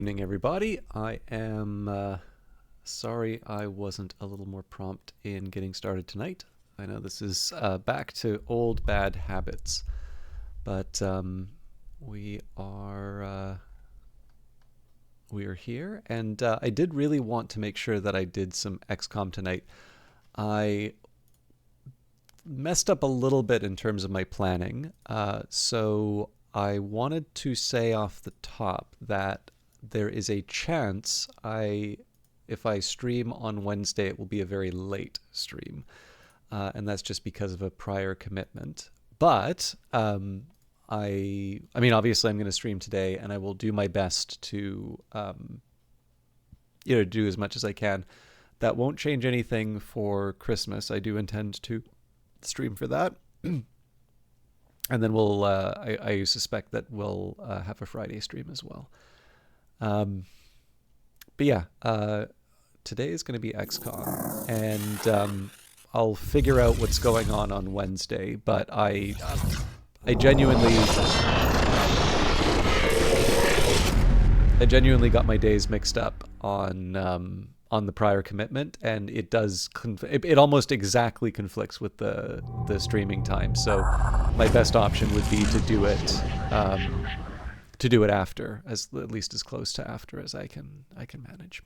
Evening, everybody. I am sorry I wasn't a little more prompt in getting started tonight. I know this is back to old bad habits, but we are here, and I did really want to make sure that I did some XCOM tonight. I messed up a little bit in terms of my planning, so I wanted to say off the top that there is a chance if I stream on Wednesday, it will be a very late stream, and that's just because of a prior commitment. But I mean, obviously, I'm going to stream today, and I will do my best to do as much as I can. That won't change anything for Christmas. I do intend to stream for that. And then I suspect that we'll have a Friday stream as well. But yeah, today is going to be XCOM, and I'll figure out what's going on Wednesday. But I genuinely got my days mixed up on the prior commitment, and it does it almost exactly conflicts with the streaming time. So my best option would be to do it after, at least as close to after as I can manage.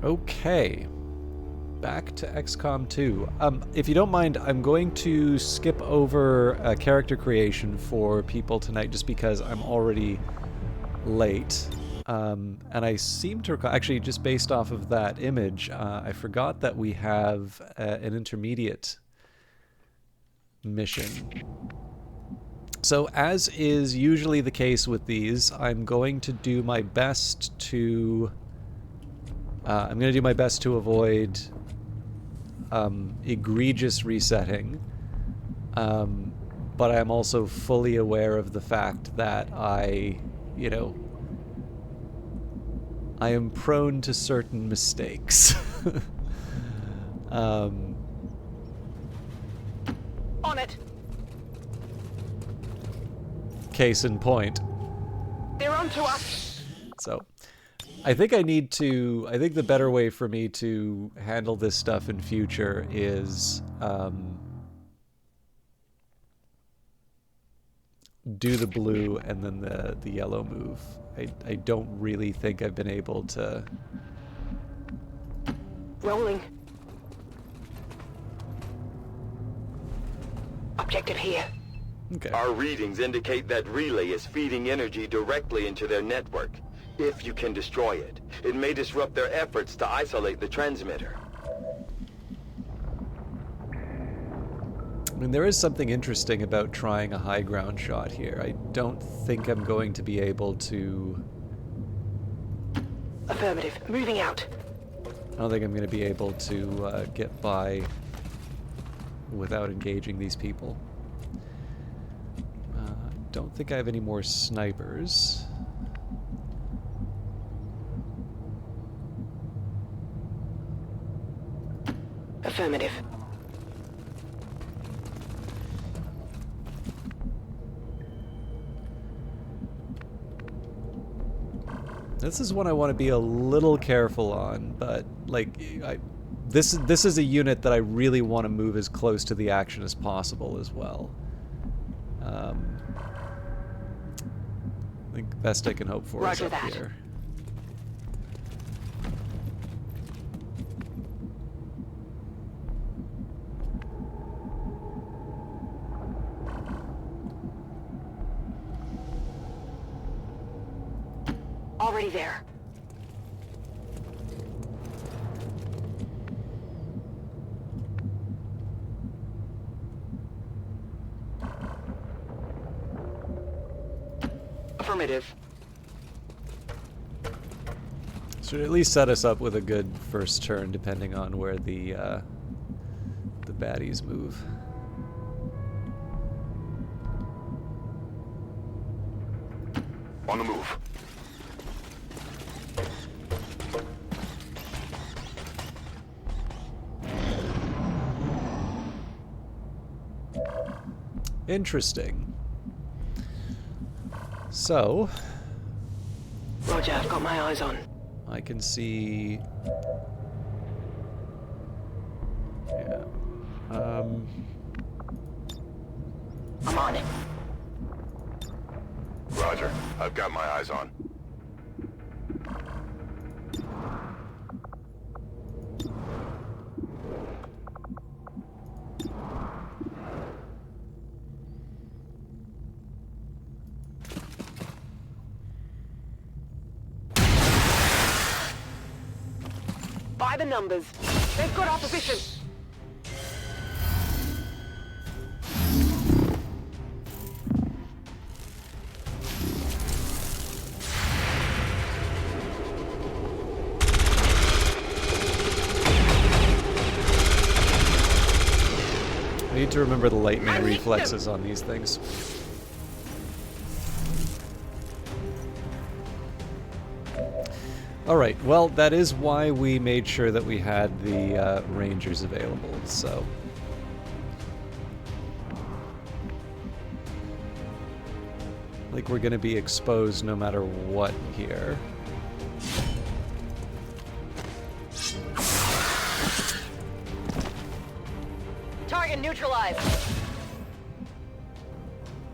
Okay, back to XCOM 2. If you don't mind, I'm going to skip over character creation for people tonight just because I'm already late. And I seem to recall, actually, just based off of that image, I forgot that we have an intermediate mission. So, as is usually the case with these, I'm going to do my best to avoid egregious resetting, but I'm also fully aware of the fact that I am prone to certain mistakes. On it. Case in point. They're onto us. So, I think the better way for me to handle this stuff in future is do the blue and then the yellow move. I don't really think I've been able to. Rolling. Objective here. Okay. Our readings indicate that relay is feeding energy directly into their network. If you can destroy it, it may disrupt their efforts to isolate the transmitter. I mean, there is something interesting about trying a high ground shot here. I don't think I'm going to be able to. Affirmative. Moving out. I don't think I'm going to be able to get by without engaging these people. Don't think I have any more snipers. Affirmative. This is one I want to be a little careful on, but this is a unit that I really want to move as close to the action as possible as well. I think best I can hope for is up here. Already there. Affirmative. Should at least set us up with a good first turn, depending on where the baddies move. On the move. Interesting. So, Roger, I've got my eyes on. I can see... Yeah. I'm on it. Roger. I've got my eyes on. By the numbers. They've got our position. I need to remember the lightning reflexes on these things. Alright, well, that is why we made sure that we had the Rangers available, so... like we're gonna be exposed no matter what here. Target neutralized.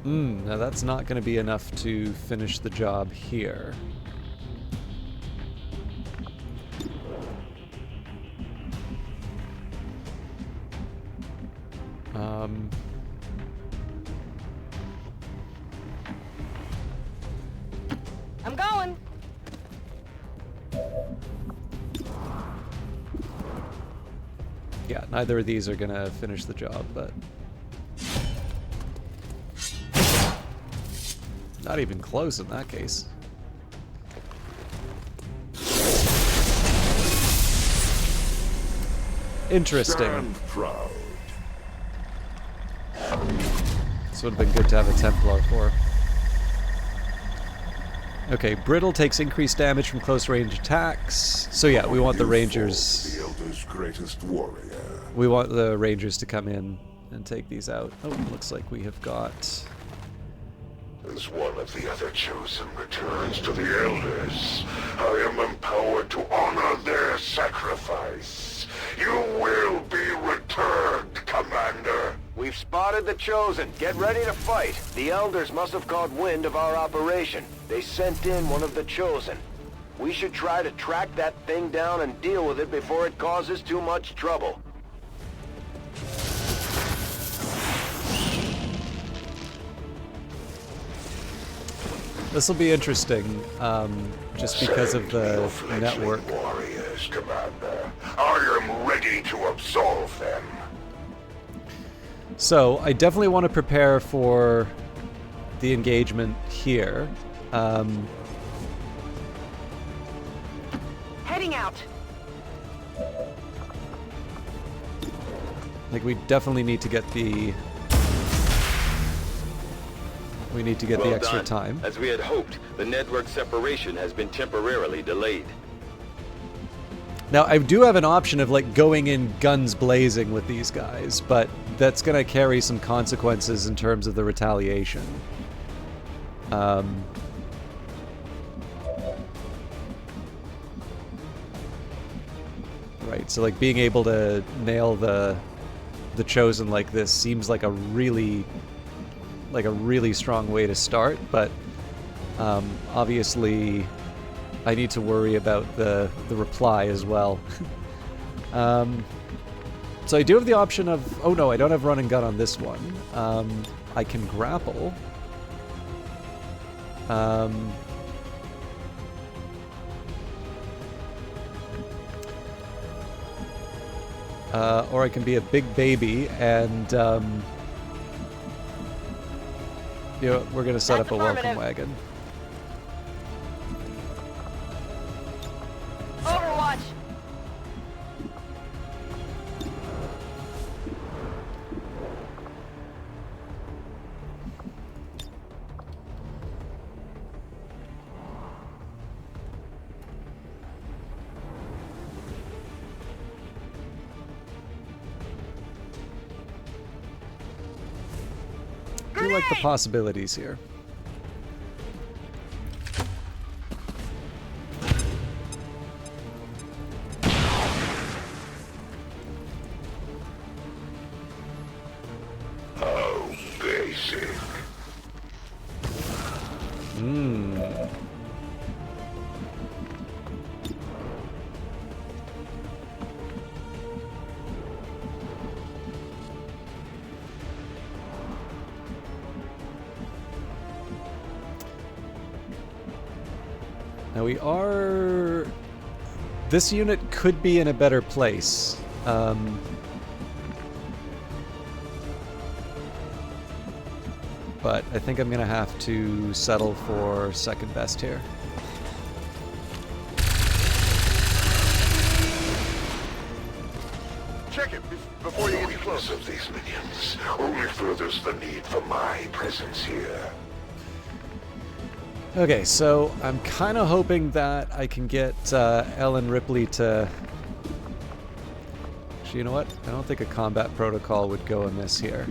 Now that's not gonna be enough to finish the job here. I'm going. Yeah, neither of these are gonna finish the job, but... not even close in that case. Interesting. Stand proud. This would have been good to have a Templar for. Okay, Brittle takes increased damage from close range attacks. So yeah, we want the Rangers... The Elder's greatest warrior. we want the Rangers to come in and take these out. Oh, looks like we have got... As one of the other chosen returns to the Elders, I am empowered to honor their sacrifice. You will be returned, Commander. We've spotted the Chosen. Get ready to fight. The Elders must have caught wind of our operation. They sent in one of the Chosen. We should try to track that thing down and deal with it before it causes too much trouble. This will be interesting, just because of the Send your network. fledgling warriors, Commander. I am ready to absolve them. So, I definitely want to prepare for the engagement here. Heading out. Like, we definitely need to get the... we need to get the Well extra done. time. As we had hoped, the network separation has been temporarily delayed. Now, I do have an option of, like, going in guns blazing with these guys, but that's going to carry some consequences in terms of the retaliation. Right, so, like, being able to nail the Chosen like this seems like a really strong way to start, but obviously I need to worry about the reply as well. So I do have the option of... oh no, I don't have run and gun on this one. I can grapple. Or I can be a big baby and... you know, we're going to set That's up a welcome affirmative. wagon. Overwatch. I do like the possibilities here. Hmm. Now we are... This unit could be in a better place. But I think I'm gonna have to settle for second best here. Check it before you The get weakness close. of these minions only furthers the need for my presence here. Okay, so I'm kind of hoping that I can get Ellen Ripley to... Actually, you know what? I don't think a combat protocol would go amiss here.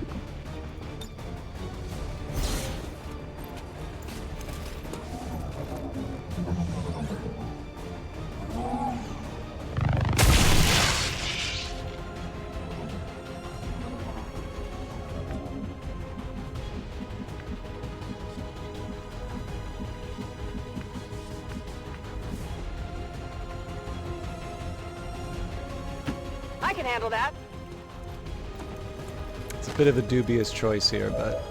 I can handle that. It's a bit of a dubious choice here, but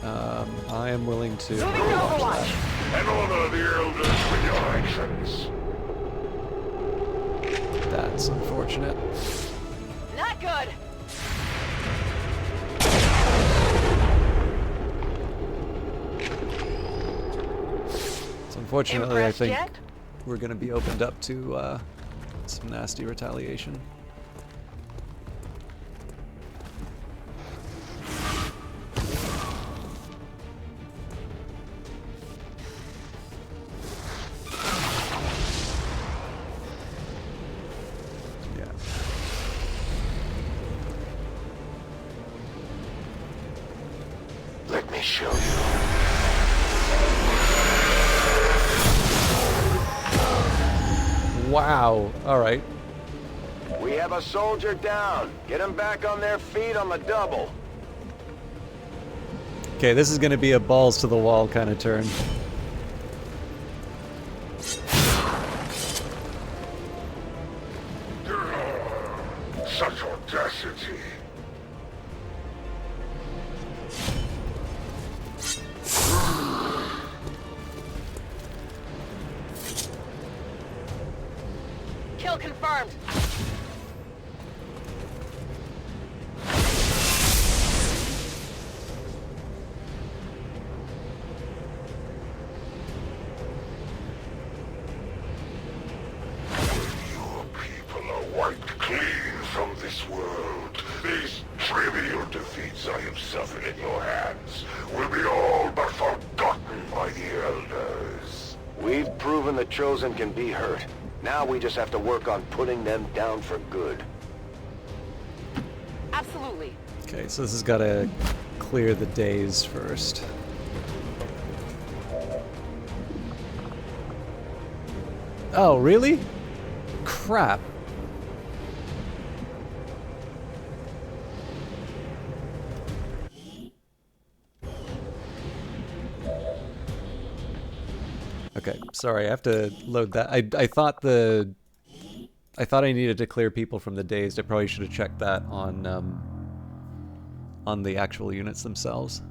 I am willing to Moving to watch Overwatch. that. And honor the elders with your actions. That's unfortunate. Not good. So unfortunately, I Impressed think yet? we're going to be opened up to some nasty retaliation. Yeah. Let me show you. Wow. All right. We have a soldier down. Get them back on their feet on the double. Okay, this is going to be a balls to the wall kind of turn. Such audacity. Kill confirmed. Your people are wiped clean from this world. These trivial defeats I have suffered in your hands will be all but forgotten by the elders. We've proven the Chosen can be hurt. Now we just have to work on putting them down for good. Absolutely. Okay, so this has got to clear the days first. Oh, really? Crap. Okay, sorry, I have to load that. I thought I needed to clear people from the dazed. I probably should have checked that on the actual units themselves.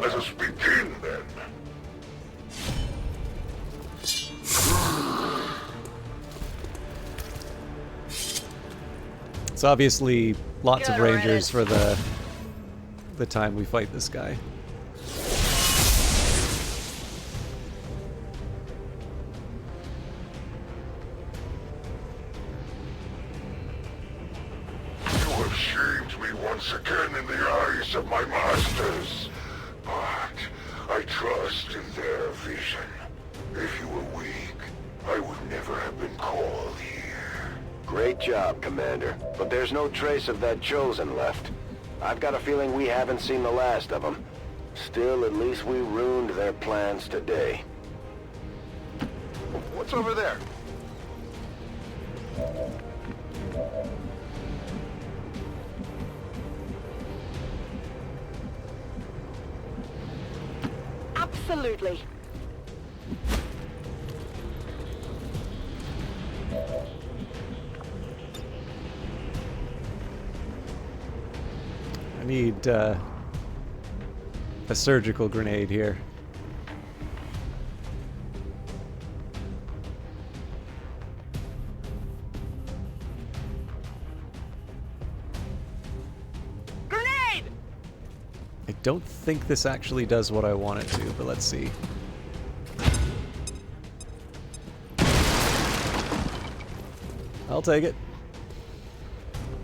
Let us begin then. It's obviously lots of Get rid of rangers it. for the time we fight this guy. You have shamed me once again in the eyes of my masters. But I trust in their vision. If you were weak, I would never have been called here. Great job, Commander. But there's no trace of that Chosen left. I've got a feeling we haven't seen the last of them. Still, at least we ruined their plans today. What's over there? Absolutely. I need a surgical grenade here. Grenade! I don't think this actually does what I want it to, but let's see. I'll take it.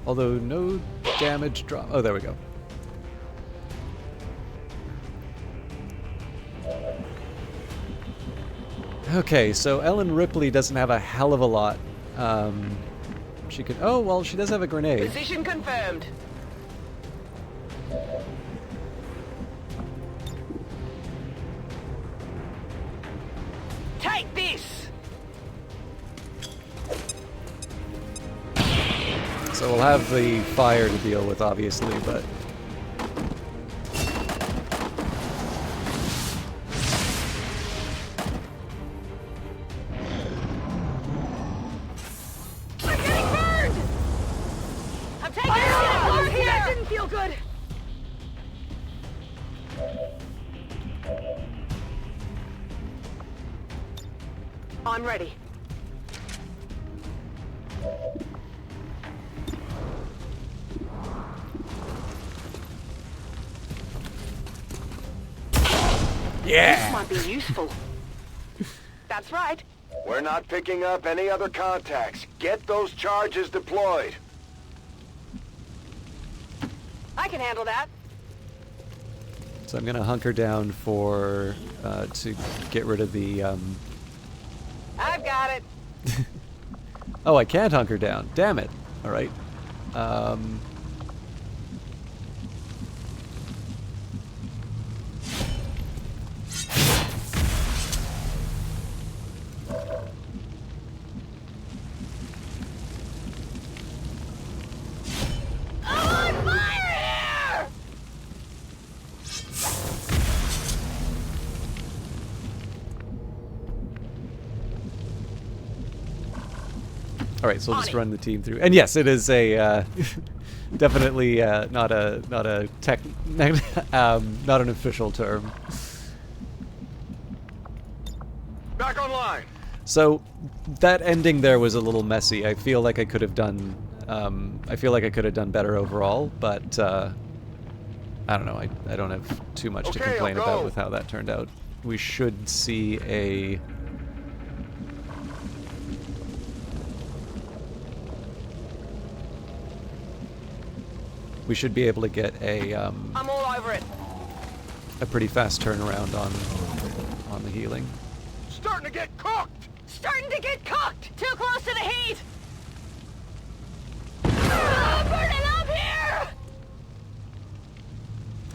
Although no damage drop. Oh, there we go. Okay, so Ellen Ripley doesn't have a hell of a lot. She could. Oh, well, she does have a grenade. Position confirmed. Take this! So we'll have the fire to deal with, obviously, but... I'm getting burned! I'm taking it here! That didn't feel good! I'm ready. Yeah! This might be useful. That's right. We're not picking up any other contacts. Get those charges deployed. I can handle that. So I'm gonna hunker down for, to get rid of the, I've got it. Oh, I can't hunker down. Damn it. Alright. I'm on fire here! Alright, so we'll On just it. run the team through. And yes, it is a, definitely, not a tech, not an official term. Back online. So, that ending there was a little messy. I feel like I could have done, better overall, but, I don't know, I don't have too much to Okay, complain I'll about go. with how that turned out. We should see a... We should be able to get I'm all over it. a pretty fast turnaround on the healing. Starting to get cooked. Starting to get cooked! Too close to the heat! Ah, burning up here!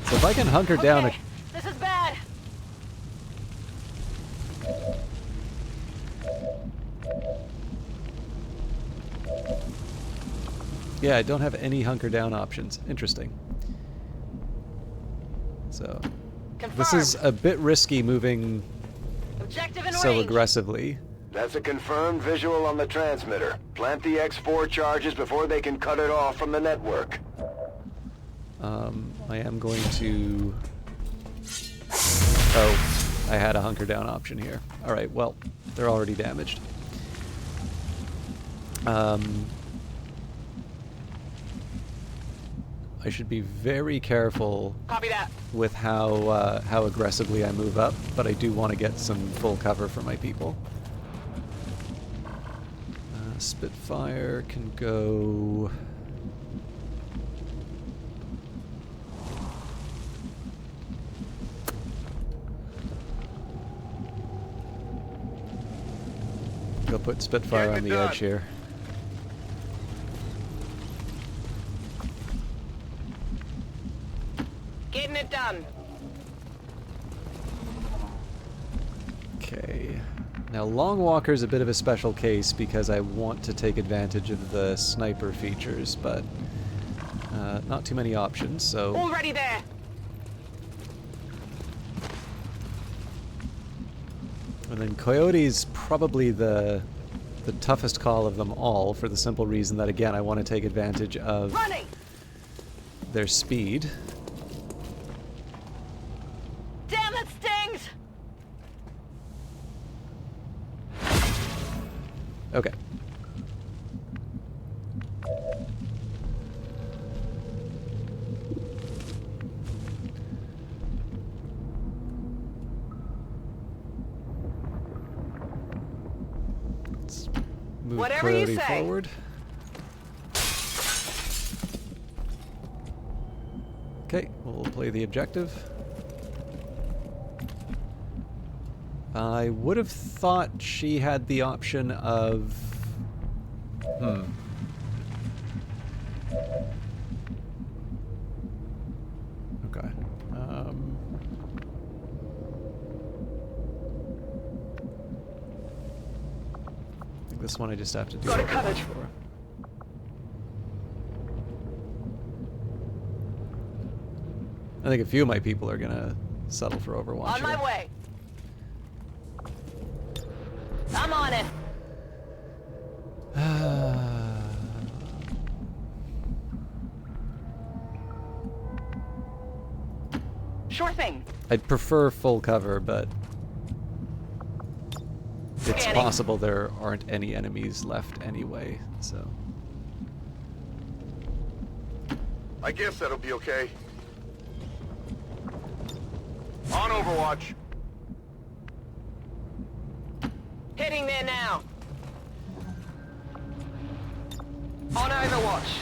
So if I can hunker down Okay, this is bad. Yeah, I don't have any hunker down options. Interesting. So Confirmed. this is a bit risky moving Objective in so range. aggressively. That's a confirmed visual on the transmitter. Plant the X4 charges before they can cut it off from the network. I am going to... Oh, I had a hunker down option here. Alright, well, they're already damaged. I should be very careful Copy that. with how aggressively I move up, but I do want to get some full cover for my people. Spitfire can go... Go put Spitfire Getting on it the done. edge here. Getting it done. Okay. Now, Long Walker's a bit of a special case because I want to take advantage of the sniper features, but not too many options, so... Already there! And then Coyote's probably the toughest call of them all, for the simple reason that, again, I want to take advantage of Running! their speed. Damn, it stings! Okay. Let's move Whatever you Coyote say. forward. Okay, we'll play the objective. I would have thought she had the option of... Okay. I think this one I just have to do. Got it covered. for. I think a few of my people are gonna settle for Overwatch. On my here. way. I'm on it. Sure thing. I'd prefer full cover, but it's Scanning. possible there aren't any enemies left anyway, so... I guess that'll be okay. On Overwatch. Hitting there now. On Overwatch.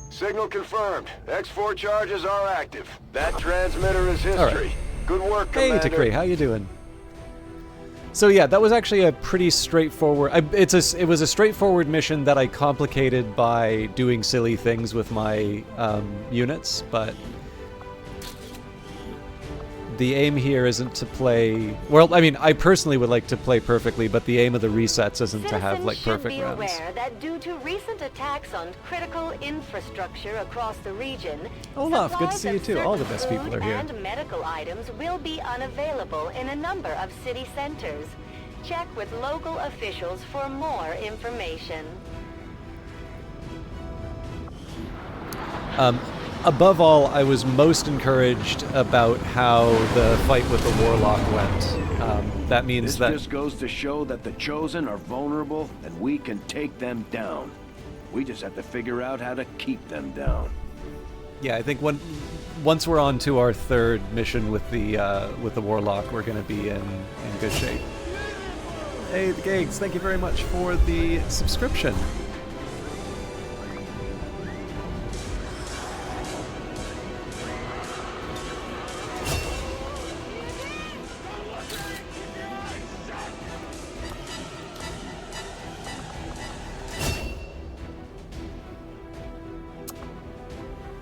Signal confirmed. X4 charges are active. That transmitter is history. right. Good work, Hey, Commander. Takri, how you doing? So yeah, that was actually a pretty straightforward... it was a straightforward mission that I complicated by doing silly things with my units, but... The aim here isn't to play... Well, I mean, I personally would like to play perfectly, but the aim of the resets isn't to have, like, perfect should be rounds. aware that due to recent attacks on critical infrastructure across the region, Olaf, good to supplies see you of too. All the certain best people food are here. And medical items will be unavailable in a number of city centers. Check with local officials for more information. Above all, I was most encouraged about how the fight with the Warlock went. That means This that... just goes to show that the Chosen are vulnerable and we can take them down. We just have to figure out how to keep them down. Yeah, I think once we're on to our third mission with the Warlock, we're going to be in good shape. Hey, the Gags, thank you very much for the subscription.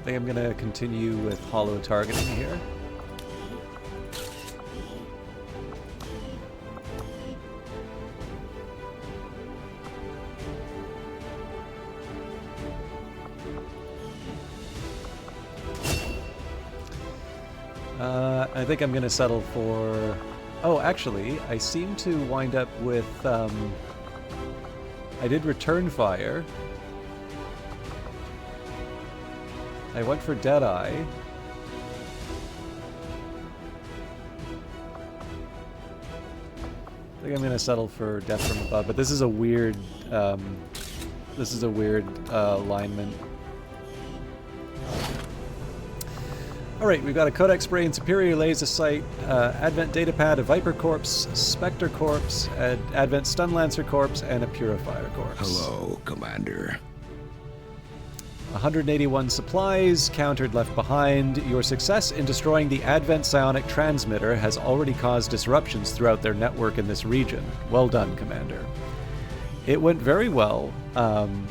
I think I'm going to continue with hollow targeting here. I think I'm going to settle for... Oh, actually, I seem to wind up with... I did return fire. I went for Deadeye. I think I'm gonna settle for Death from Above, but this is a weird, alignment. Alright, we've got a Codex Spray and Superior Laser Sight, Advent Datapad, a Viper Corpse, Spectre Corpse, Advent Stun Lancer Corpse, and a Purifier Corpse. Hello, Commander. 181 supplies, countered left behind. Your success in destroying the Advent Psionic Transmitter has already caused disruptions throughout their network in this region. Well done, Commander. It went very well,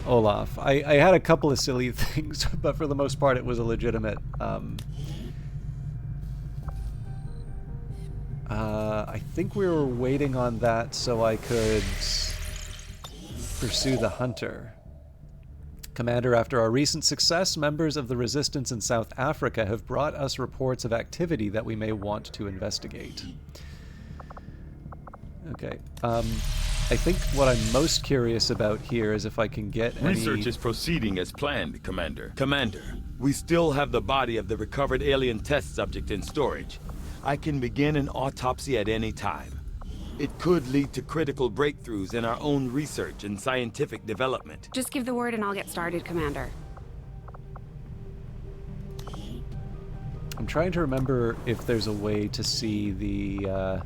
Olaf. I had a couple of silly things, but for the most part, it was a legitimate. I think we were waiting on that so I could pursue the hunter. Commander, after our recent success, members of the resistance in South Africa have brought us reports of activity that we may want to investigate. Okay. I think what I'm most curious about here is if I can get any... Research is proceeding as planned, Commander. Commander, we still have the body of the recovered alien test subject in storage. I can begin an autopsy at any time. It could lead to critical breakthroughs in our own research and scientific development. Just give the word and I'll get started, Commander. I'm trying to remember if there's a way to see the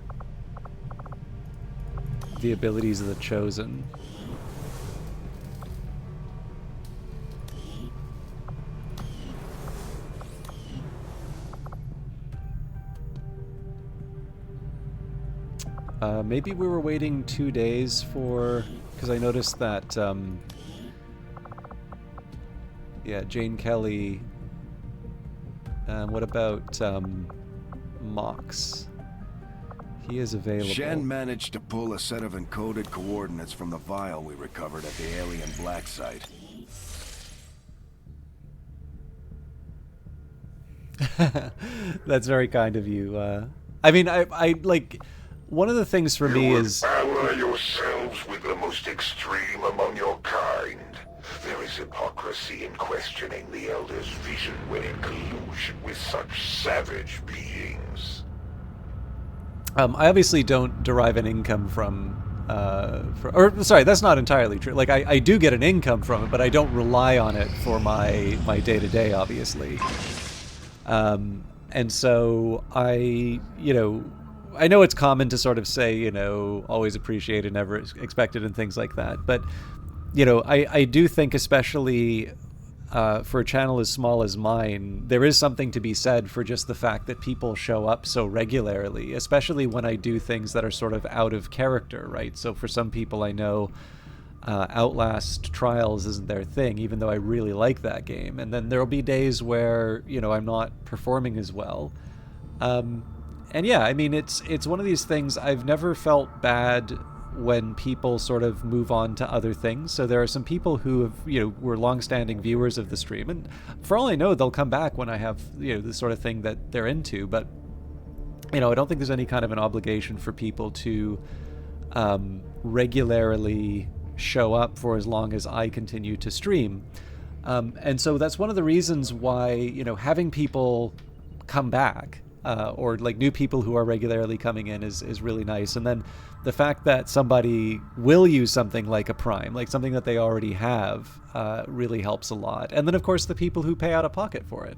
abilities of the Chosen. Maybe we were waiting 2 days for... Because I noticed that, yeah, Jane Kelly... what about, Mox? He is available. Shen managed to pull a set of encoded coordinates from the vial we recovered at the alien black site. That's very kind of you. I mean, I like... One of the things for me is... Ally yourselves with the most extreme among your kind. There is hypocrisy in questioning the Elder's vision when in collusion with such savage beings. I obviously don't derive an income from... or, sorry, that's not entirely true. Like, I do get an income from it, but I don't rely on it for my day-to-day, obviously. And so I, you know... I know it's common to sort of say, you know, always appreciated, never expected, and things like that. But, you know, I do think, especially for a channel as small as mine, there is something to be said for just the fact that people show up so regularly, especially when I do things that are sort of out of character, right? So for some people, I know Outlast Trials isn't their thing, even though I really like that game. And then there'll be days where, you know, I'm not performing as well. And yeah, I mean, it's one of these things. I've never felt bad when people sort of move on to other things. So there are some people who have, you know, were longstanding viewers of the stream, and for all I know, they'll come back when I have, you know, the sort of thing that they're into. But, you know, I don't think there's any kind of an obligation for people to regularly show up for as long as I continue to stream. And so that's one of the reasons why, you know, having people come back, or like new people who are regularly coming in is really nice. And then the fact that somebody will use something like a Prime, like something that they already have, really helps a lot. And then of course the people who pay out of pocket for it,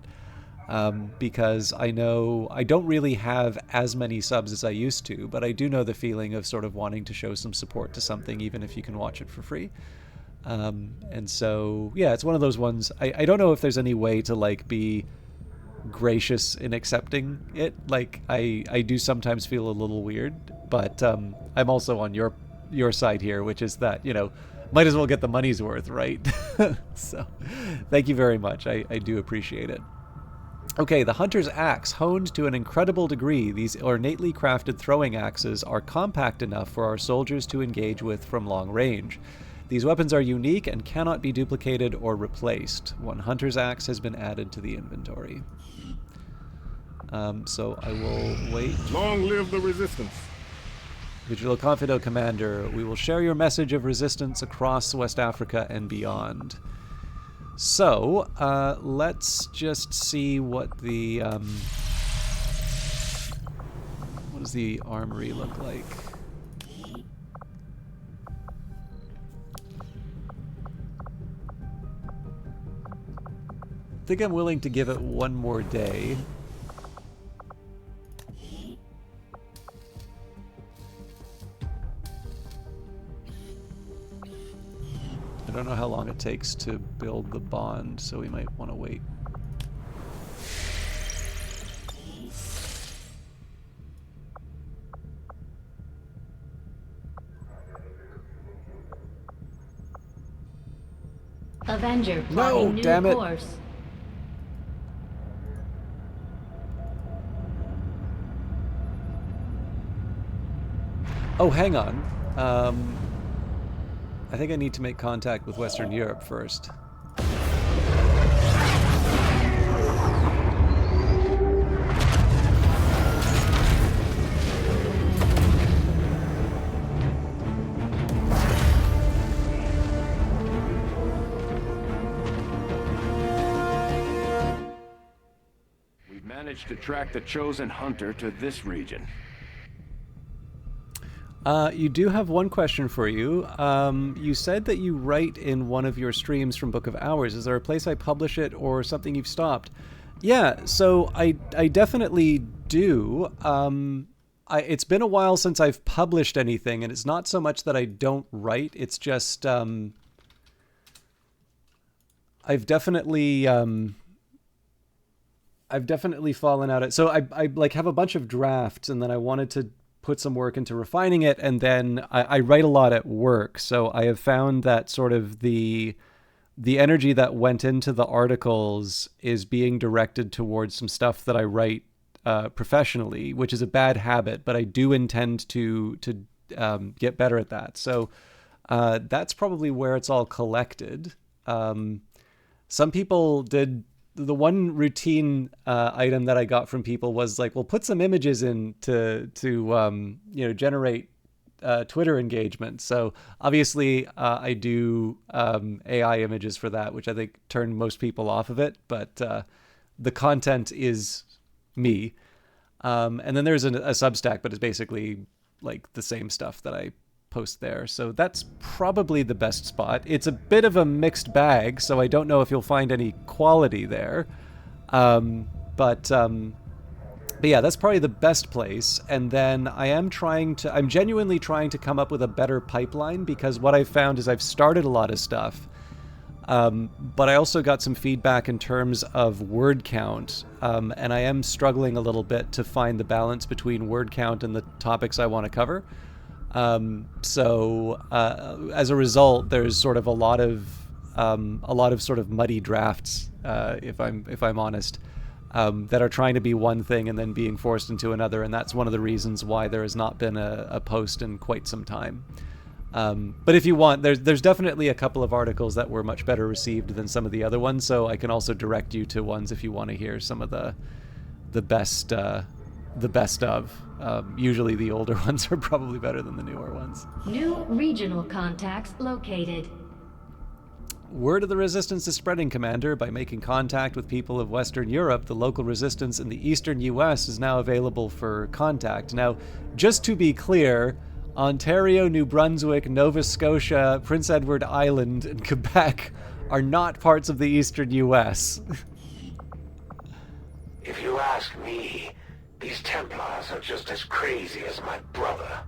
because I know I don't really have as many subs as I used to, but I do know the feeling of sort of wanting to show some support to something, even if you can watch it for free. And so yeah, it's one of those ones. I don't know if there's any way to like be gracious in accepting it. Like I do sometimes feel a little weird, but I'm also on your side here, which is that, you know, might as well get the money's worth, right? So thank you very much. I do appreciate it. Okay, the Hunter's Axe. Honed to an incredible degree, these ornately crafted throwing axes are compact enough for our soldiers to engage with from long range. These weapons are unique and cannot be duplicated or replaced. One Hunter's Axe has been added to the inventory. So I will wait. Long live the Resistance. Vigilo Confido Commander, we will share your message of resistance across West Africa and beyond. So, let's just see what the, what does the armory look like? I think I'm willing to give it one more day. I don't know how long it takes to build the bond, so we might want to wait. Avenger No, plotting new damn it. course. Oh, hang on. I think I need to make contact with Western Europe first. We've managed to track the chosen hunter to this region. You do have one question for you. You said that you write in one of your streams from Book of Hours. Is there a place I publish it or something you've stopped? Yeah, so I definitely do. It's been a while since I've published anything, and it's not so much that I don't write. It's just I've definitely fallen out of. So I like have a bunch of drafts, and then I wanted to put some work into refining it, and then I write a lot at work. So I have found that sort of the energy that went into the articles is being directed towards some stuff that I write professionally, which is a bad habit, but I do intend to get better at that. So that's probably where it's all collected. Some people did. The one routine item that I got from people was like, well, put some images in to generate Twitter engagement. So obviously I do AI images for that, which I think turned most people off of it. But the content is me. And then there's a Substack, but it's basically like the same stuff that I post there. So that's probably the best spot. It's a bit of a mixed bag, so I don't know if you'll find any quality there. But yeah, that's probably the best place. And then I'm genuinely trying to come up with a better pipeline, because what I've found is I've started a lot of stuff. But I also got some feedback in terms of word count. And I am struggling a little bit to find the balance between word count and the topics I want to cover. So as a result, there's sort of a lot of sort of muddy drafts, if I'm honest, that are trying to be one thing and then being forced into another, and that's one of the reasons why there has not been a post in quite some time. But if you want, there's definitely a couple of articles that were much better received than some of the other ones, so I can also direct you to ones if you want to hear some of the best of. Usually the older ones are probably better than the newer ones. New regional contacts located. Word of the resistance is spreading, Commander. By making contact with people of Western Europe, the local resistance in the eastern U.S. is now available for contact. Now, just to be clear, Ontario, New Brunswick, Nova Scotia, Prince Edward Island, and Quebec are not parts of the eastern U.S. If you ask me, these Templars are just as crazy as my brother.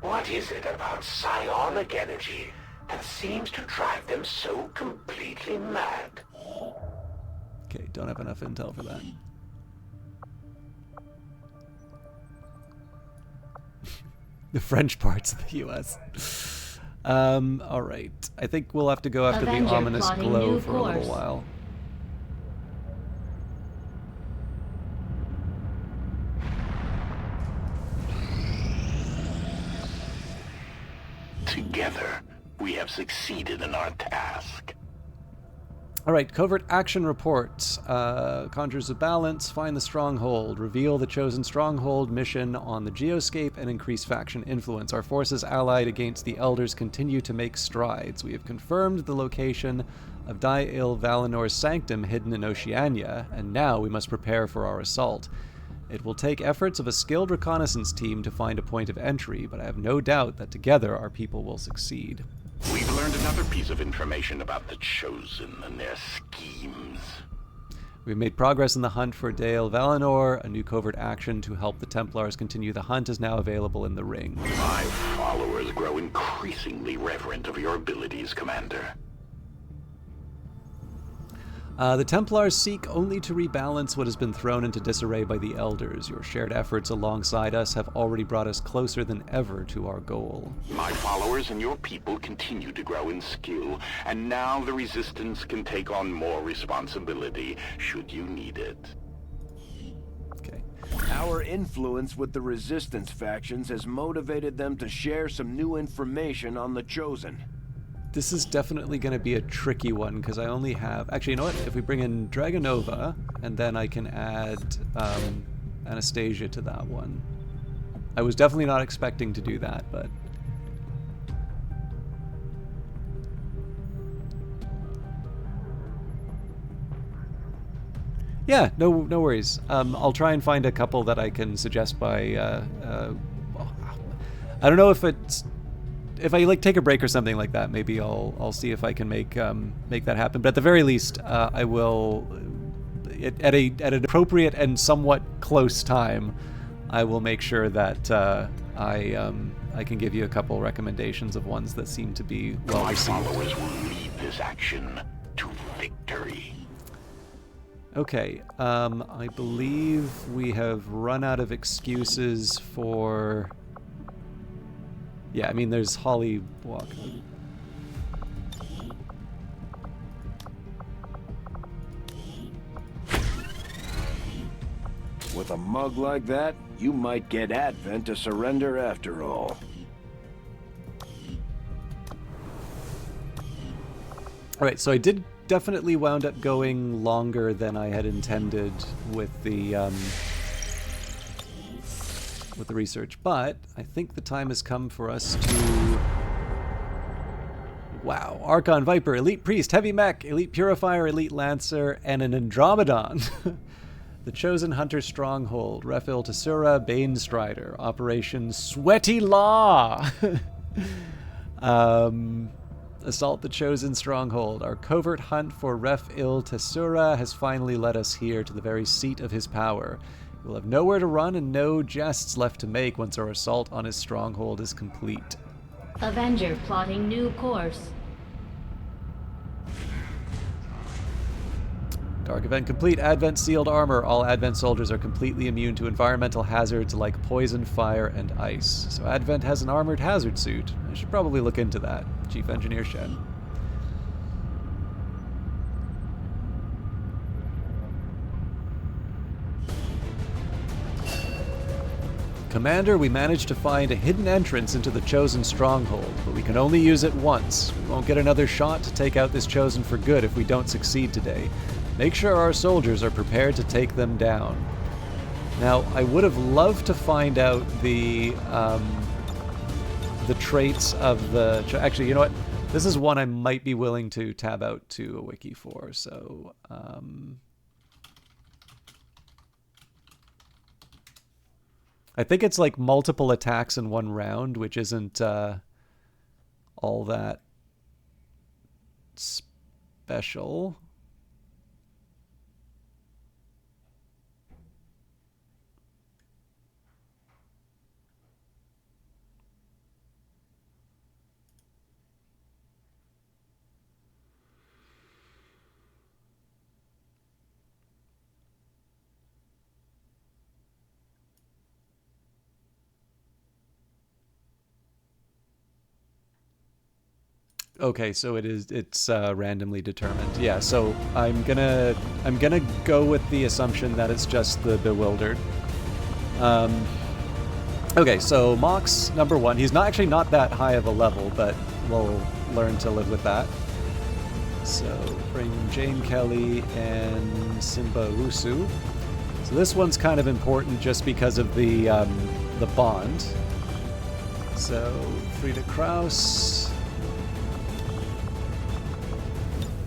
What is it about psionic energy that seems to drive them so completely mad? Okay, don't have enough intel for that. The French parts of the U.S. All right. I think we'll have to go after Avenger the ominous plotting glow new for a little course. while. Together, we have succeeded in our task. All right, covert action reports. Conjures a balance, find the stronghold, reveal the chosen stronghold mission on the geoscape, and increase faction influence. Our forces allied against the Elders continue to make strides. We have confirmed the location of Dail Valinor's sanctum hidden in Oceania, and now we must prepare for our assault. It will take efforts of a skilled reconnaissance team to find a point of entry, but I have no doubt that together our people will succeed. We've learned another piece of information about the Chosen and their schemes. We've made progress in the hunt for Dail Valinor. A new covert action to help the Templars continue the hunt is now available in the ring. My followers grow increasingly reverent of your abilities, Commander. The Templars seek only to rebalance what has been thrown into disarray by the Elders. Your shared efforts alongside us have already brought us closer than ever to our goal. My followers and your people continue to grow in skill, and now the Resistance can take on more responsibility, should you need it. Okay. Our influence with the Resistance factions has motivated them to share some new information on the Chosen. This is definitely going to be a tricky one, because I only have... Actually, you know what? If we bring in Dragonova, and then I can add Anastasia to that one. I was definitely not expecting to do that, but... Yeah, no worries. I'll try and find a couple that I can suggest by... I don't know if it's... If I like take a break or something like that, maybe I'll see if I can make that happen. But at the very least, I will at an appropriate and somewhat close time, I will make sure that I can give you a couple recommendations of ones that seem to be well received. My followers will lead this action to victory. Okay, I believe we have run out of excuses for... Yeah, I mean, there's Holly Walk. With a mug like that, you might get Advent to surrender after all. Alright, so I did definitely wound up going longer than I had intended with the research, but I think the time has come for us to... Wow. Archon, Viper, Elite Priest, Heavy Mech, Elite Purifier, Elite Lancer, and an Andromedon. The Chosen Hunter Stronghold, Refil Tesura, Bane Strider, Operation Sweaty Law. Assault the Chosen Stronghold. Our covert hunt for Refil Tesura has finally led us here to the very seat of his power. We'll have nowhere to run and no jests left to make once our assault on his stronghold is complete. Avenger plotting new course. Dark Event complete. Advent sealed armor. All Advent soldiers are completely immune to environmental hazards like poison, fire, and ice. So Advent has an armored hazard suit. I should probably look into that. Chief Engineer Shen. Commander, we managed to find a hidden entrance into the Chosen Stronghold, but we can only use it once. We won't get another shot to take out this Chosen for good if we don't succeed today. Make sure our soldiers are prepared to take them down. Now, I would have loved to find out the traits of the... Actually, you know what? This is one I might be willing to tab out to a wiki for, so... I think it's like multiple attacks in one round, which isn't all that special. Okay, so it's randomly determined. Yeah, so I'm gonna go with the assumption that it's just the Bewildered. Okay, so Mox number 1. He's not that high of a level, but we'll learn to live with that. So bring Jane Kelly and Simba Rusu. So this one's kind of important just because of the bond. So Frida Kraus.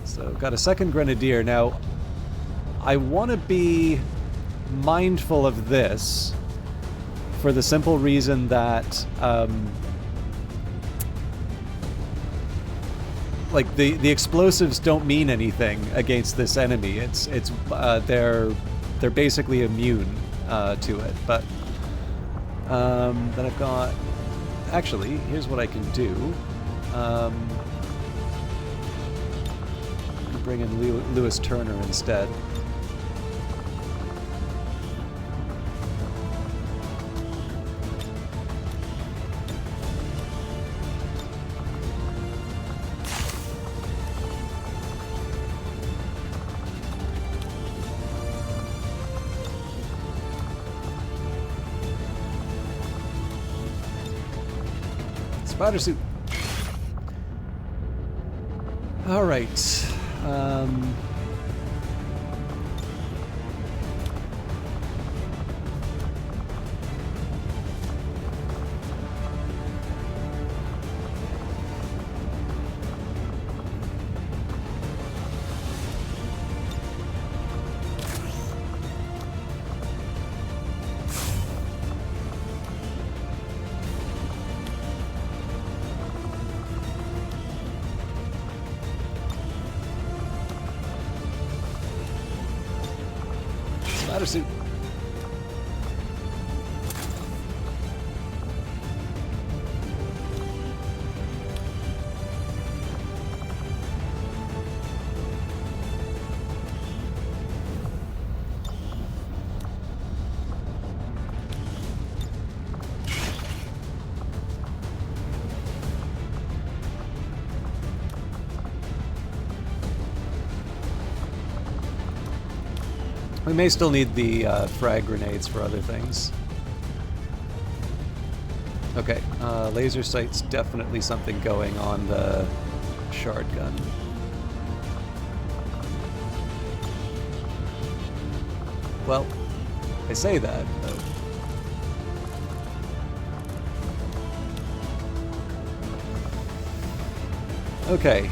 So got a second Grenadier. Now, I want to be mindful of this for the simple reason that like the explosives don't mean anything against this enemy. They're basically immune to it. But then I've got... Actually, here's what I can do. bring in Lewis Turner instead. Spider suit. All right. Spider suit. We may still need the frag grenades for other things. Okay, laser sight's definitely something going on the shard gun. Well, I say that, but... Okay,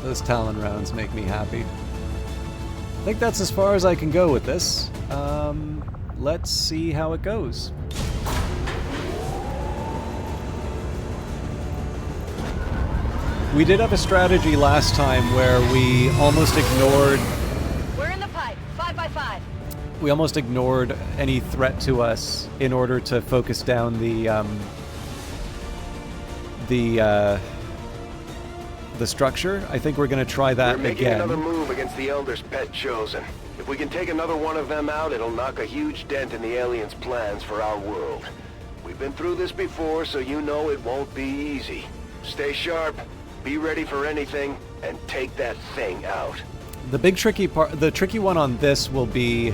those Talon rounds make me happy. I think that's as far as I can go with this. Let's see how it goes. We did have a strategy last time where we almost ignored... We're in the pipe. 5 by 5. We almost ignored any threat to us in order to focus down the structure. I think we're going to try that again. We're making again. another move against the Elder's pet Chosen. If we can take another one of them out, it'll knock a huge dent in the aliens' plans for our world. We've been through this before, so you know it won't be easy. Stay sharp, be ready for anything, and take that thing out. The big tricky part, the tricky one on this will be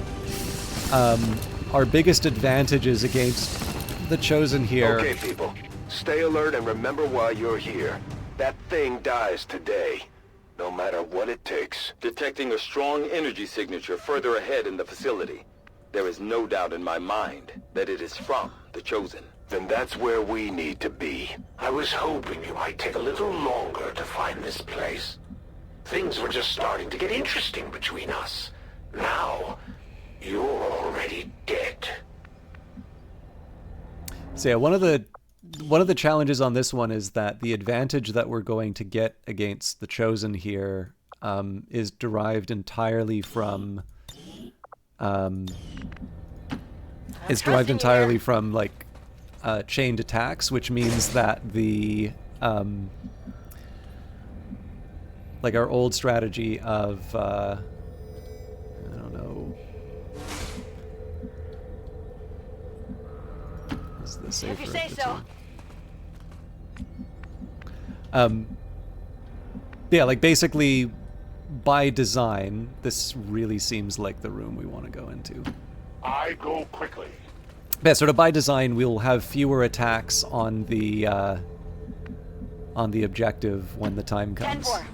our biggest advantages against the Chosen here. Okay, people. Stay alert and remember why you're here. That thing dies today, no matter what it takes. Detecting a strong energy signature further ahead in the facility. There is no doubt in my mind that it is from the Chosen. Then that's where we need to be. I was hoping you might take a little longer to find this place. Things were just starting to get interesting between us. Now, you're already dead. So yeah, one of the challenges on this one is that the advantage that we're going to get against the Chosen here is derived entirely from like chained attacks, which means that the like our old strategy of I don't know. Is this safer If you say so. Yeah, like basically by design, this really seems like the room we want to go into. I go quickly. Yeah, sort of by design, we'll have fewer attacks on the objective when the time comes. 10-4.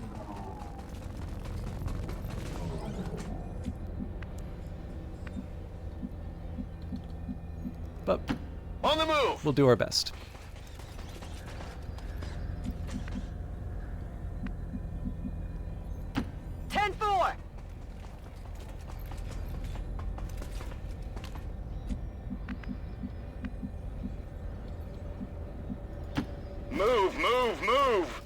But On the move! we'll do our best. Move, move, move!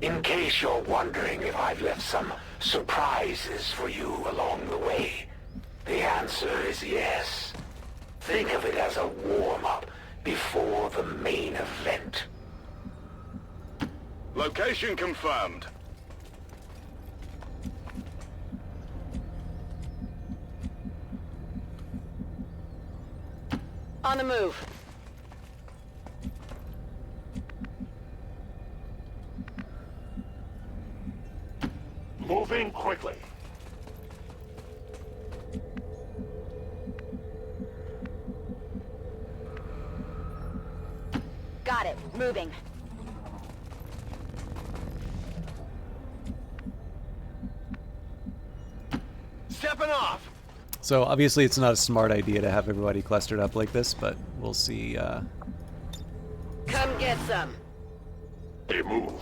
In case case you're wondering if I've left some surprises for you along the way, the answer is yes. Think of it as a warm-up before the main event. Location confirmed. On the move. Moving quickly. Got it. Moving. Stepping off. So obviously it's not a smart idea to have everybody clustered up like this, but we'll see. Come get some. A move.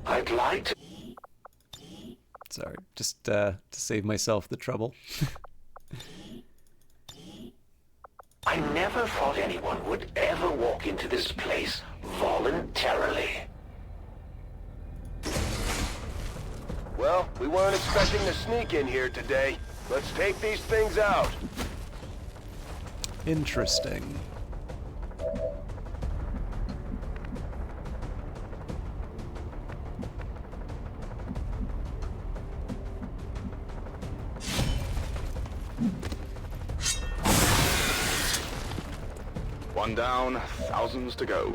I'd like to... Sorry, just to save myself the trouble. I never thought anyone would ever walk into this place voluntarily. Well, we weren't expecting to sneak in here today. Let's take these things out. Interesting. One down, thousands to go.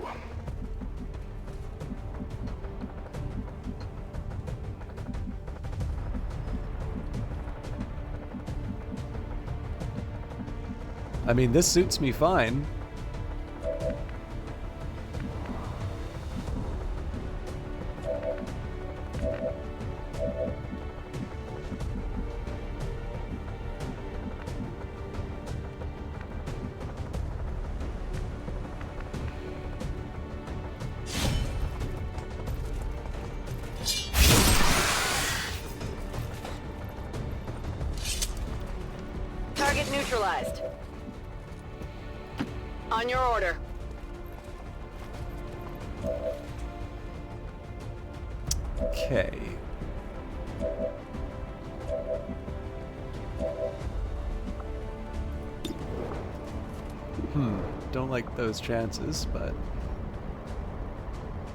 I mean, this suits me fine. Target neutralized. On your order. Okay. Don't like those chances, but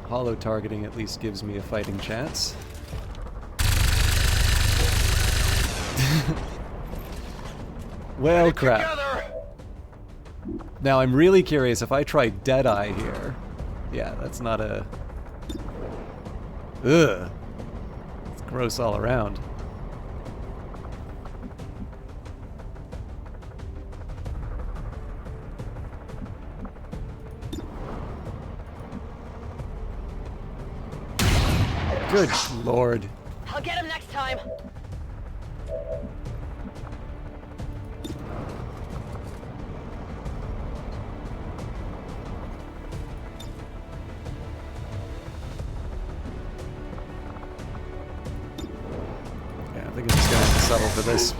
hollow targeting at least gives me a fighting chance. Well, crap. Together. Now I'm really curious if I try Deadeye here. Yeah, that's not a... Ugh. It's gross all around. Good lord. I'll get him next time. Yeah, I think I'm just gonna have to settle for this.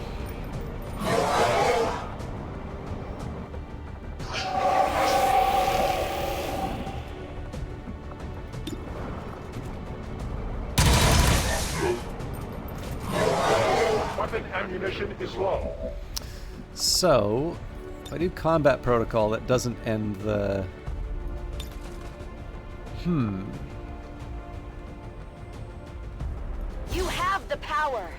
Weapon ammunition is low. So, if I do combat protocol, that doesn't end the... You have the power.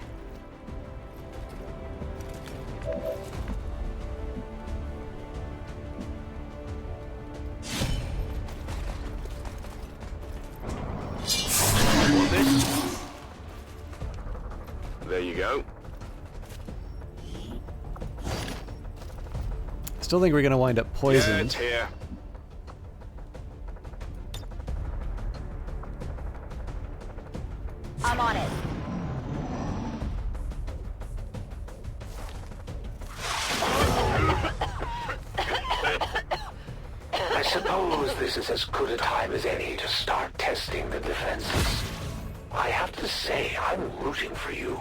There you go. Still think we're gonna wind up Yeah, poisoned. it's here. I'm on it. I suppose this is as good a time as any to start testing the defenses. I have to say, I'm rooting for you.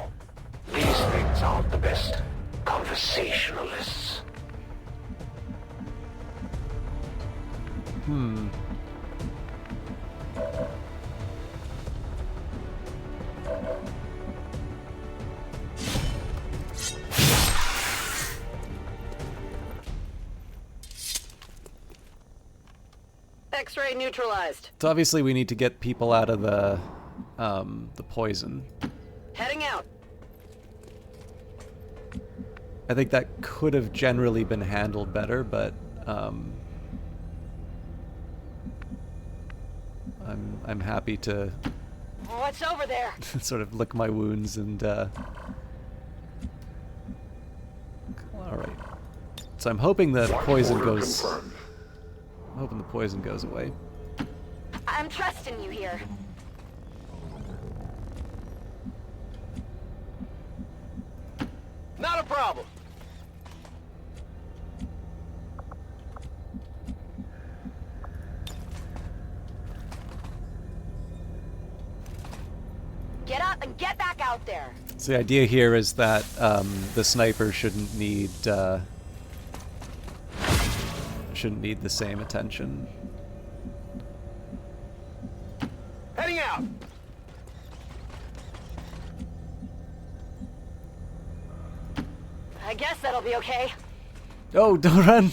These things aren't the best conversationalists. X-ray neutralized. So obviously we need to get people out of the poison. Heading out. I think that could have generally been handled better, but I'm happy to What's over there? sort of lick my wounds and all right. So I'm hoping that poison goes. Confirmed. I'm hoping the poison goes away. I'm trusting you here. Not a problem. Get up and get back out there. So the idea here is that the sniper shouldn't need the same attention. Heading out. I guess that'll be okay. Oh, don't run!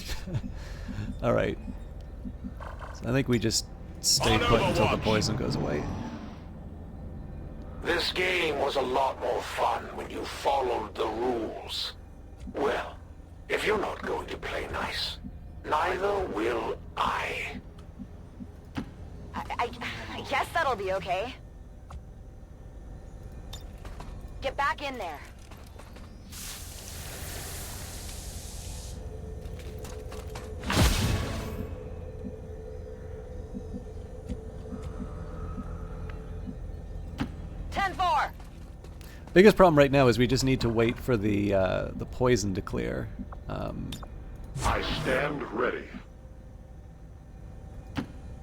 All right. So I think we just stay put until the poison goes away. This game was a lot more fun when you followed the rules. Well, if you're not going to play nice, neither will I. I guess that'll be okay. Get back in there. Biggest problem right now is we just need to wait for the poison to clear. I stand ready.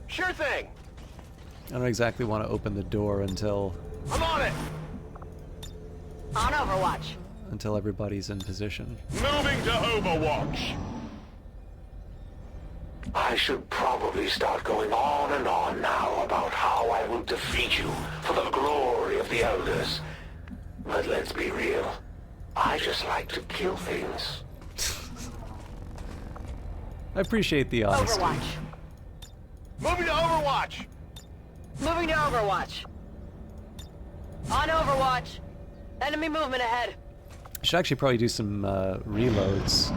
Sure thing. I don't exactly want to open the door until I'm on it. On Overwatch. everybody's in position. Moving to Overwatch. I should probably start going on and on now about how I will defeat you for the glory of the Elders. But let's be real. I just like to kill things. I appreciate the honesty. Overwatch. Moving to Overwatch. Moving to Overwatch. On Overwatch. Enemy movement ahead. Should actually probably do some reloads.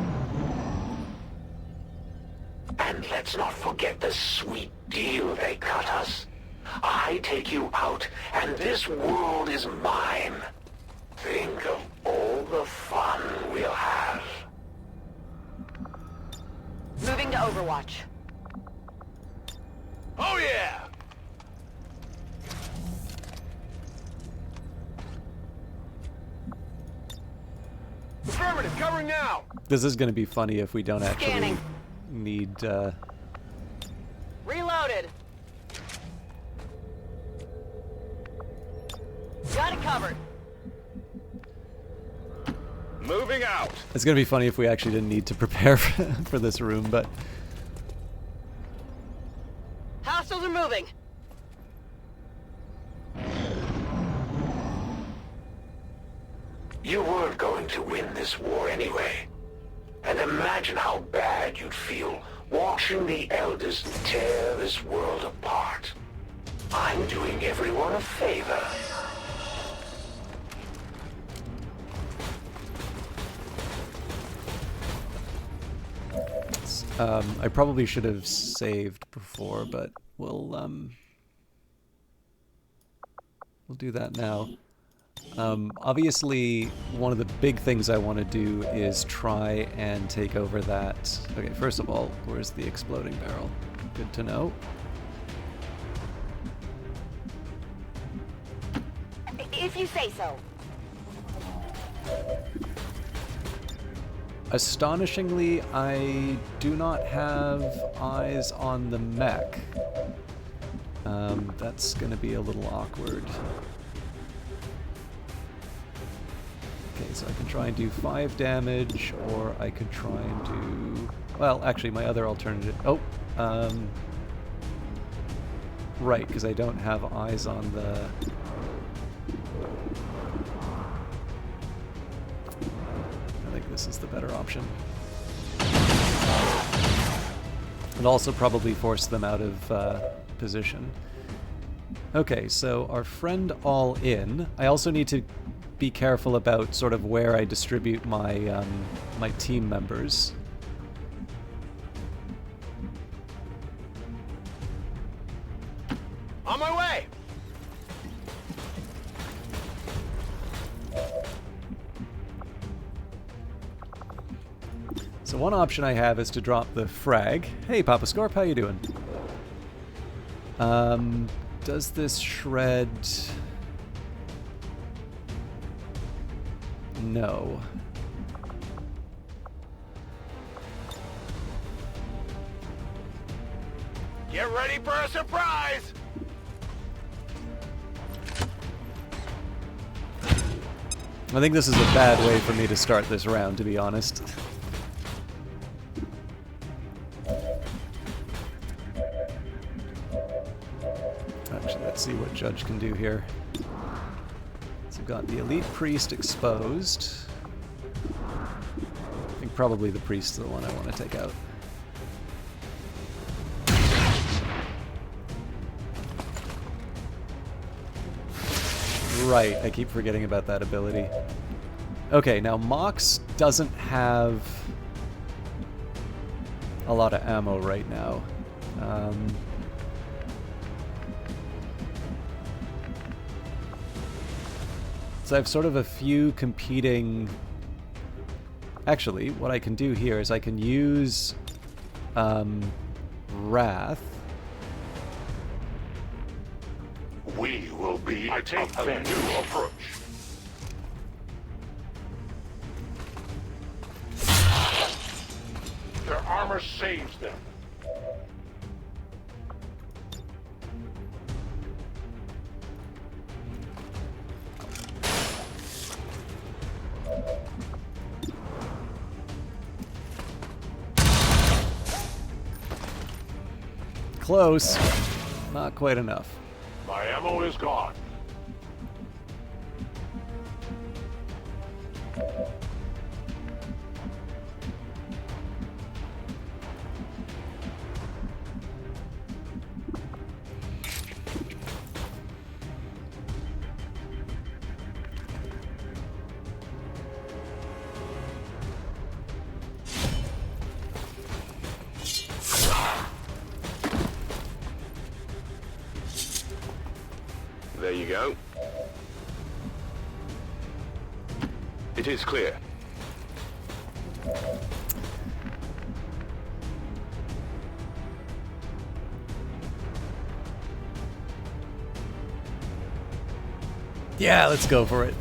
And let's not forget the sweet deal they cut us. I take you out, and this world is mine. Think of all the fun we'll have. Moving to Overwatch. Oh yeah. Affirmative, covering now. This is going to be funny if we don't actually Scanning. need. Reloaded. Got it covered. Moving out. It's going to be funny if we actually didn't need to prepare for this room, but Hostiles are moving. You weren't going to win this war anyway. And imagine how bad you'd feel watching the Elders tear this world apart. I'm doing everyone a favor. I probably should have saved before, but we'll do that now. Obviously, one of the big things I want to do is try and take over that. Okay, first of all, where's the exploding barrel? Good to know. If you say so. Astonishingly, I do not have eyes on the mech. That's gonna be a little awkward. Okay, so I can try and do 5 damage, or I could try and do... Well, actually, my other alternative... Oh, Right, because I don't have eyes on the... I think this is the better option. And also probably force them out of position. Okay, so our friend all in. I also need to be careful about sort of where I distribute my my team members. On my way! So one option I have is to drop the frag. Hey, Papa Scorp, how you doing? Does this shred... No. Get ready for a surprise! I think this is a bad way for me to start this round, to be honest. Actually, let's see what Judge can do here. So we've got the Elite Priest exposed. I think probably the Priest's the one I want to take out. Right, I keep forgetting about that ability. Okay, now Mox doesn't have a lot of ammo right now. So I have sort of a few competing... Actually, what I can do here is I can use Wrath. We will be a new approach. Their armor saves them. Close. Not quite enough. My ammo is gone. There you go. It is clear. Yeah, let's go for it.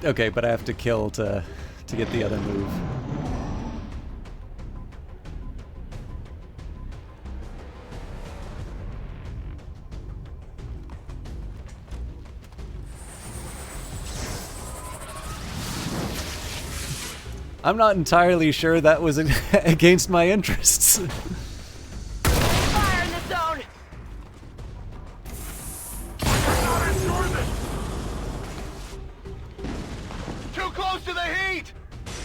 Okay, but I have to kill to get the other move. I'm not entirely sure that was against my interests. Fire in the zone! Too close to the heat!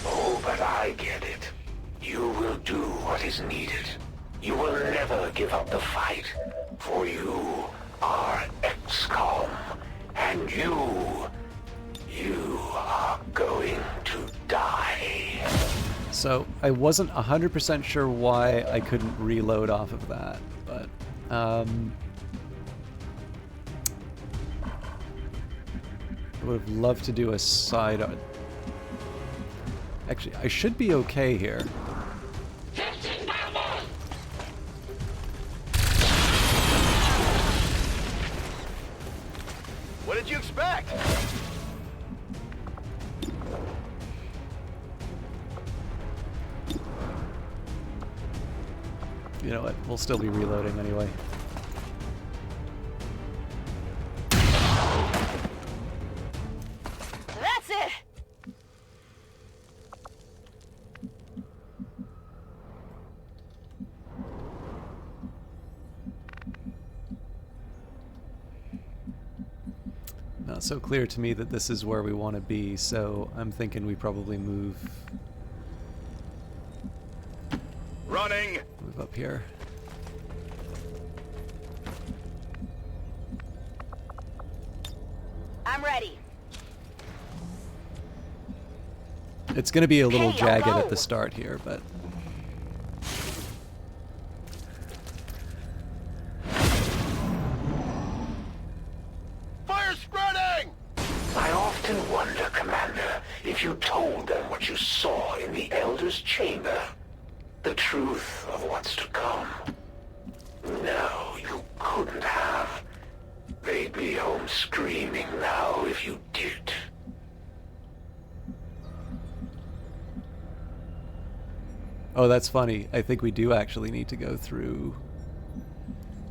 Oh, but I get it. You will do what is needed. You will never give up the fight, for you are XCOM, and you are going to die. So I wasn't 100% sure why I couldn't reload off of that, but I would have loved to do a side on. Actually, I should be okay here. What did you expect? You know what? We'll still be reloading anyway. That's it! so clear to me that this is where we want to be, so I'm thinking we probably move Running! move up here. I'm ready. It's going to be a little Hey, I'll jagged at go. the start here, but Fire spreading! I often wonder, Commander, if you told them what you saw in the Elder's chamber. The truth of what's to come. No, you couldn't have. They'd be home screaming now if you did. oh, that's funny. I think we do actually need to go through.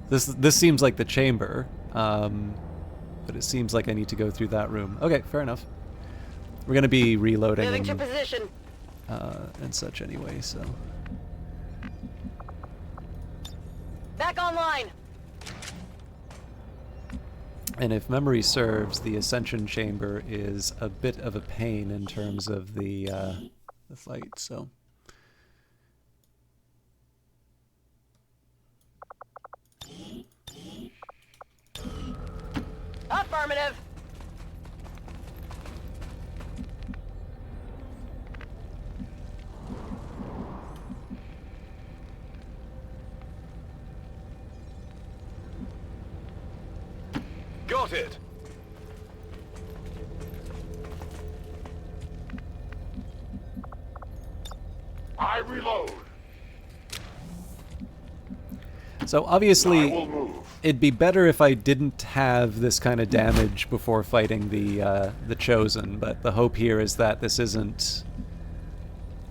This seems like the chamber, but it seems like I need to go through that room. Okay, fair enough. We're gonna be reloading Moving to and, position. and such anyway, so. Back online. And if memory serves, the Ascension Chamber is a bit of a pain in terms of the fight, so. Affirmative. Got it! I reload. So I obviously, will move. it'd be better if I didn't have this kind of damage before fighting the Chosen. But the hope here is that this isn't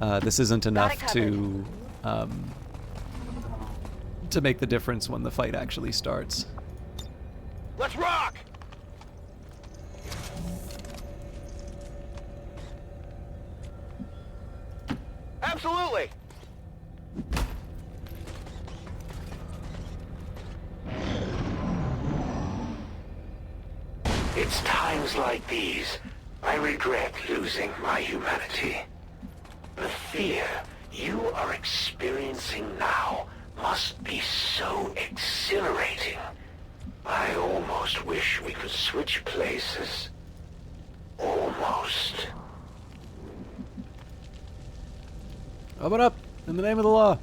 enough to make the difference when the fight actually starts. Let's rock! Absolutely! It's times like these I regret losing my humanity. The fear you are experiencing now must be so exhilarating. I almost wish we could switch places. Almost. Open up in the name of the law.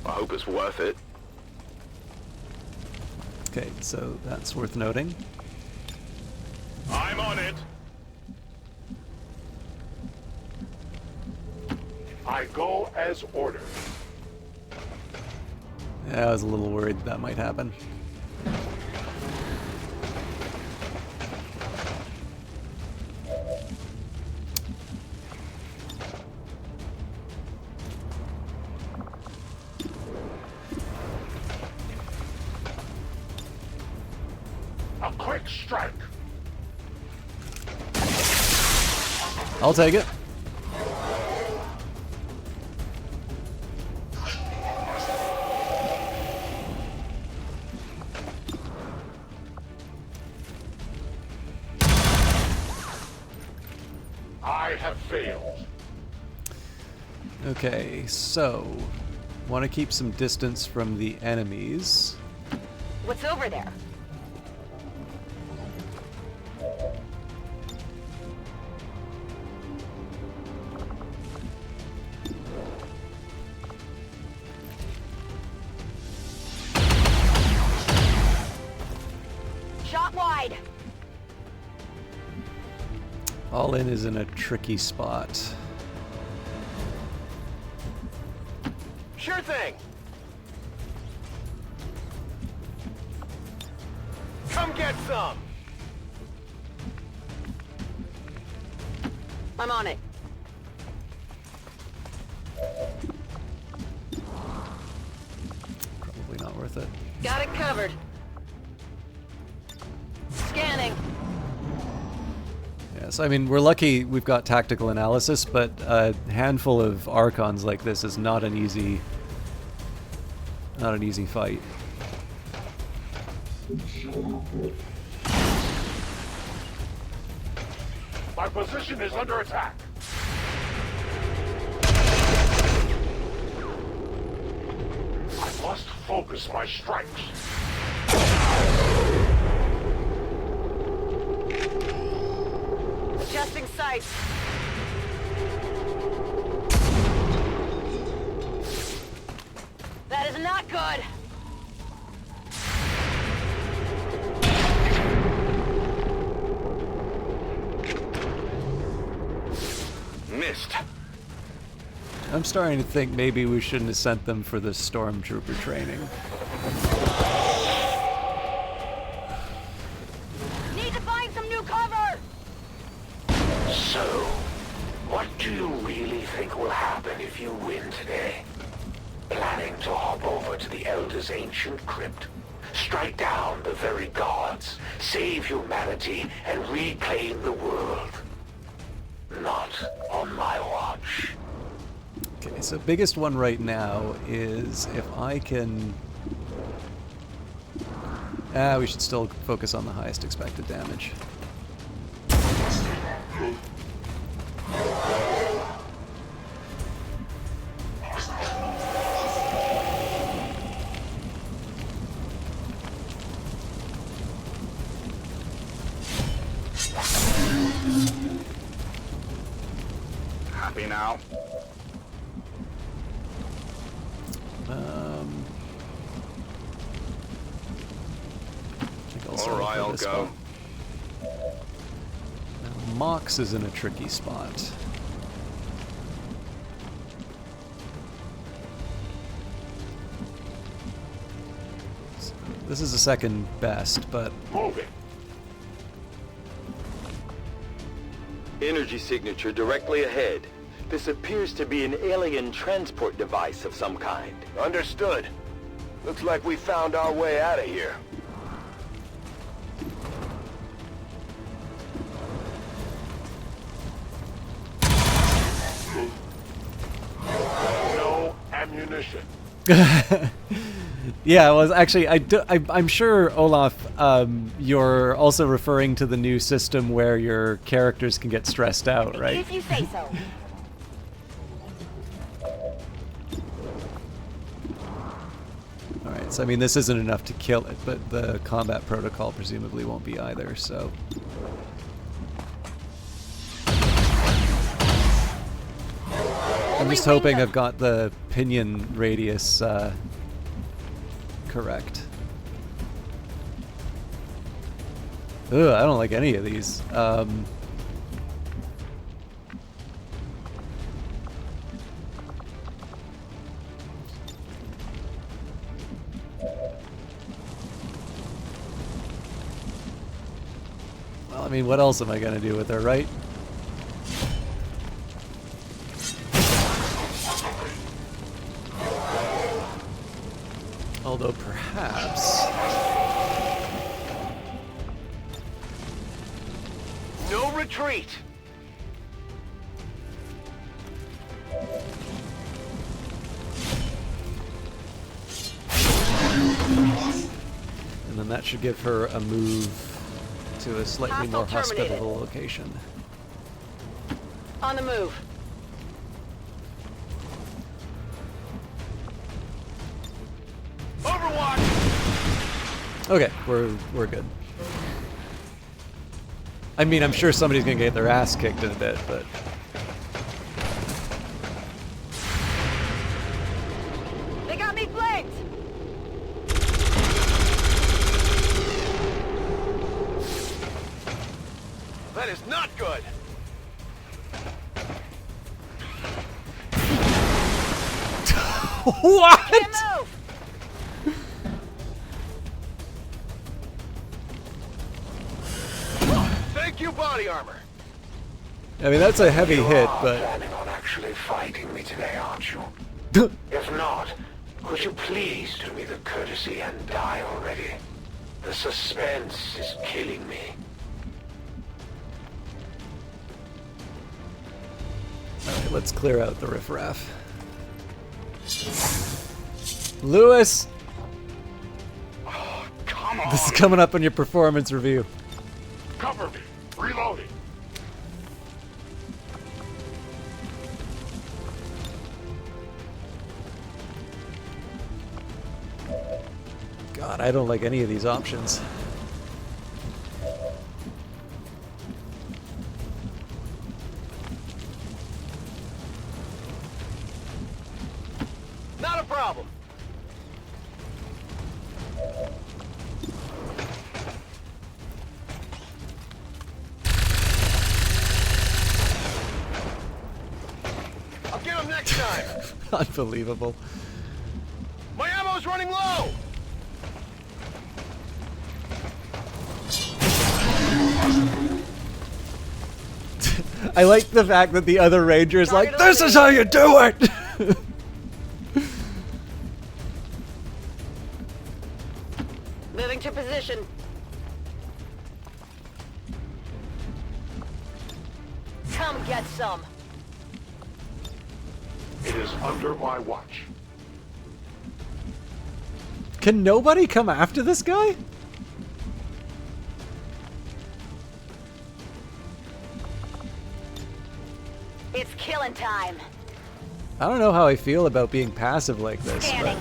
I hope it's worth it. Okay, so that's worth noting. I'm on it! I go as ordered. Yeah, I was a little worried that might happen. A quick strike. I'll take it. I have failed. Okay, so want to keep some distance from the enemies. What's over there? Shot wide. All in is in a tricky spot. Sure thing! Come get some! I'm on it. Probably not worth it. Got it covered. Scanning. Yes, I mean, we're lucky we've got tactical analysis, but a handful of Archons like this is not an easy fight. My position is under attack. I must focus my strikes. Adjusting sights. That is not good. Missed. I'm starting to think maybe we shouldn't have sent them for the stormtrooper training. Need to find some new cover. So, what do you really think will happen if you win today? Planning to hop over to the Elder's ancient crypt, strike down the very gods, save humanity, and reclaim the world? Not on my watch. Okay, so biggest one right now is if I can... we should still focus on the highest expected damage. Happy now? Alright, I'll go. Now, Mox is in a tricky spot. So, this is the second best, but... Moving. Energy signature directly ahead. This appears to be an alien transport device of some kind. Understood. Looks like we found our way out of here. No ammunition. Yeah, well, actually, I'm sure, Olaf, you're also referring to the new system where your characters can get stressed out, right? If you say so. Alright, so I mean, this isn't enough to kill it, but the combat protocol presumably won't be either, so... I'm just hoping I've got the pinion radius correct. Ugh, I don't like any of these. Well, I mean, what else am I gonna do with her, right? Although perhaps... No retreat! And then that should give her a move to a slightly Hostile more terminated. hospitable location. On the move. Overwatch! Okay, we're good. I mean, I'm sure somebody's gonna get their ass kicked in a bit, but... They got me flanked! That is not good! What?! Can't move! Thank you, body armor! I mean, that's a heavy You hit, are but... planning on actually fighting me today, aren't you? If not, could you please do me the courtesy and die already? The suspense is killing me. let's clear out the riffraff. Lewis! Oh, come on! This is coming up on your performance review. Cover me! Reloading! God, I don't like any of these options. Not a problem. I'll get him next time. Unbelievable. My ammo's running low. I like the fact that the other ranger is like, this is how you do it! Moving to position. Come get some. It is under my watch. Can nobody come after this guy? It's killing time. I don't know how I feel about being passive like this. Scanning.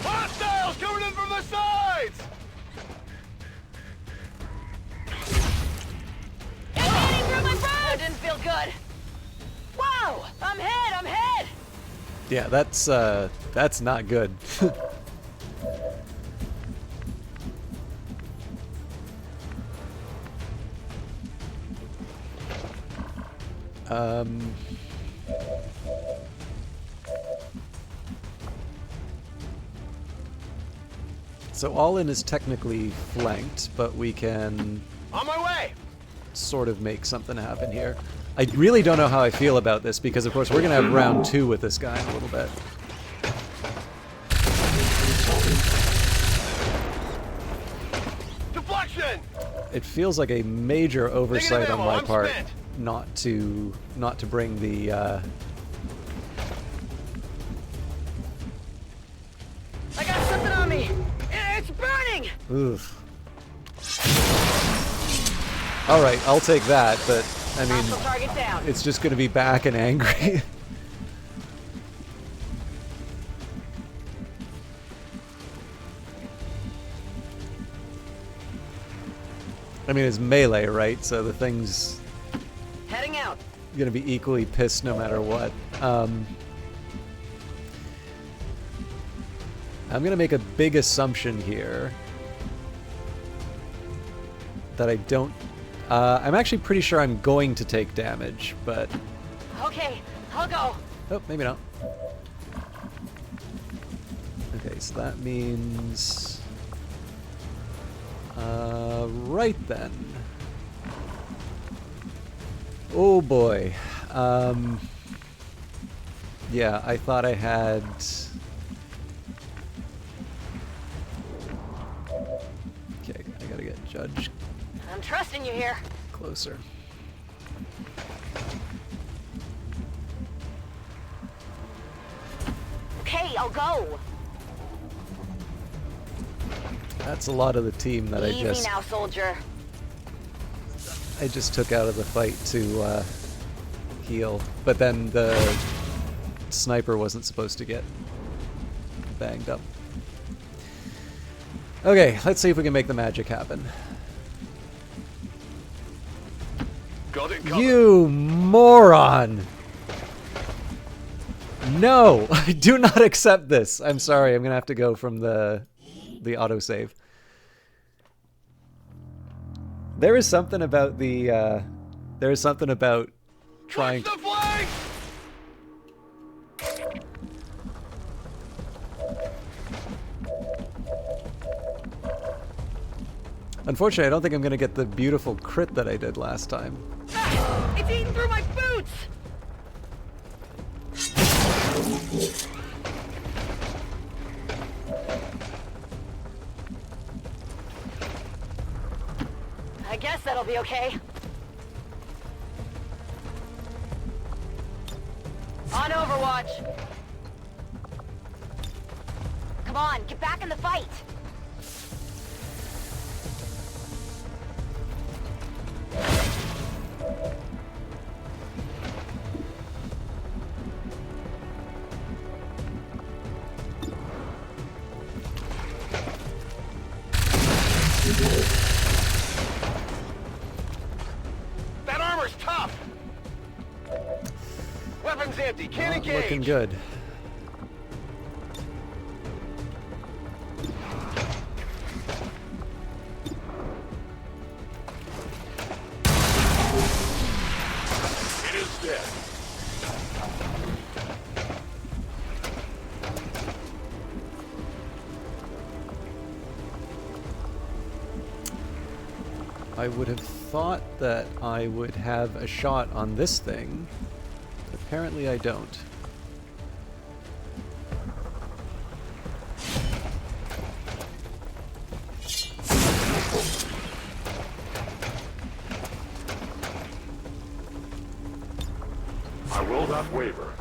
Hostiles coming in from the sides. Scanning through my boots! That didn't feel good. Whoa! I'm hit! I'm hit! Yeah, that's not good. So All-In is technically flanked, but we can On my way. sort of make something happen here. I really don't know how I feel about this because, of course, we're going to have round 2 with this guy in a little bit. Deflection. It feels like a major oversight on ammo, my I'm part spent. not to bring the I got something on me! It's burning! oof. All right, I'll take that, but I mean, Hostile target down. it's just going to be back and angry. I mean, it's melee, right? So the thing's Heading out. going to be equally pissed no matter what. I'm going to make a big assumption here that I don't... I'm actually pretty sure I'm going to take damage, but... Okay, I'll go. Oh, maybe not. Okay, so that means... right then. Oh boy. Yeah, I thought I had... Okay, I gotta get Judge I'm trusting you here. closer. Okay, I'll go. That's a lot of the team that Easy I now, soldier. just took out of the fight to heal. But then the sniper wasn't supposed to get banged up. Okay, let's see if we can make the magic happen. Got it covered. You moron! No! I do not accept this. I'm sorry, I'm gonna have to go from the autosave. There is something about the there is something about trying Watch the flank! Unfortunately, I don't think I'm gonna get the beautiful crit that I did last time. Ah, it's eating through my boots! I guess that'll be okay. On Overwatch. Come on, get back in the fight. That armor's tough! Weapons empty, can't engage! Looking good. It is dead. I would have thought that I would have a shot on this thing. Apparently I don't. I will not waver.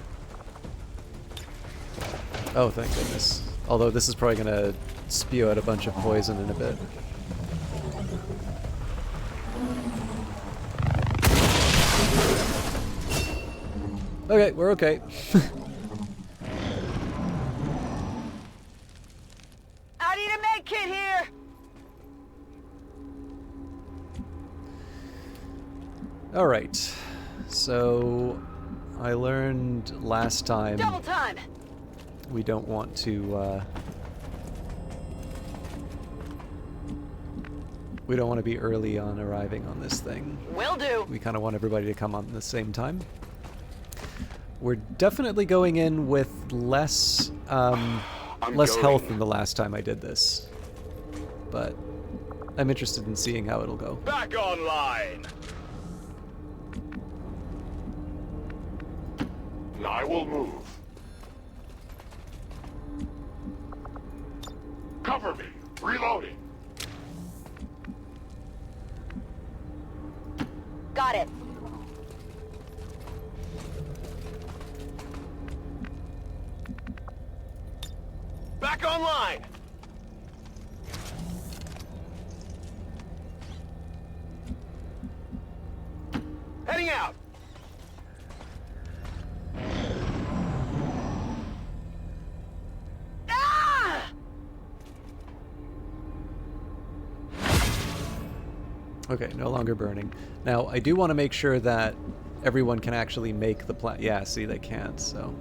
Oh, thank goodness. Although this is probably going to spew out a bunch of poison in a bit. Okay, we're okay. I need a med kit here. Alright. So, I learned last time Double time. we don't want to, we don't want to be early on arriving on this thing. Will do. We kind of want everybody to come on at the same time. We're definitely going in with less less health than the last time I did this, but I'm interested in seeing how it'll go. Back online! I will move. Cover me. Reloading. Got it. Back online! Heading out! Ah! Okay, no longer burning. Now, I do want to make sure that everyone can actually make the plan. Yeah, see, they can't, so...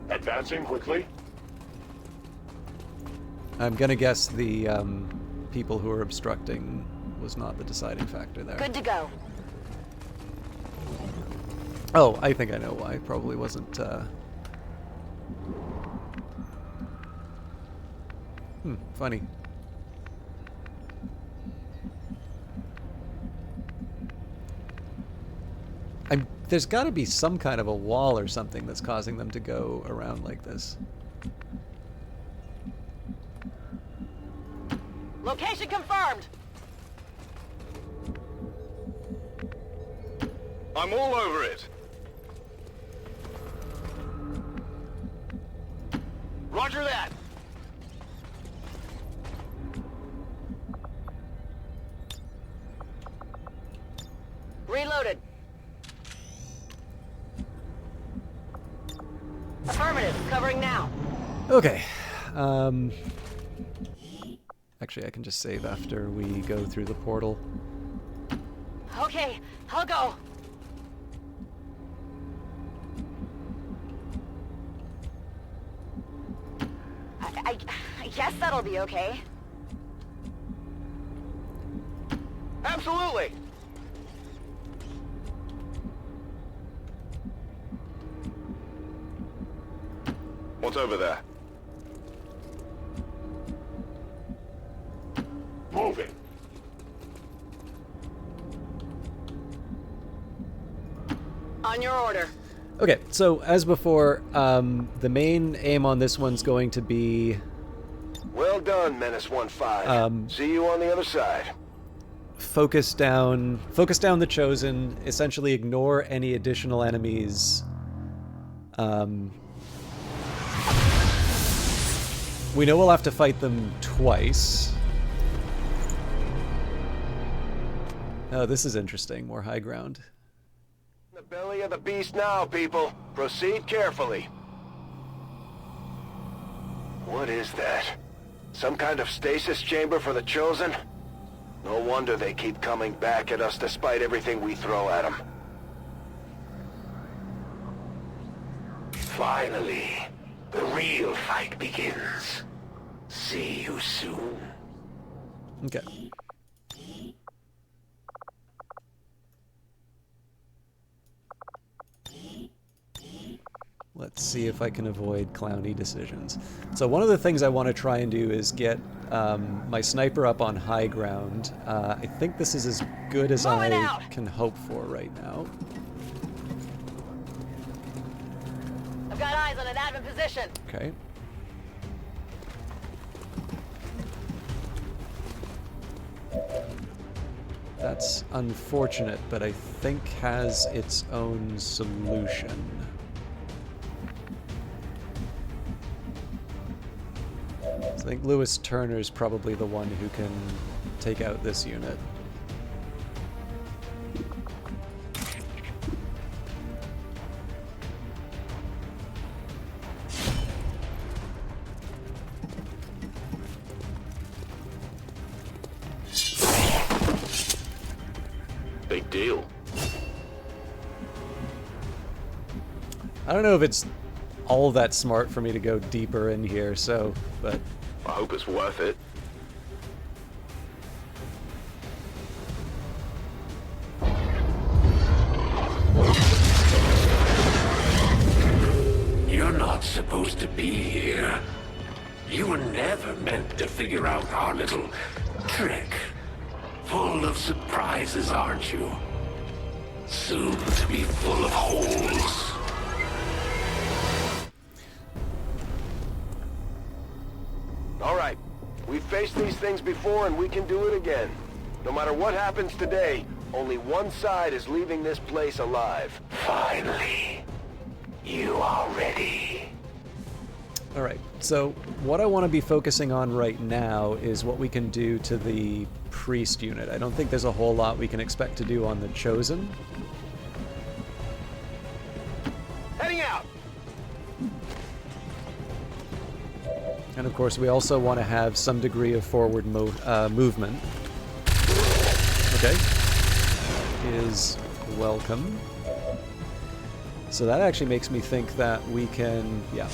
Advancing quickly. I'm gonna guess the people who are obstructing was not the deciding factor there. Good to go. Oh, I think I know why. Probably wasn't, funny. There's got to be some kind of a wall or something that's causing them to go around like this. Location confirmed. I'm all over it. Roger that. Reloaded. Affirmative. Covering now. Okay. Actually, I can just save after we go through the portal. Okay, I'll go. I guess that'll be okay. Absolutely. What's over there? Moving. On your order. Okay, so as before, the main aim on this one's going to be Well done, Menace 1-5. See you on the other side. focus down the Chosen, essentially ignore any additional enemies. We know we'll have to fight them twice. Oh, this is interesting. More high ground. The belly of the beast now, people. Proceed carefully. What is that? Some kind of stasis chamber for the Chosen? No wonder they keep coming back at us despite everything we throw at them. Finally, the real fight begins. See you soon. Okay. Let's see if I can avoid clowny decisions. So one of the things I want to try and do is get my sniper up on high ground. I think this is as good as I can hope for right now. I've got eyes on an admin position. Okay. That's unfortunate, but I think has its own solution. I think Lewis Turner's probably the one who can take out this unit. Big deal. I don't know if it's all that smart for me to go deeper in here, so, but... I hope it's worth it. You're not supposed to be here. You were never meant to figure out our little trick. Full of surprises, aren't you? Soon to be full of holes. All right. We've faced these things before and we can do it again. No matter what happens today, only one side is leaving this place alive. Finally, you are ready. Alright, so what I want to be focusing on right now is what we can do to the priest unit. I don't think there's a whole lot we can expect to do on the Chosen. Heading out! And of course, we also want to have some degree of forward movement. Okay. Is welcome. So that actually makes me think that we can... yeah.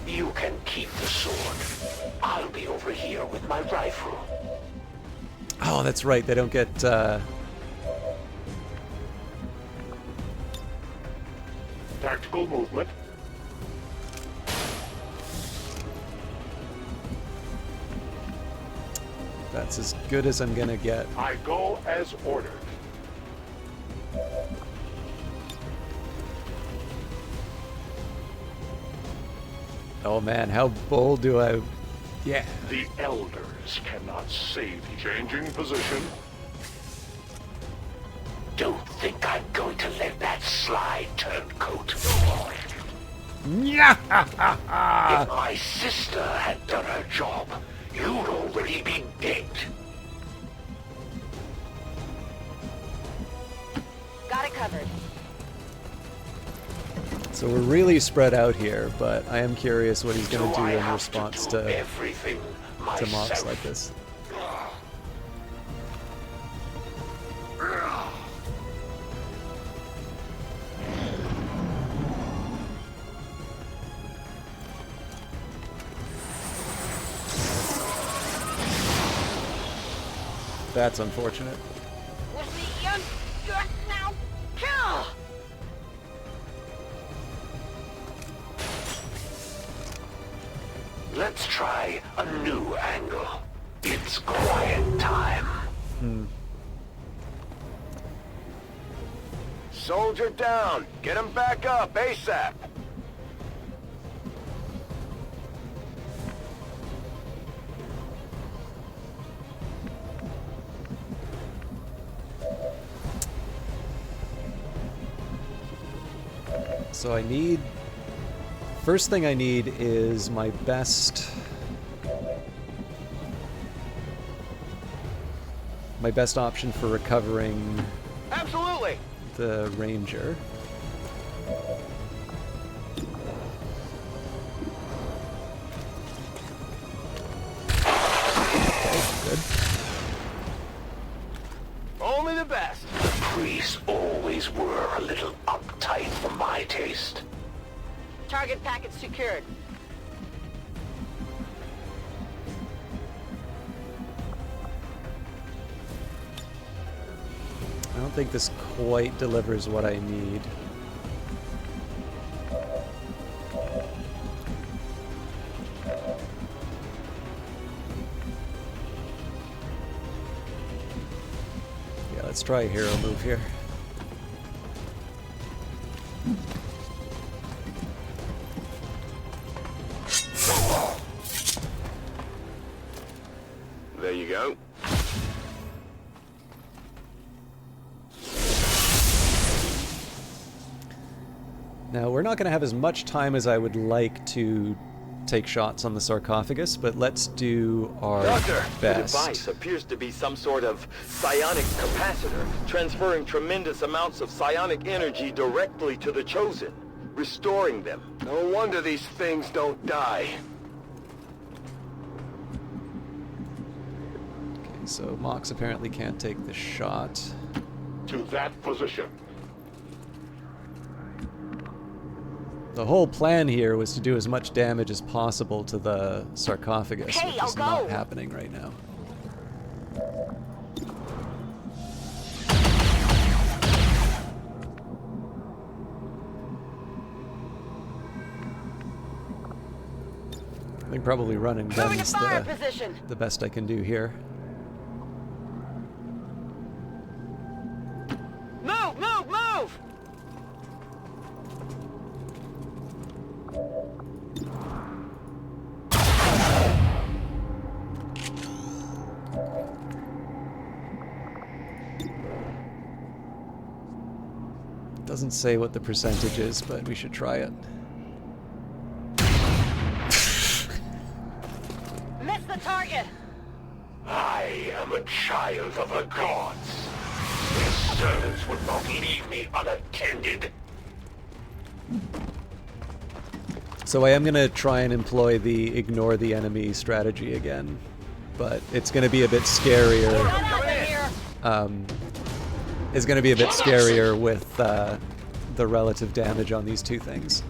You can keep the sword. I'll be over here with my rifle. Oh, that's right. They don't get... Tactical movement. That's as good as I'm gonna get. I go as ordered. Oh man, how bold do I... yeah. The elders cannot save you. Changing position. Don't think I'm going to let that slide, turncoat. If my sister had done her job, you'd already be dead. Got it covered. So we're really spread out here, but I am curious what he's going to do I in have response to do to everything mobs myself? like this. That's unfortunate. Now, kill! Let's try a new angle. It's quiet time. Soldier down. Get him back up, ASAP. So I need... First thing I need is my best... My best option for recovering... Absolutely! The Ranger. Okay, good. Only the best. The priests always were a little uptight for my taste. Target packet secured. I don't think this quite delivers what I need. Yeah, let's try a hero move here. There you go. Now, we're not going to have as much time as I would like to take shots on the sarcophagus, but let's do our Doctor, the best. device appears to be some sort of psionic capacitor, transferring tremendous amounts of psionic energy directly to the Chosen, restoring them. No wonder these things don't die. Okay, so Mox apparently can't take the shot. To that position. The whole plan here was to do as much damage as possible to the sarcophagus, Okay, which I'll is not go. happening right now. I think probably running Moving to gun's fire position. the best I can do here. Move, move, move! Doesn't say what the percentage is, but we should try it. Miss the target! I am a child of the gods. Their servants would not leave me unattended. So I am going to try and employ the ignore the enemy strategy again, but it's going to be a bit scarier. Get out of here! Is going to be a bit scarier with the relative damage on these two things.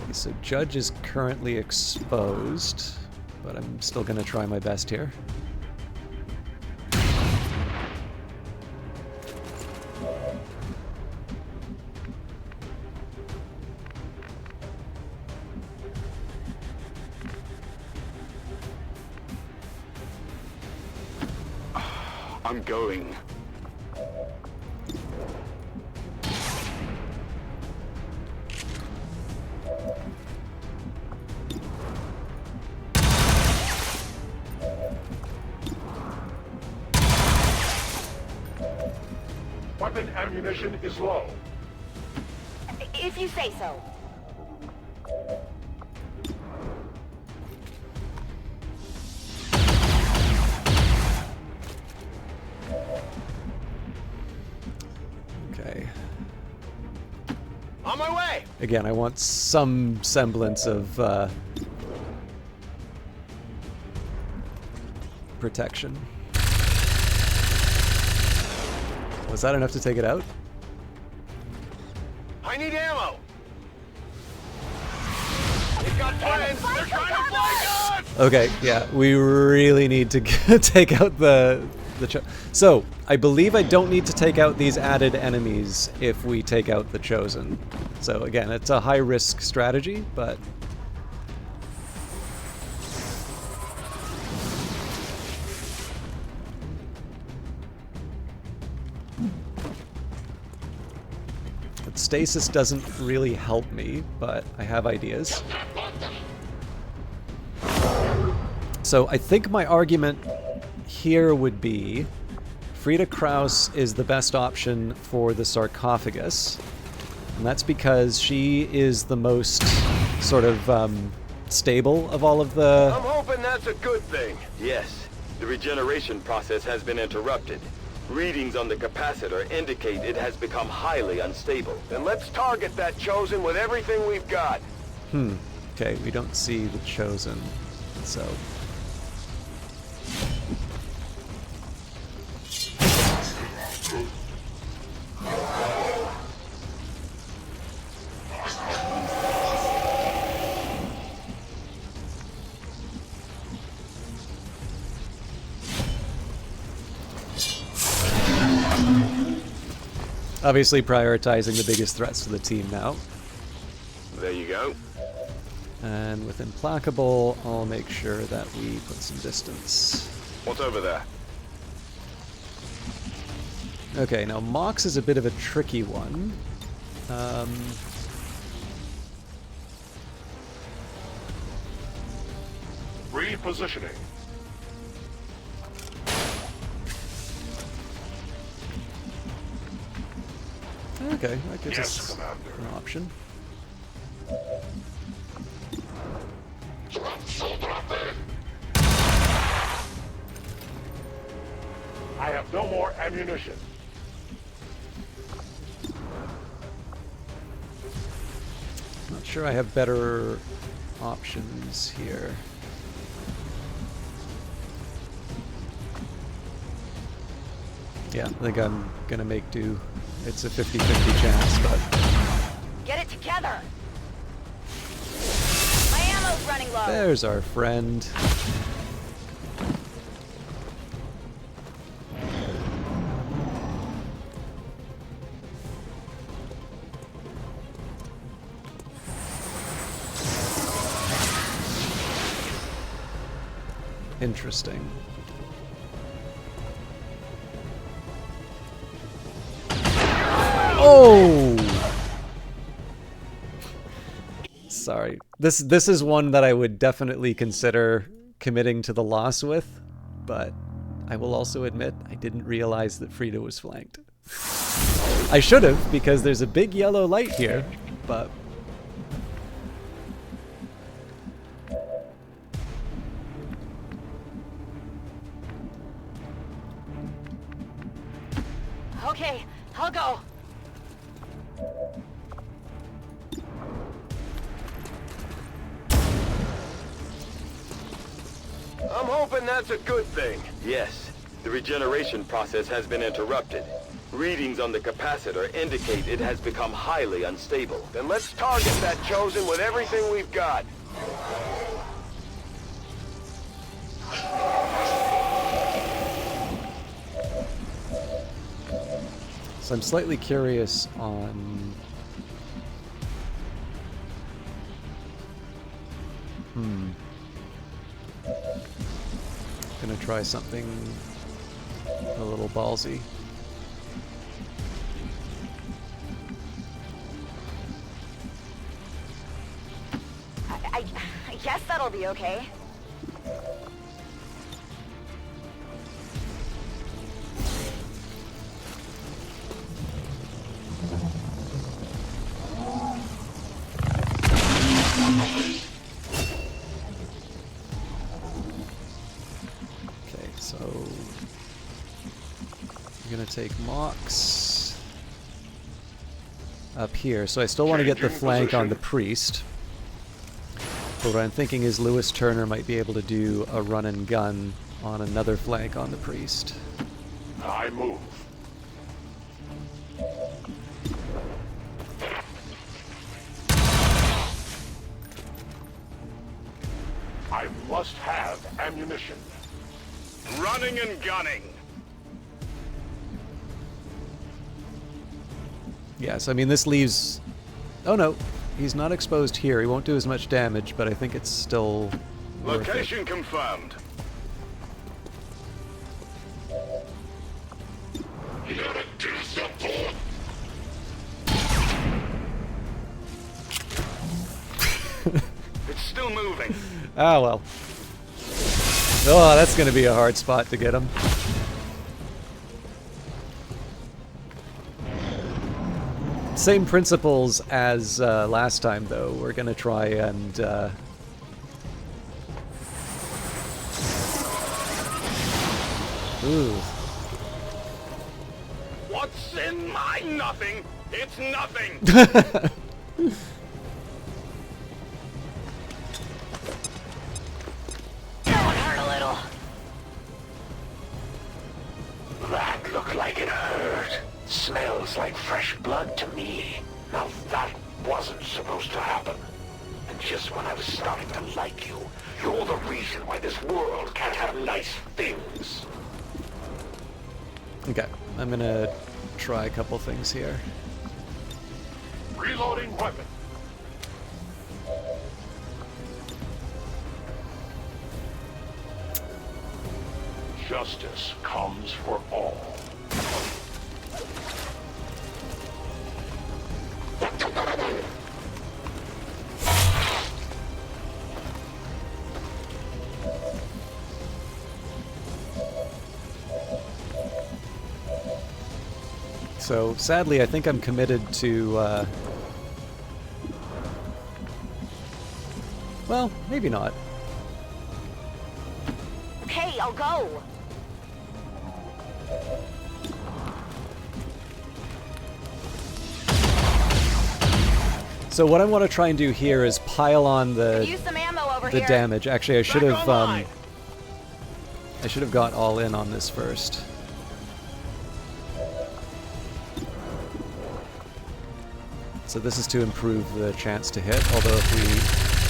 Okay, so Judge is currently exposed, but I'm still going to try my best here. I'm going. Weapon ammunition is low. If you say so. Okay. On my way! Again, I want some semblance of protection. Was that enough to take it out? I need ammo! They've got plans! They're trying to flank us! Okay, yeah, we really need to take out the so, I believe I don't need to take out these added enemies if we take out the Chosen. So again, it's a high-risk strategy, but... Stasis doesn't really help me, but I have ideas. So I think my argument here would be Frida Kraus is the best option for the sarcophagus. And that's because she is the most sort of stable of all of the... I'm hoping that's a good thing. Yes, the regeneration process has been interrupted. Readings on the capacitor indicate it has become highly unstable. Then let's target that Chosen with everything we've got. Okay, we don't see the Chosen, so... Obviously prioritizing the biggest threats to the team now. There you go. And with Implacable, I'll make sure that we put some distance. What's over there? Okay, now Mox is a bit of a tricky one. Repositioning. Okay, that gives Yes, us Commander. an option. I have no more ammunition. Not sure I have better options here. Yeah, I think I'm gonna make do. It's a 50-50 chance, but Get it together. My ammo's running low. there's our friend. Interesting. Oh! Sorry. This is one that I would definitely consider committing to the loss with, but I will also admit I didn't realize that Frida was flanked. I should have, because there's a big yellow light here, but... Okay, I'll go. I'm hoping that's a good thing. Yes, the regeneration process has been interrupted. Readings on the capacitor indicate it has become highly unstable. Then let's target that Chosen with everything we've got. So I'm slightly curious on... Gonna try something a little ballsy. I guess that'll be okay. Okay, so I'm gonna take Mox up here. So I still want to get the flank on the priest. But what I'm thinking is Lewis Turner might be able to do a run and gun on another flank on the priest. I move. I must have ammunition. Running and gunning. Yes, I mean this leaves... Oh no, he's not exposed here. He won't do as much damage, but I think it's still worth it. Location confirmed. still moving. Ah, well. Oh, that's going to be a hard spot to get him. Same principles as last time, though. We're going to try and... Ooh. What's in my nothing? It's nothing. Hurt a little. That looked like it hurt. Smells like fresh blood to me. Now that wasn't supposed to happen. And just when I was starting to like you, you're the reason why this world can't have nice things. Okay, I'm going to try a couple things here. Reloading weapon. Justice comes for all. So, sadly, I think I'm committed to, well, maybe not. Okay, I'll go. So what I want to try and do here is pile on Use some ammo over the here. damage. Actually, I should Back have online. I should have got all in on this first. So this is to improve the chance to hit, although if we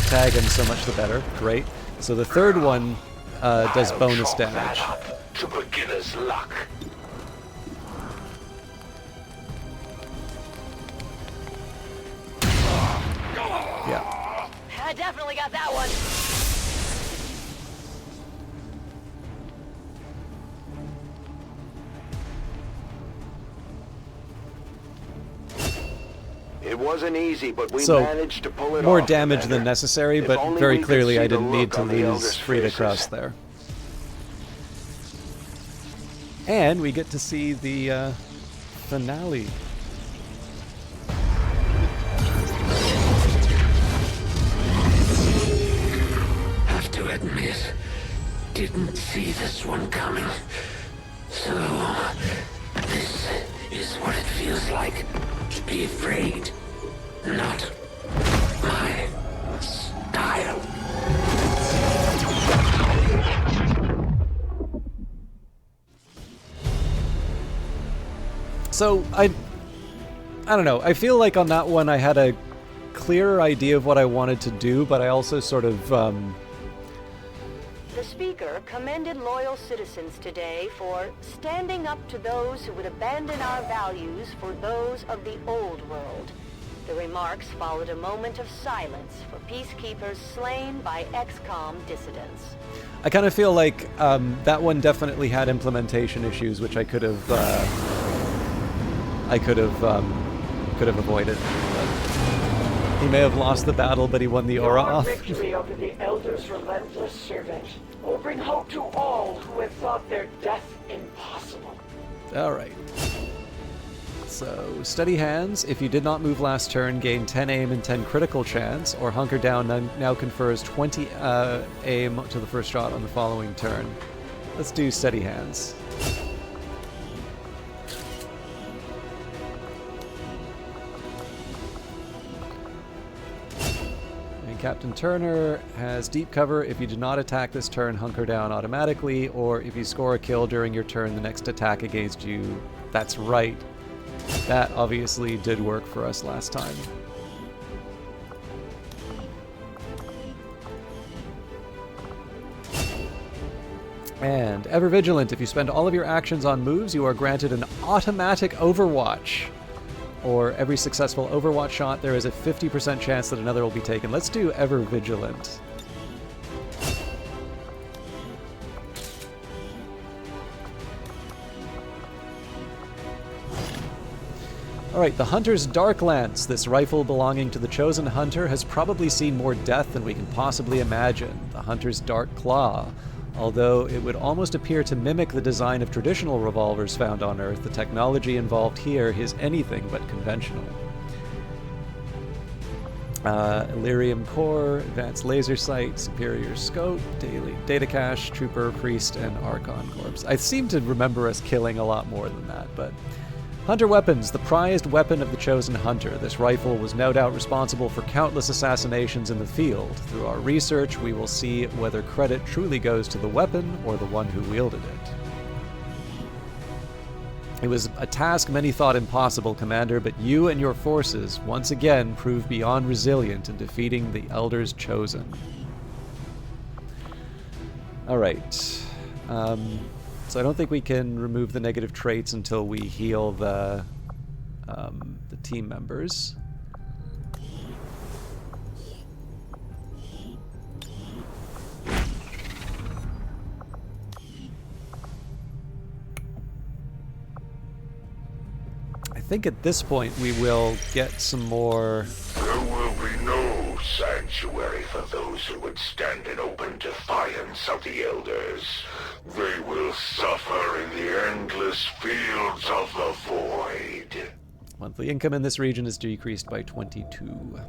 tag him, so much the better. Great. So the third one does I'll bonus chalk damage. that up to beginner's luck. Yeah. I definitely got that one. It wasn't easy, but we So, managed to pull it more off. damage Commander. than necessary, If but only very we could clearly see I the didn't need look to on the lose elders' Frida faces. Cross there. And we get to see the finale. Have to admit, didn't see this one coming. So, this is what it feels like to be afraid. Not my style. So, I don't know. I feel like on that one I had a clearer idea of what I wanted to do, but I also sort of, The speaker commended loyal citizens today for standing up to those who would abandon our values for those of the old world. The remarks followed a moment of silence for peacekeepers slain by XCOM dissidents. I kind of feel like that one definitely had implementation issues, which I could have avoided. But he may have lost the battle, but he won the aura Your off. victory over the Elder's relentless servant will bring hope to all who have thought their death impossible. All right. So, steady hands. If you did not move last turn, gain 10 aim and 10 critical chance, or hunker down now confers 20 aim to the first shot on the following turn. Let's do steady hands. And Captain Turner has deep cover. If you do not attack this turn, hunker down automatically, or if you score a kill during your turn, the next attack against you. That's right. That obviously did work for us last time. And ever vigilant, if you spend all of your actions on moves, you are granted an automatic overwatch. Or every successful overwatch shot, there is a 50% chance that another will be taken. Let's do ever vigilant. Alright, the Hunter's Dark Lance. This rifle belonging to the Chosen Hunter has probably seen more death than we can possibly imagine. The Hunter's Dark Claw. Although it would almost appear to mimic the design of traditional revolvers found on Earth, the technology involved here is anything but conventional. Illyrium Core, Advanced Laser Sight, Superior Scope, Daily Data Cache, Trooper, Priest, and Archon Corps. I seem to remember us killing a lot more than that, but... Hunter Weapons, the prized weapon of the Chosen Hunter. This rifle was no doubt responsible for countless assassinations in the field. Through our research, we will see whether credit truly goes to the weapon or the one who wielded it. It was a task many thought impossible, Commander, but you and your forces once again proved beyond resilient in defeating the Elders Chosen. Alright. So I don't think we can remove the negative traits until we heal the team members. I think at this point we will get some more... There will be no sanctuary for those who would stand in open defiance of the Elders. They will suffer in the endless fields of the void. Monthly income in this region is decreased by 22.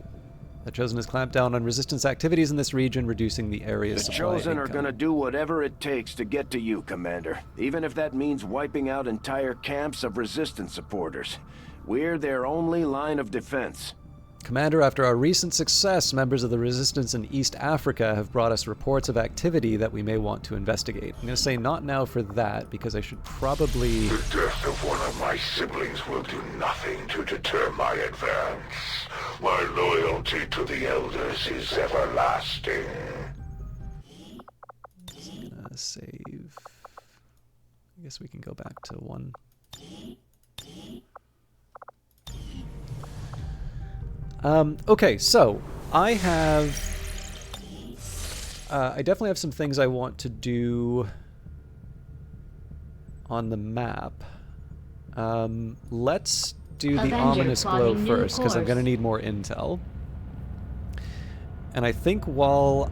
The Chosen has clamped down on resistance activities in this region, reducing the area's The supply Chosen are income. gonna do whatever it takes to get to you, Commander. Even if that means wiping out entire camps of resistance supporters. We're their only line of defense. Commander, after our recent success, members of the Resistance in East Africa have brought us reports of activity that we may want to investigate. I'm going to say not now for that, because I should probably... The death of one of my siblings will do nothing to deter my advance. My loyalty to the Elders is everlasting. Just gonna save... I guess we can go back to 1. Okay, so I definitely have some things I want to do on the map. Let's do the Avenger ominous glow plotting new first, because I'm course. going to need more intel. And I think while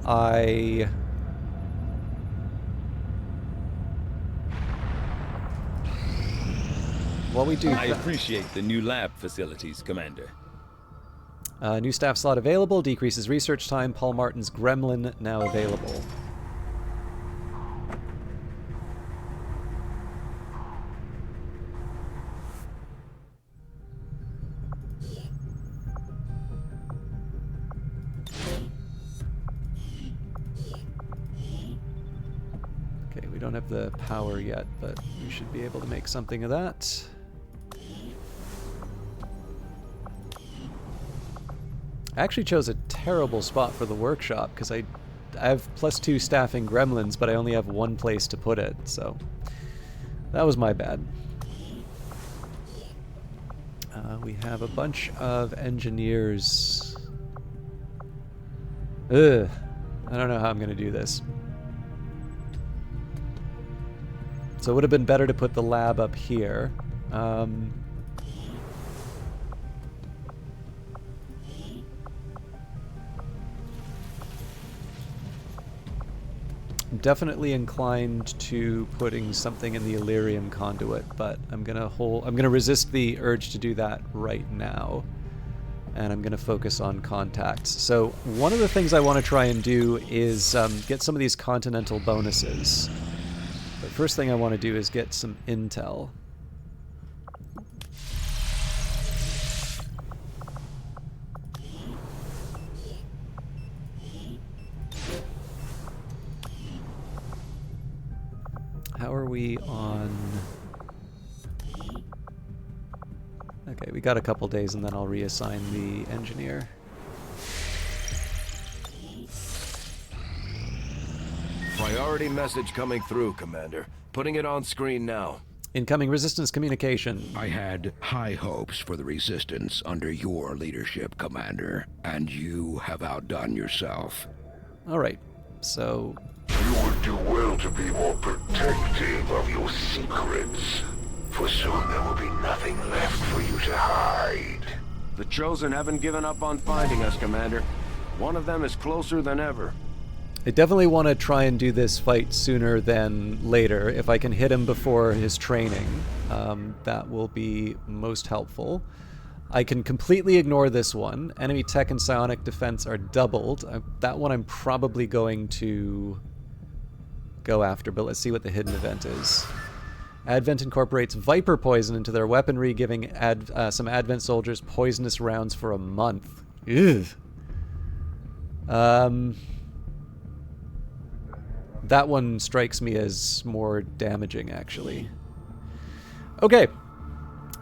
we do I that, appreciate the new lab facilities, Commander. new staff slot available, decreases research time. Paul Martin's Gremlin now available. Okay, we don't have the power yet, but we should be able to make something of that. I actually chose a terrible spot for the workshop because I have +2 staffing gremlins, but I only have one place to put it, so that was my bad. We have a bunch of engineers. Ugh. I don't know how I'm going to do this. So it would have been better to put the lab up here. I'm definitely inclined to putting something in the Illyrium conduit, but I'm gonna resist the urge to do that right now. And I'm gonna focus on contacts. So one of the things I want to try and do is get some of these continental bonuses. But first thing I want to do is get some intel. How are we on... Okay, we got a couple days and then I'll reassign the engineer. Priority message coming through, Commander. Putting it on screen now. Incoming resistance communication. I had high hopes for the Resistance under your leadership, Commander, and you have outdone yourself. Alright, so... You would do well to be more protective of your secrets. for soon there will be nothing left for you to hide. The Chosen haven't given up on finding us, Commander. One of them is closer than ever. I definitely want to try and do this fight sooner than later. If I can hit him before his training, that will be most helpful. I can completely ignore this one. Enemy tech and psionic defense are doubled. That one I'm probably going to go after, but let's see what the hidden event is. Advent incorporates Viper poison into their weaponry, giving some Advent soldiers poisonous rounds for a month. Ugh. That one strikes me as more damaging, actually. Okay.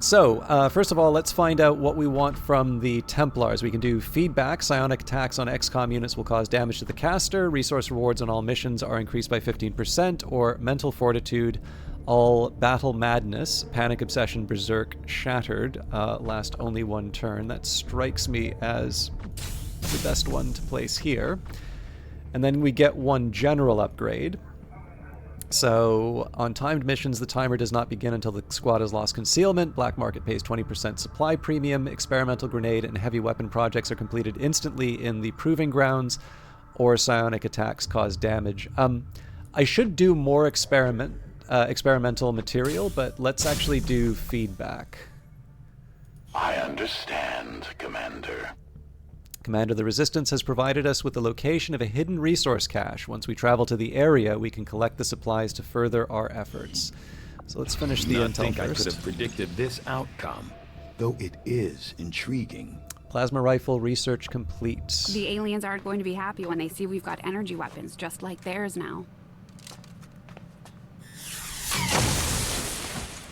So, first of all, let's find out what we want from the Templars. We can do feedback. Psionic attacks on XCOM units will cause damage to the caster. Resource rewards on all missions are increased by 15%. Or mental fortitude. All battle madness, panic obsession, berserk, shattered, last only one turn. That strikes me as the best one to place here. And then we get one general upgrade. So, on timed missions, the timer does not begin until the squad has lost concealment. Black market pays 20% supply premium. Experimental grenade and heavy weapon projects are completed instantly in the proving grounds, or psionic attacks cause damage. I should do more experimental material, but let's actually do feedback. I understand, Commander. Commander, the Resistance has provided us with the location of a hidden resource cache. Once we travel to the area, we can collect the supplies to further our efforts. So let's finish the intel think first. I could have predicted this outcome, though it is intriguing. Plasma rifle research complete. The aliens aren't going to be happy when they see we've got energy weapons just like theirs now.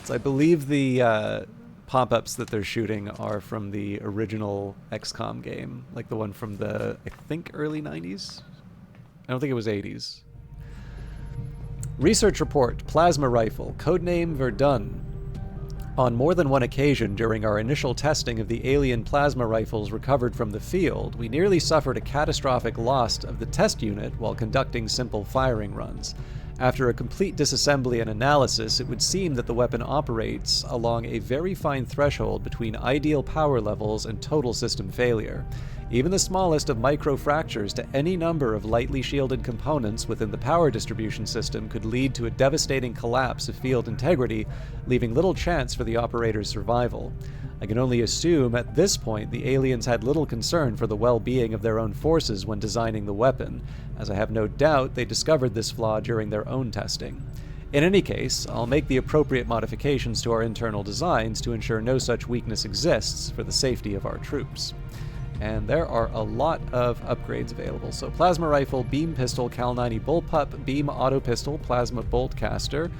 So I believe the pop-ups that they're shooting are from the original XCOM game, like the one from the, I think, early 90s? I don't think it was 80s. Research report, plasma rifle, codename Verdun. On more than one occasion during our initial testing of the alien plasma rifles recovered from the field, we nearly suffered a catastrophic loss of the test unit while conducting simple firing runs. After a complete disassembly and analysis, it would seem that the weapon operates along a very fine threshold between ideal power levels and total system failure. Even the smallest of micro-fractures to any number of lightly shielded components within the power distribution system could lead to a devastating collapse of field integrity, leaving little chance for the operator's survival. I can only assume at this point the aliens had little concern for the well-being of their own forces when designing the weapon, as I have no doubt they discovered this flaw during their own testing. In any case, I'll make the appropriate modifications to our internal designs to ensure no such weakness exists for the safety of our troops. And there are a lot of upgrades available. So plasma rifle, beam pistol, Cal 90 bullpup, beam auto pistol, plasma bolt caster,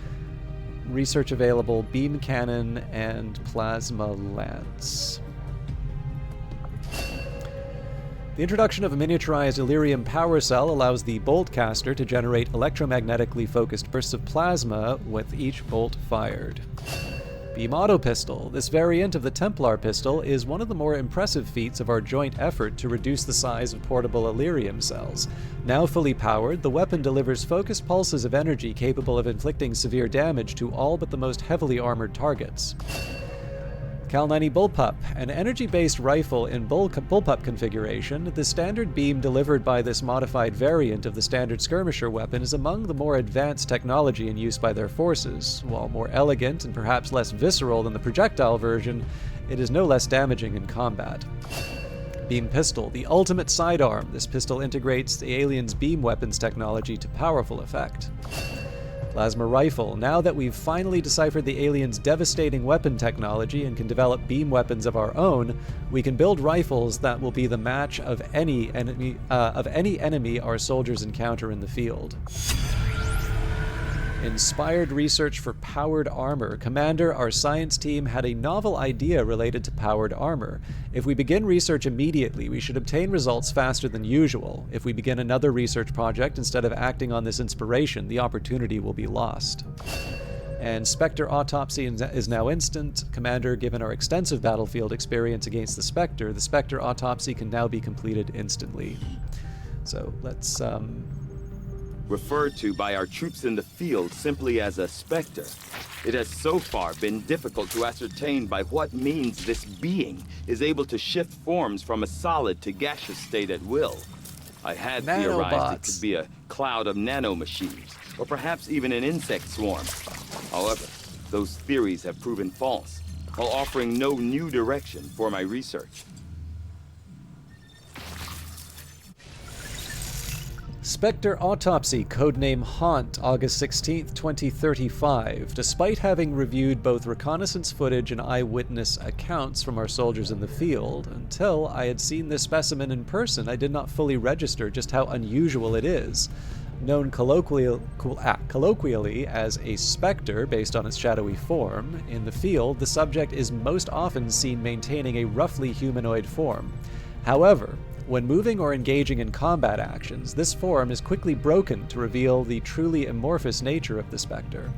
research available, beam cannon, and plasma lance. The introduction of a miniaturized Illyrium power cell allows the bolt caster to generate electromagnetically focused bursts of plasma with each bolt fired. Beam auto pistol. This variant of the Templar pistol is one of the more impressive feats of our joint effort to reduce the size of portable Illyrium cells. Now fully powered, the weapon delivers focused pulses of energy capable of inflicting severe damage to all but the most heavily armored targets. Cal 90 bullpup, an energy-based rifle in bullpup configuration. The standard beam delivered by this modified variant of the standard skirmisher weapon is among the more advanced technology in use by their forces. While more elegant and perhaps less visceral than the projectile version, it is no less damaging in combat. Beam pistol, the ultimate sidearm. This pistol integrates the alien's beam weapons technology to powerful effect. Plasma rifle. Now that we've finally deciphered the aliens' devastating weapon technology and can develop beam weapons of our own, we can build rifles that will be the match of any enemy our soldiers encounter in the field. Inspired research for powered armor. Commander, our science team had a novel idea related to powered armor. If we begin research immediately, we should obtain results faster than usual. If we begin another research project instead of acting on this inspiration, the opportunity will be lost. And Spectre autopsy is now instant. Commander, given our extensive battlefield experience against the Spectre autopsy can now be completed instantly. So let's referred to by our troops in the field simply as a Spectre. It has so far been difficult to ascertain by what means this being is able to shift forms from a solid to gaseous state at will. I had theorized it could be a cloud of nanomachines, or perhaps even an insect swarm. However, those theories have proven false, while offering no new direction for my research. Spectre Autopsy, codename Haunt, August 16th, 2035. Despite having reviewed both reconnaissance footage and eyewitness accounts from our soldiers in the field, until I had seen this specimen in person, I did not fully register just how unusual it is. Known colloquially as a spectre based on its shadowy form, in the field, the subject is most often seen maintaining a roughly humanoid form. However, when moving or engaging in combat actions, this form is quickly broken to reveal the truly amorphous nature of the Spectre.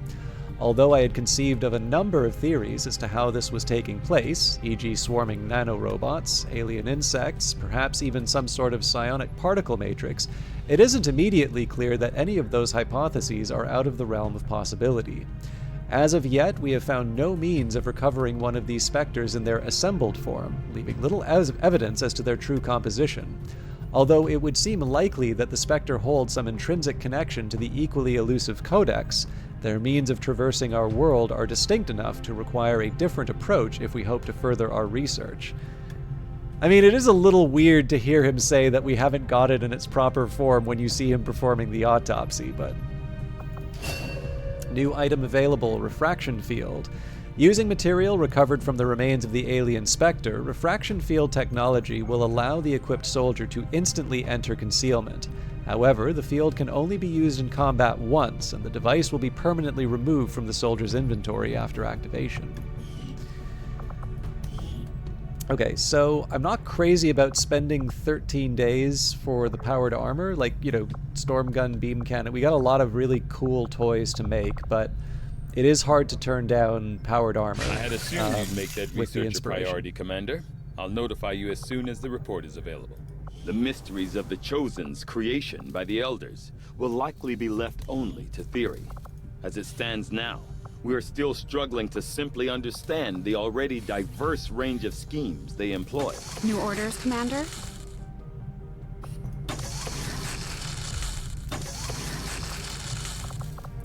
Although I had conceived of a number of theories as to how this was taking place, e.g. swarming nanorobots, alien insects, perhaps even some sort of psionic particle matrix, it isn't immediately clear that any of those hypotheses are out of the realm of possibility. As of yet, we have found no means of recovering one of these specters in their assembled form, leaving little evidence as to their true composition. Although it would seem likely that the specter holds some intrinsic connection to the equally elusive Codex, their means of traversing our world are distinct enough to require a different approach if we hope to further our research. I mean, it is a little weird to hear him say that we haven't got it in its proper form when you see him performing the autopsy, but... New item available, Refraction Field. Using material recovered from the remains of the alien Spectre, Refraction Field technology will allow the equipped soldier to instantly enter concealment. However, the field can only be used in combat once, and the device will be permanently removed from the soldier's inventory after activation. Okay, so I'm not crazy about spending 13 days for the powered armor, like, you know, storm gun, beam cannon. We got a lot of really cool toys to make, but it is hard to turn down powered armor. I had assumed you'd make that research a priority, Commander. I'll notify you as soon as the report is available. The mysteries of the Chosen's creation by the Elders will likely be left only to theory. As it stands now, we are still struggling to simply understand the already diverse range of schemes they employ. New orders, Commander?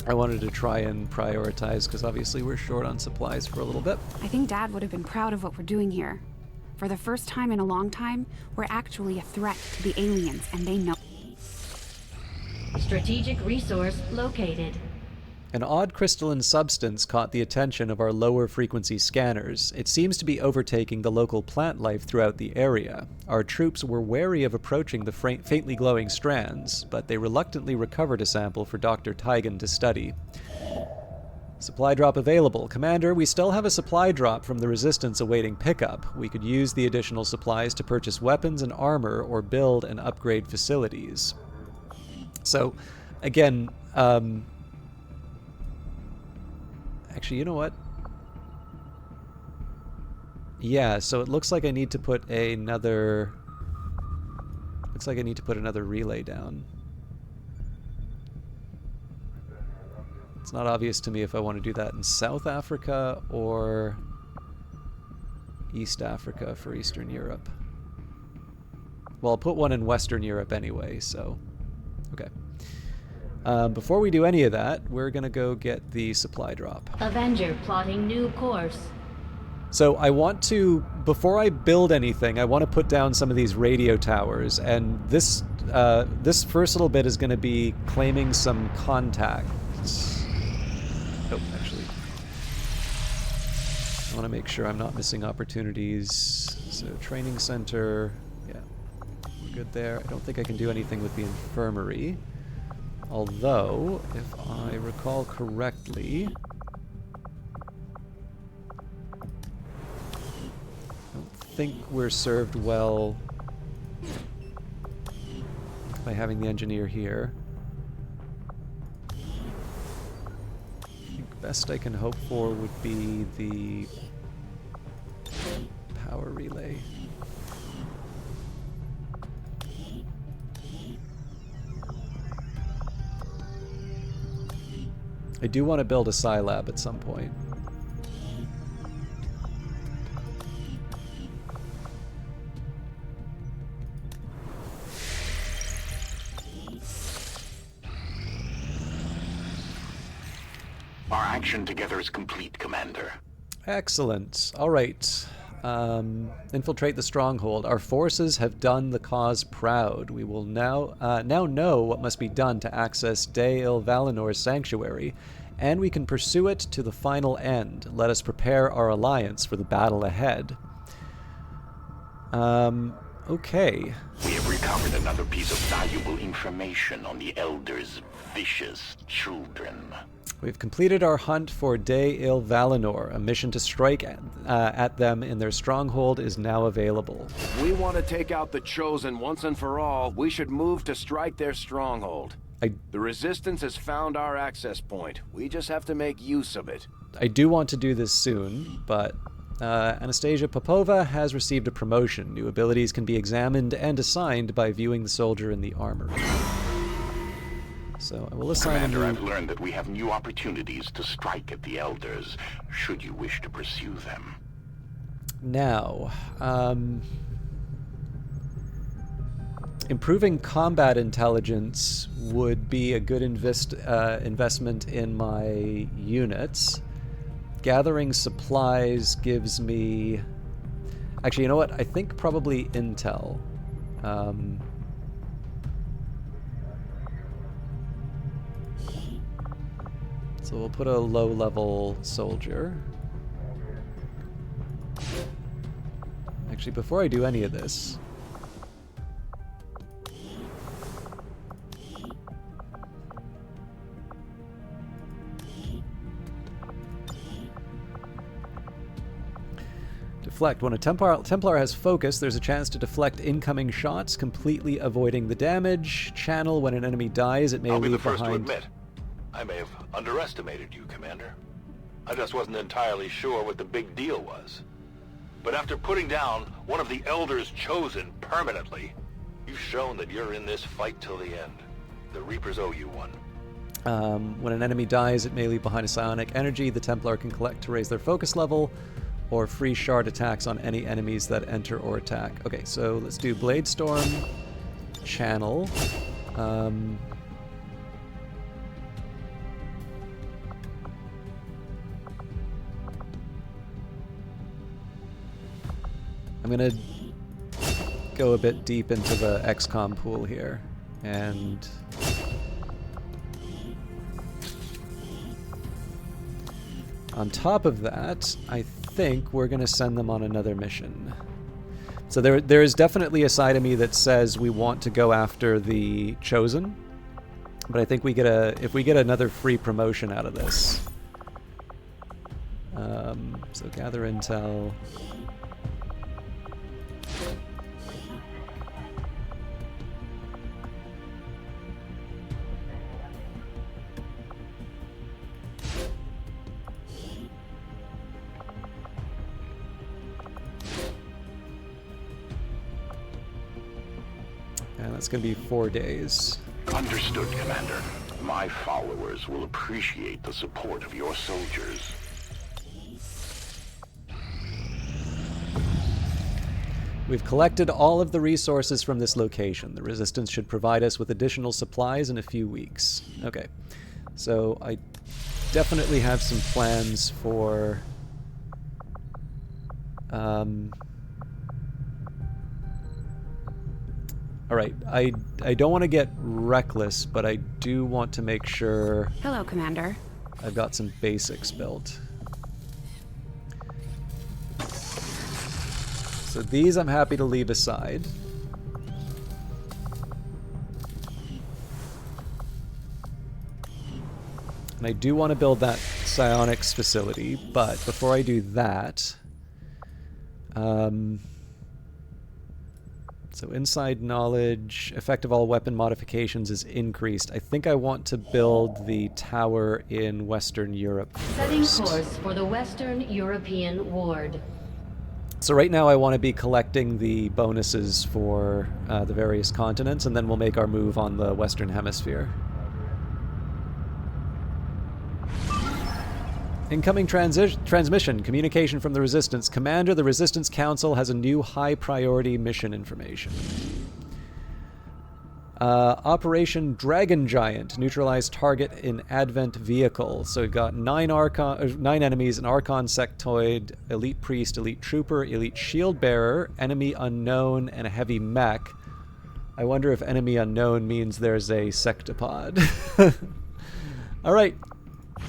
I wanted to try and prioritize because obviously we're short on supplies for a little bit. I think Dad would have been proud of what we're doing here. For the first time in a long time, we're actually a threat to the aliens, and they know. Strategic resource located. An odd crystalline substance caught the attention of our lower frequency scanners. It seems to be overtaking the local plant life throughout the area. Our troops were wary of approaching the faintly glowing strands, but they reluctantly recovered a sample for Dr. Tygan to study. Supply drop available. Commander, we still have a supply drop from the Resistance awaiting pickup. We could use the additional supplies to purchase weapons and armor or build and upgrade facilities. So, again, actually, you know what? Yeah, so it looks like I need to put another... Looks like I need to put another relay down. It's not obvious to me if I want to do that in South Africa or East Africa for Eastern Europe. Well, I'll put one in Western Europe anyway, so... Okay. Before we do any of that, we're going to go get the supply drop. Avenger plotting new course. So I want to, before I build anything, I want to put down some of these radio towers, and this first little bit is going to be claiming some contacts. Oh, actually, I want to make sure I'm not missing opportunities. So training center, yeah, we're good there. I don't think I can do anything with the infirmary. Although, if I recall correctly, I don't think we're served well by having the engineer here. I think best I can hope for would be the power relay. I do want to build a Psi Lab at some point. Our action together is complete, Commander. Excellent. All right. Infiltrate the stronghold. Our forces have done the cause proud. We will now know what must be done to access Dale Valinor's sanctuary, and we can pursue it to the final end. Let us prepare our alliance for the battle ahead. Okay. We have recovered another piece of valuable information on the Elders' vicious children. We've completed our hunt for Dale Valinor. A mission to strike at them in their stronghold is now available. If we want to take out the Chosen once and for all, we should move to strike their stronghold. The Resistance has found our access point. We just have to make use of it. I do want to do this soon, but Anastasia Popova has received a promotion. New abilities can be examined and assigned by viewing the soldier in the armory. So I will assign Commander, I've learned that we have new opportunities to strike at the Elders, should you wish to pursue them. Now, improving combat intelligence would be a good investment in my units. Gathering supplies gives me... Actually, you know what? I think probably intel. So we'll put a low-level soldier. Actually, before I do any of this... Deflect. When a Templar has focus, there's a chance to deflect incoming shots, completely avoiding the damage. Channel. When an enemy dies, it may leave behind... I'll be the first to admit, I may have underestimated you, Commander. I just wasn't entirely sure what the big deal was. But after putting down one of the Elders chosen permanently, you've shown that you're in this fight till the end. The Reapers owe you one. When an enemy dies, it may leave behind a psionic energy the Templar can collect to raise their focus level, or free shard attacks on any enemies that enter or attack. Okay, so let's do Blade Storm, Channel. I'm gonna go a bit deep into the XCOM pool here, and on top of that, I think we're gonna send them on another mission. So there is definitely a side of me that says we want to go after the Chosen, but I think if we get another free promotion out of this. So gather intel. And that's going to be 4 days. Understood, Commander. My followers will appreciate the support of your soldiers. We've collected all of the resources from this location. The Resistance should provide us with additional supplies in a few weeks. Okay, so I definitely have some plans for... Alright, I don't want to get reckless, but I do want to make sure... Hello, Commander. I've got some basics built. So these I'm happy to leave aside. And I do want to build that psionics facility, but before I do that... So inside knowledge, effect of all weapon modifications is increased. I think I want to build the tower in Western Europe Setting first. course for the Western European Ward. So right now I want to be collecting the bonuses for the various continents, and then we'll make our move on the Western Hemisphere. Incoming transmission. Communication from the Resistance. Commander, the Resistance Council has a new high-priority mission information. Operation Dragon Giant. Neutralize target in Advent vehicle. So we've got 9 enemies, an Archon Sectoid, Elite Priest, Elite Trooper, Elite Shield Bearer, Enemy Unknown, and a Heavy Mech. I wonder if Enemy Unknown means there's a Sectopod. Alright.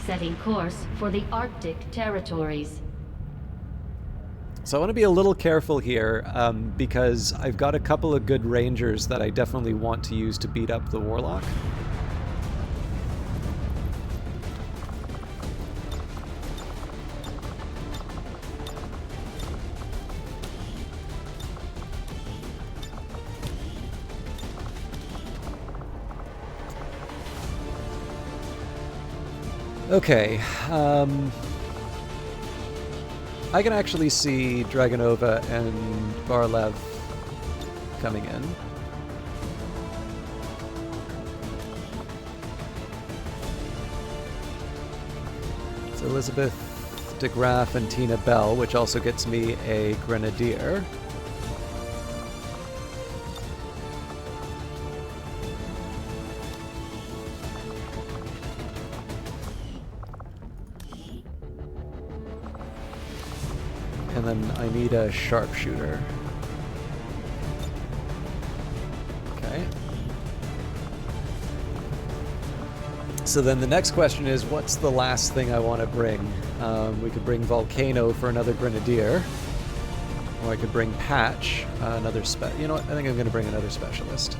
Setting course for the Arctic territories. So I want to be a little careful here, because I've got a couple of good rangers that I definitely want to use to beat up the Warlock. Okay, I can actually see Dragonova and Barlev coming in. It's Elizabeth DeGraff and Tina Bell, which also gets me a Grenadier. And then I need a sharpshooter. Okay. So then the next question is, what's the last thing I want to bring? We could bring Volcano for another Grenadier. Or I could bring Patch, another you know what, I think I'm going to bring another Specialist.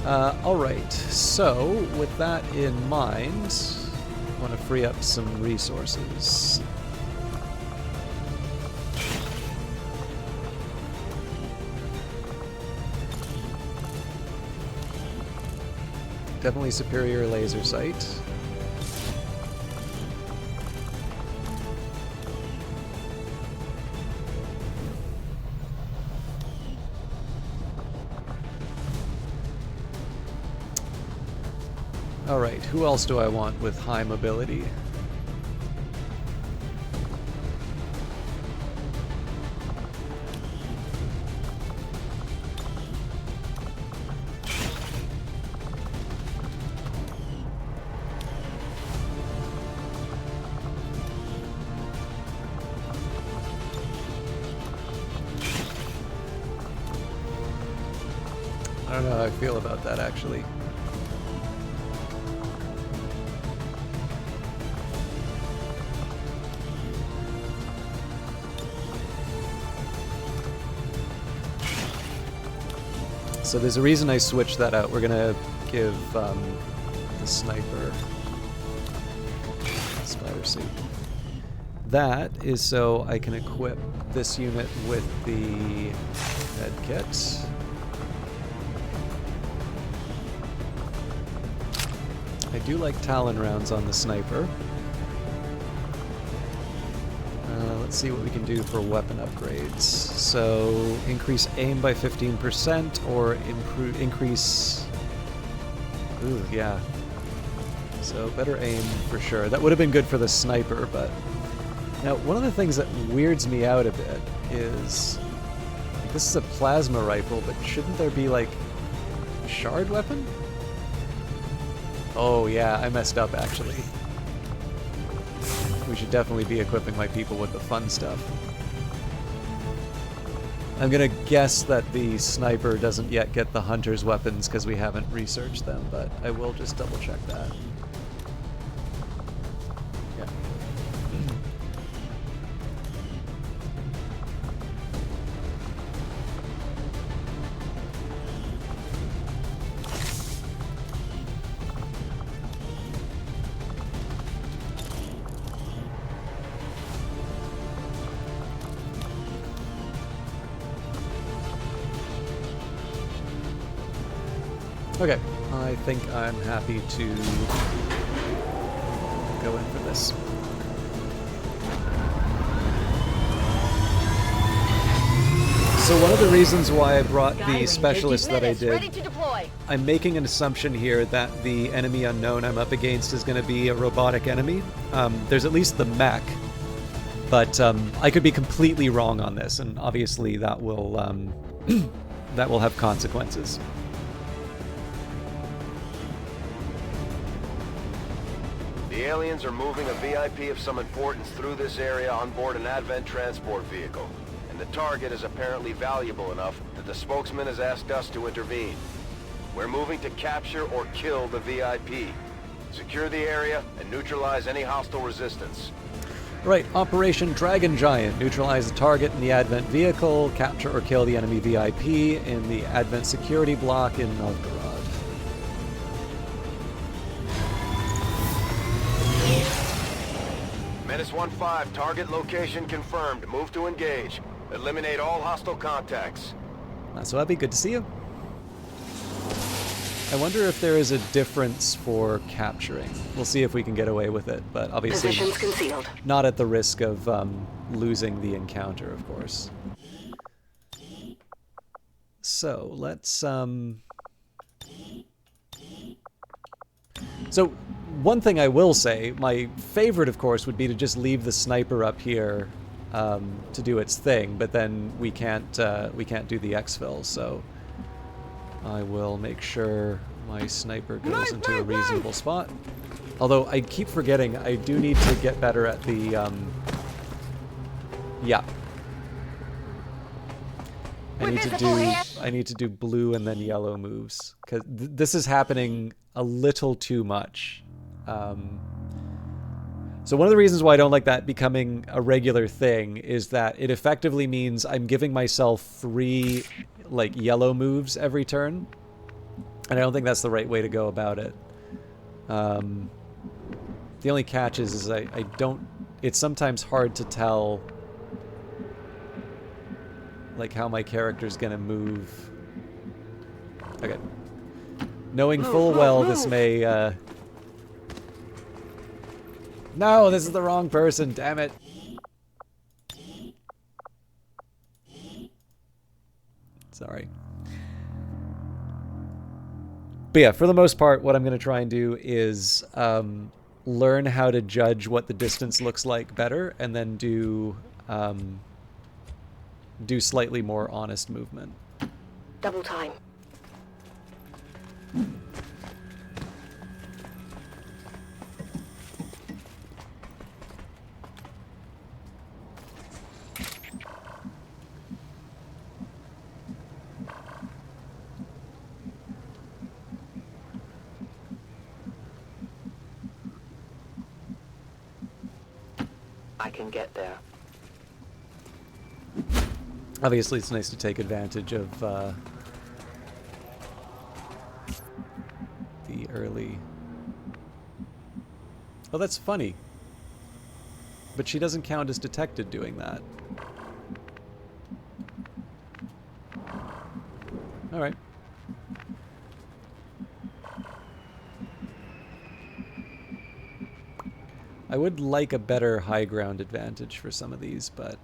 Alright, so with that in mind, I want to free up some resources. Definitely superior laser sight. Alright, who else do I want with high mobility? I don't know how I feel about that, actually. So there's a reason I switched that out. We're gonna give the sniper spider suit. That is so I can equip this unit with the med kit. I do like Talon rounds on the sniper. Let's see what we can do for weapon upgrades. So, increase aim by 15% or increase... Ooh, yeah. So, better aim for sure. That would have been good for the sniper, but... Now, one of the things that weirds me out a bit is... Like, this is a plasma rifle, but shouldn't there be, like, a shard weapon? Oh, yeah, I messed up, actually. We should definitely be equipping my people with the fun stuff. I'm gonna guess that the sniper doesn't yet get the hunter's weapons because we haven't researched them, but I will just double check that. Yeah. Okay, I think I'm happy to go in for this. So one of the reasons why I brought the specialist that I did I'm making an assumption here that the enemy unknown I'm up against is going to be a robotic enemy. There's at least the mech, but I could be completely wrong on this, and obviously that will that will have consequences. The aliens are moving a VIP of some importance through this area on board an Advent transport vehicle. And the target is apparently valuable enough that the spokesman has asked us to intervene. We're moving to capture or kill the VIP. Secure the area and neutralize any hostile resistance. Right, Operation Dragon Giant. Neutralize the target in the Advent vehicle, capture or kill the enemy VIP in the Advent security block in Novgorod. Menace 1-5, target location confirmed. Move to engage. Eliminate all hostile contacts. So that'd be good to see you. I wonder if there is a difference for capturing. We'll see if we can get away with it, but obviously Positions concealed. not at the risk of losing the encounter, of course. So let's So one thing I will say, my favorite, of course, would be to just leave the sniper up here to do its thing, but then we can't do the exfil, so I will make sure my sniper goes into a reasonable spot. Although I keep forgetting, I do need to get better at the yeah. I need to do blue and then yellow moves, because this is happening a little too much. So one of the reasons why I don't like that becoming a regular thing is that it effectively means I'm giving myself 3 like yellow moves every turn, and I don't think that's the right way to go about it. The only catch is I don't. It's sometimes hard to tell like how my character's gonna move. Okay. Knowing full well this may No, this is the wrong person, damn it. Sorry. But yeah, for the most part, what I'm going to try and do is learn how to judge what the distance looks like better, and then do slightly more honest movement. Double time. I can get there. Obviously, it's nice to take advantage of the early... Oh, that's funny. But she doesn't count as detected doing that. Alright. I would like a better high ground advantage for some of these, but...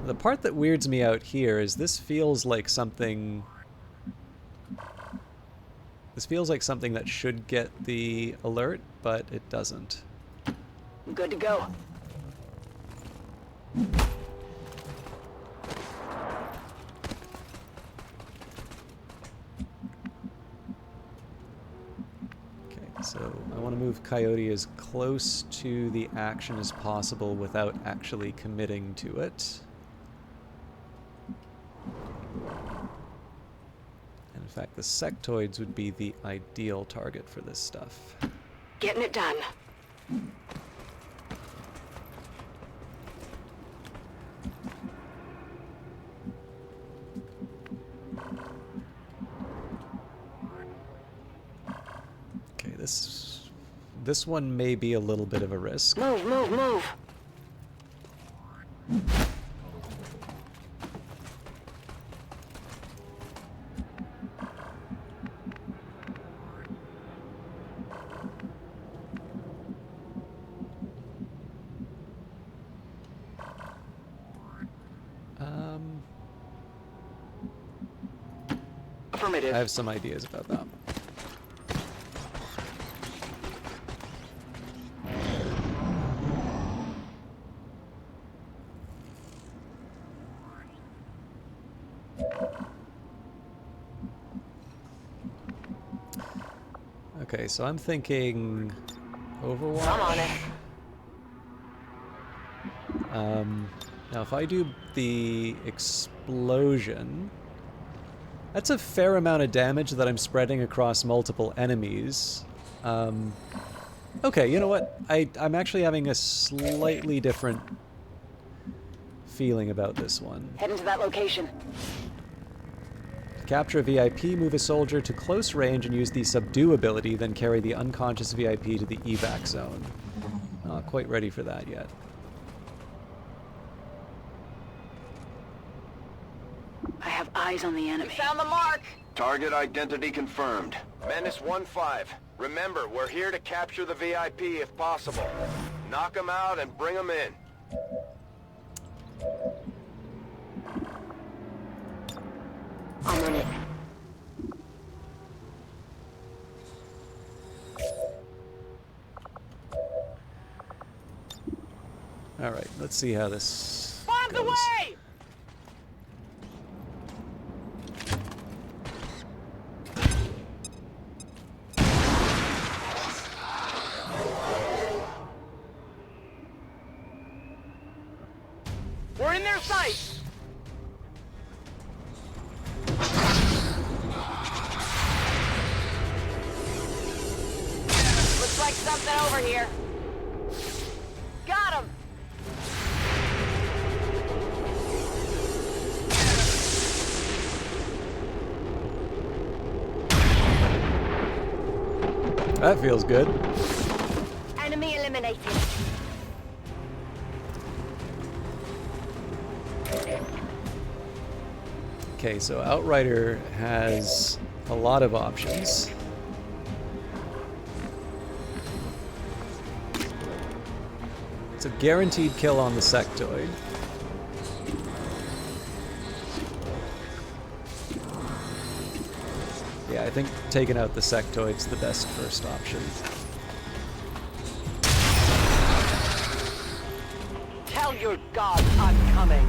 The part that weirds me out here is this feels like something... This feels like something that should get the alert, but it doesn't. Good to go. So I want to move Coyote as close to the action as possible without actually committing to it. And in fact, the sectoids would be the ideal target for this stuff. Getting it done. Okay, this one may be a little bit of a risk. Move, move, move. I have some ideas about that. Okay, so I'm thinking Overwatch. I'm on it. Now if I do the explosion, that's a fair amount of damage that I'm spreading across multiple enemies. Okay, you know what? I'm actually having a slightly different feeling about this one. Heading to that location. Capture a VIP, move a soldier to close range and use the subdue ability, then carry the unconscious VIP to the evac zone. Not quite ready for that yet. I have eyes on the enemy. We found the mark! Target identity confirmed. Menace 1-5. Remember, we're here to capture the VIP if possible. Knock them out and bring them in. I'm on it. Alright, let's see how this Bombs goes. away! We're in their sights! Looks like something over here. Got him! That feels good. Enemy eliminated. Okay, so Outrider has a lot of options. It's a guaranteed kill on the sectoid. Yeah, I think taking out the sectoid's the best first option. Tell your gods I'm coming.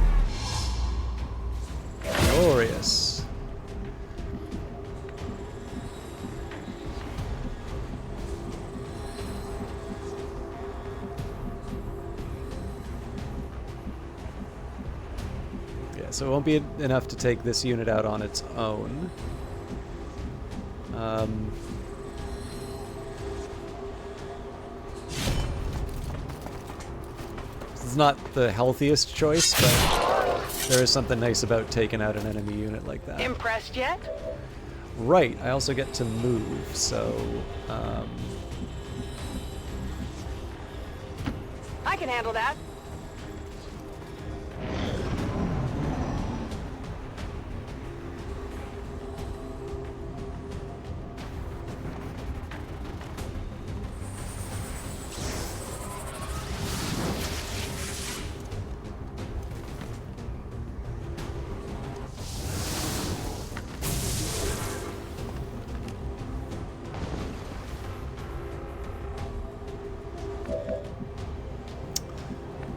Glorious. Yeah, so it won't be enough to take this unit out on its own. It's not the healthiest choice, but there is something nice about taking out an enemy unit like that. Impressed yet? Right, I also get to move, so... I can handle that.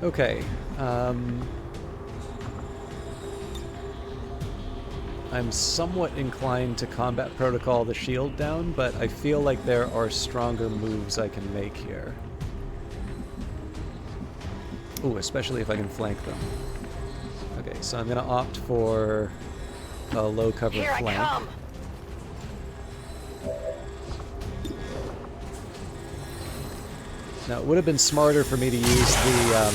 Okay, I'm somewhat inclined to combat protocol the shield down, but I feel like there are stronger moves I can make here. Ooh, especially if I can flank them. Okay, so I'm gonna opt for a low cover Here flank. I come. Now, it would have been smarter for me to use the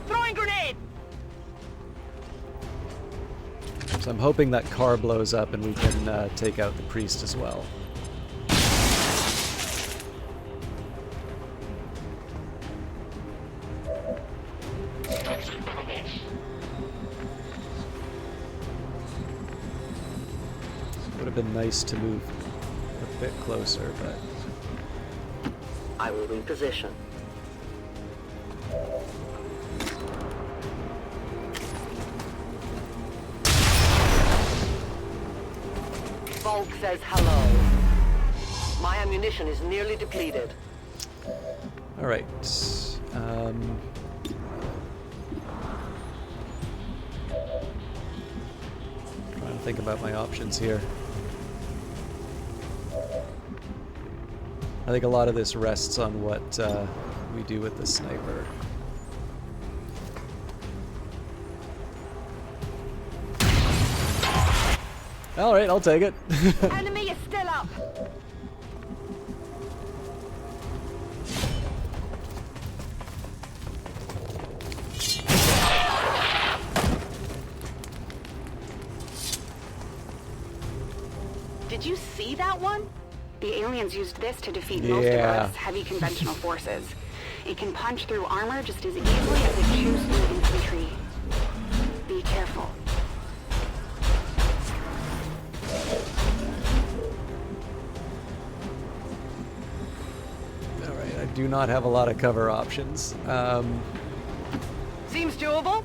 Throwing grenade. So I'm hoping that car blows up and we can take out the priest as well. Would have been nice to move a bit closer, but... I will reposition. Hulk says hello. My ammunition is nearly depleted. All right. Trying to think about my options here. I think a lot of this rests on what we do with the sniper. All right, I'll take it. Enemy is still up. Did you see that one? The aliens used this to defeat most of Earth's heavy conventional forces. It can punch through armor just as easily as it chews through infantry. Be careful. Alright, I do not have a lot of cover options. Seems doable.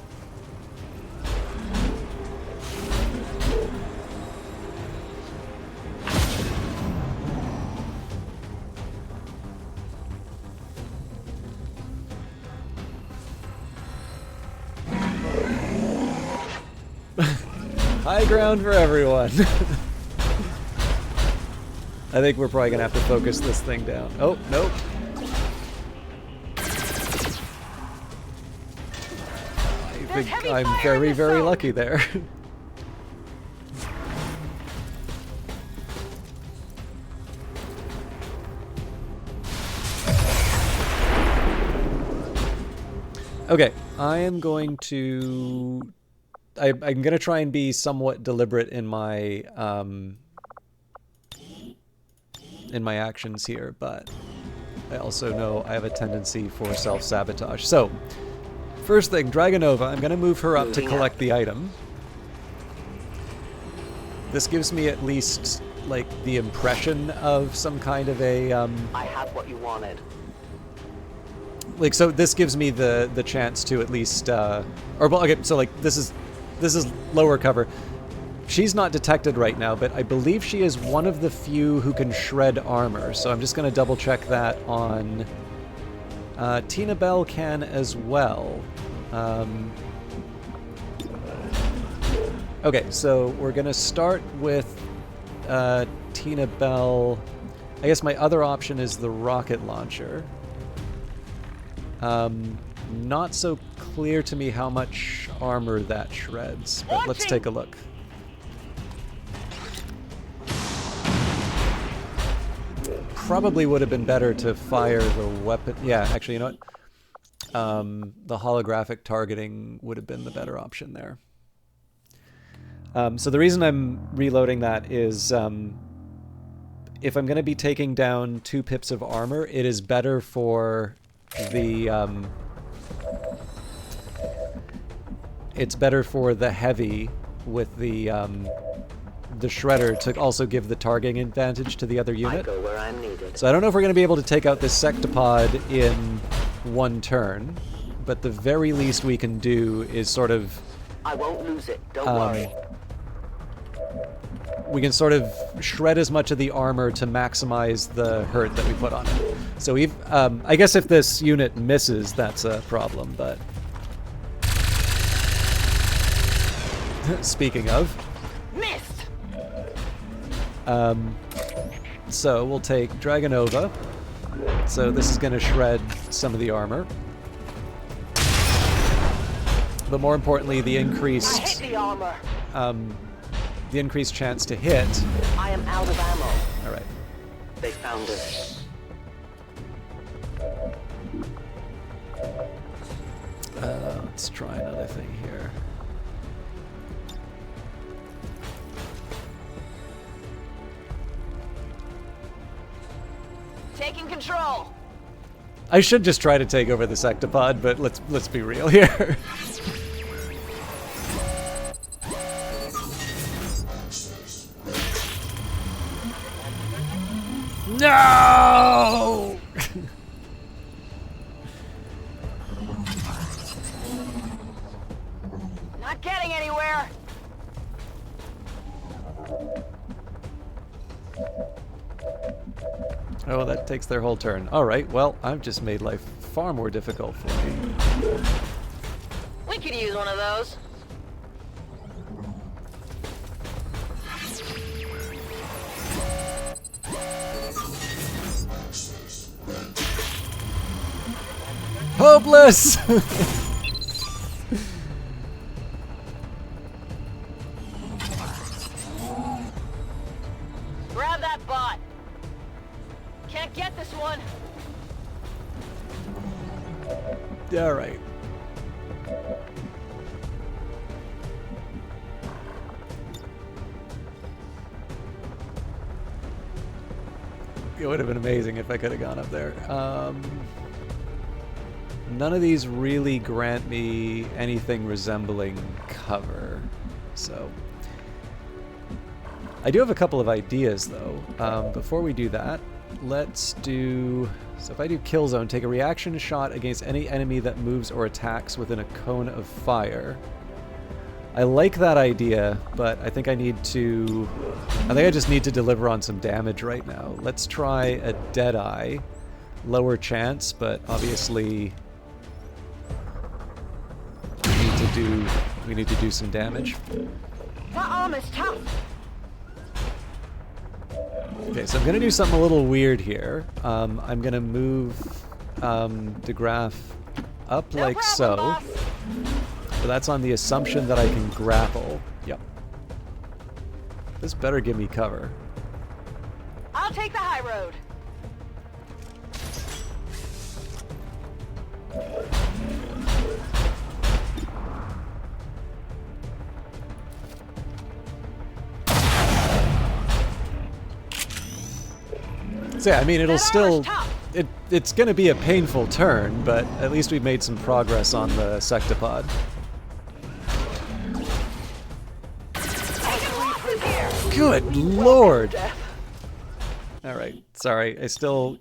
High ground for everyone. I think we're probably gonna have to focus this thing down. Oh, nope. I think I'm very, very lucky there. Okay, I am going to... I'm going to try and be somewhat deliberate in my actions here, but I also know I have a tendency for self-sabotage. So, first thing, Dragonova, I'm going to move her up to collect the item. This gives me at least, like, the impression of some kind of a... I have what you wanted. Like, so this gives me the chance to at least... or, well, okay, so, like, this is lower cover. She's not detected right now, but I believe she is one of the few who can shred armor, so I'm just going to double check that on... Tina Bell can as well. Okay, so we're going to start with Tina Bell. I guess my other option is the rocket launcher. Not so clear to me how much armor that shreds, but let's take a look. Probably would have been better to fire the weapon. Yeah, actually, you know what? The holographic targeting would have been the better option there. So the reason I'm reloading that is if I'm going to be taking down 2 pips of armor, it is better for the... it's better for the heavy with the shredder to also give the targeting advantage to the other unit. I go where I'm needed. So I don't know if we're going to be able to take out this sectopod in one turn, but the very least we can do is sort of... I won't lose it, don't worry. We can sort of shred as much of the armor to maximize the hurt that we put on it. So we've, I guess if this unit misses, that's a problem, but... Speaking of... Missed! So we'll take Dragonova. So this is going to shred some of the armor. But more importantly, the increased... I hit the armor! The increased chance to hit. I am out of ammo. All right. They found us. Let's try another thing here. Taking control. I should just try to take over the sectopod, but let's be real here. No! Not getting anywhere. Oh, that takes their whole turn. Alright, well, I've just made life far more difficult for me. We could use one of those. Hopeless! Grab that bot. Can't get this one. Alright. It would have been amazing if I could have gone up there. None of these really grant me anything resembling cover, so... I do have a couple of ideas, though. Before we do that, let's do... So if I do kill zone, take a reaction shot against any enemy that moves or attacks within a cone of fire. I like that idea, but I think I need to... I think I just need to deliver on some damage right now. Let's try a Deadeye. Lower chance, but obviously... We need to do some damage. That arm is tough. Okay, so I'm gonna do something a little weird here. I'm gonna move DeGraff up No like problem, so. boss. But that's on the assumption that I can grapple. Yep. This better give me cover. I'll take the high road. So yeah, I mean, it'll still... It's gonna be a painful turn, but at least we've made some progress on the Sectopod. Good lord! Alright, sorry, I still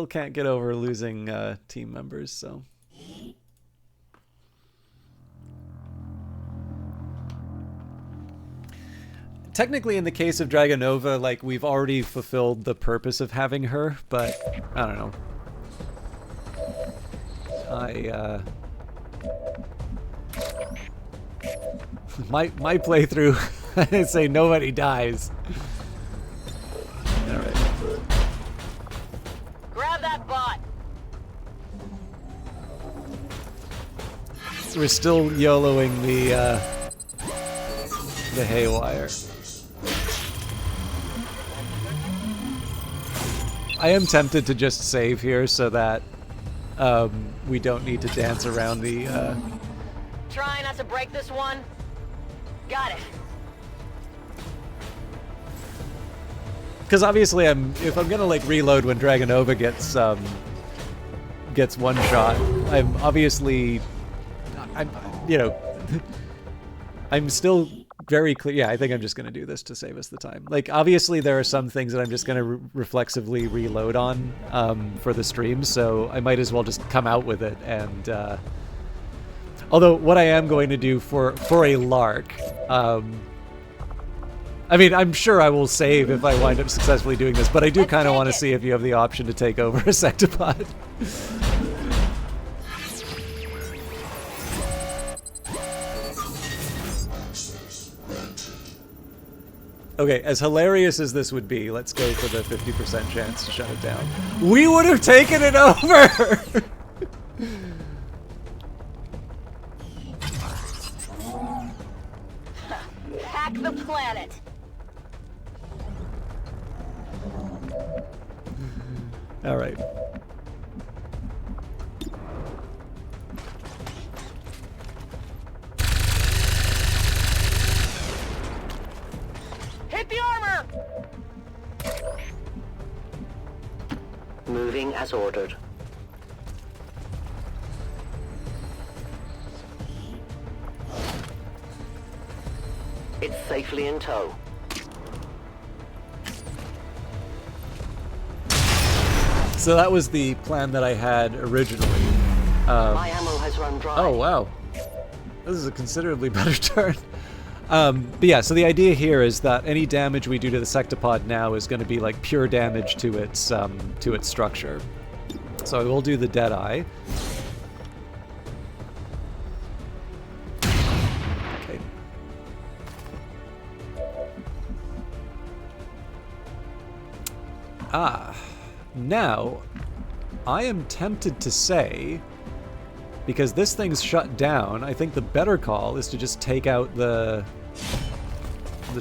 can't get over losing team members, so... Technically, in the case of Dragonova, like, we've already fulfilled the purpose of having her, but I don't know. My playthrough, I say nobody dies. Alright. Grab that bot. We're still YOLOing the haywire. I am tempted to just save here so that we don't need to dance around the... Try not to break this one. Got it. Because obviously, if I'm gonna like reload when Dragonova gets one shot, I'm obviously, you know, I'm still very clear. Yeah, I think I'm just gonna do this to save us the time. Like, obviously, there are some things that I'm just gonna reflexively reload on for the stream, so I might as well just come out with it. And although what I am going to do for a lark. I mean, I'm sure I will save if I wind up successfully doing this, but I do kind of want to see if you have the option to take over a Sectopod. Okay, as hilarious as this would be, let's go for the 50% chance to shut it down. We would have taken it over! Hack the planet. All right. Hit the armor! Moving as ordered. It's safely in tow. So that was the plan that I had originally. My ammo has run dry. Oh, wow. This is a considerably better turn. But yeah, so the idea here is that any damage we do to the sectopod now is going to be like pure damage to its structure. So I will do the Deadeye. Okay. Now I am tempted to say, because this thing's shut down, I think the better call is to just take out the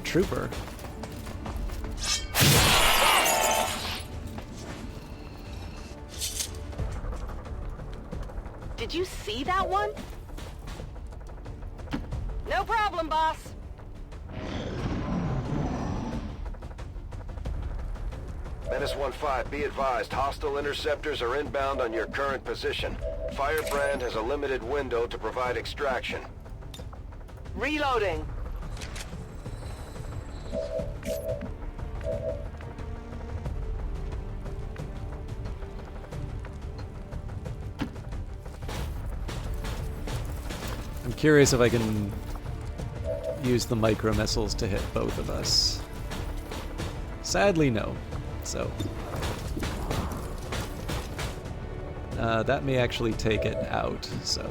trooper. Did you see that one? No problem, boss. Menace 1-5, be advised, hostile interceptors are inbound on your current position. Firebrand has a limited window to provide extraction. Reloading. I'm curious if I can use the micro missiles to hit both of us. Sadly, no. So that may actually take it out, so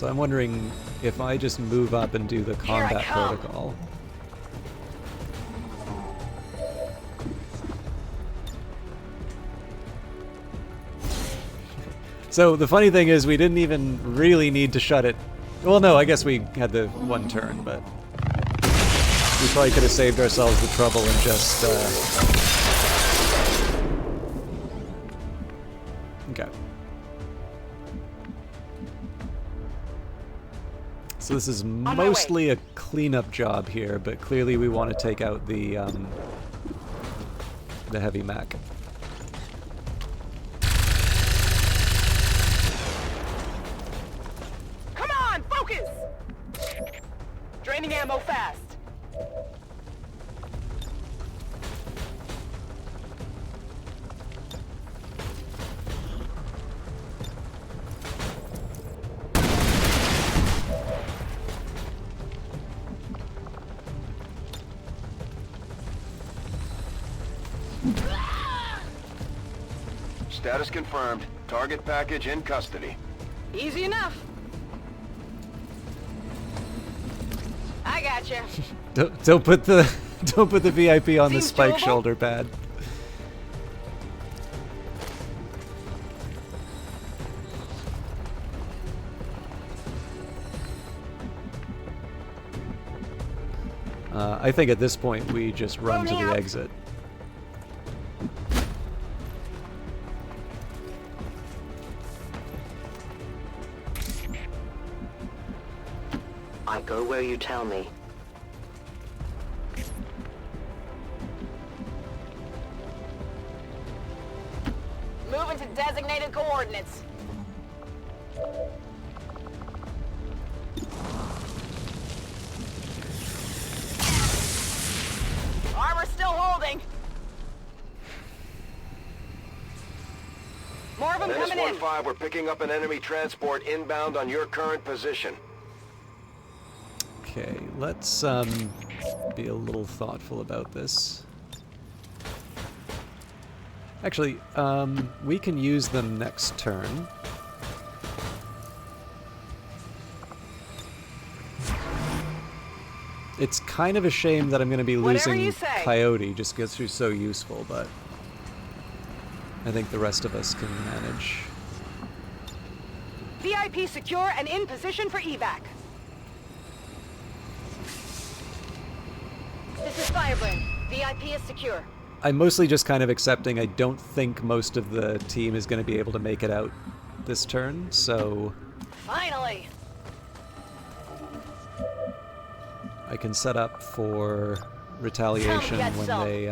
I'm wondering if I just move up and do the combat protocol. So the funny thing is we didn't even really need to shut it. Well, no, I guess we had the one turn, but we probably could have saved ourselves the trouble and just... Okay. So this is mostly a cleanup job here, but clearly we want to take out the heavy mech. Draining ammo fast. Status confirmed. Target package in custody. Easy enough. I gotcha. Don't put the VIP on the spike doable. shoulder pad. I think at this point we just run to the exit. I go where you tell me. Moving to designated coordinates. Armor still holding. More of them Menace coming in. 1-5, we're picking up an enemy transport inbound on your current position. Okay, let's be a little thoughtful about this. Actually, we can use them next turn. It's kind of a shame that I'm going to be losing Coyote just because she's so useful, but I think the rest of us can manage. VIP secure and in position for evac. This is Firebrand. VIP is secure. I'm mostly just kind of accepting I don't think most of the team is going to be able to make it out this turn, so... Finally! I can set up for retaliation when they,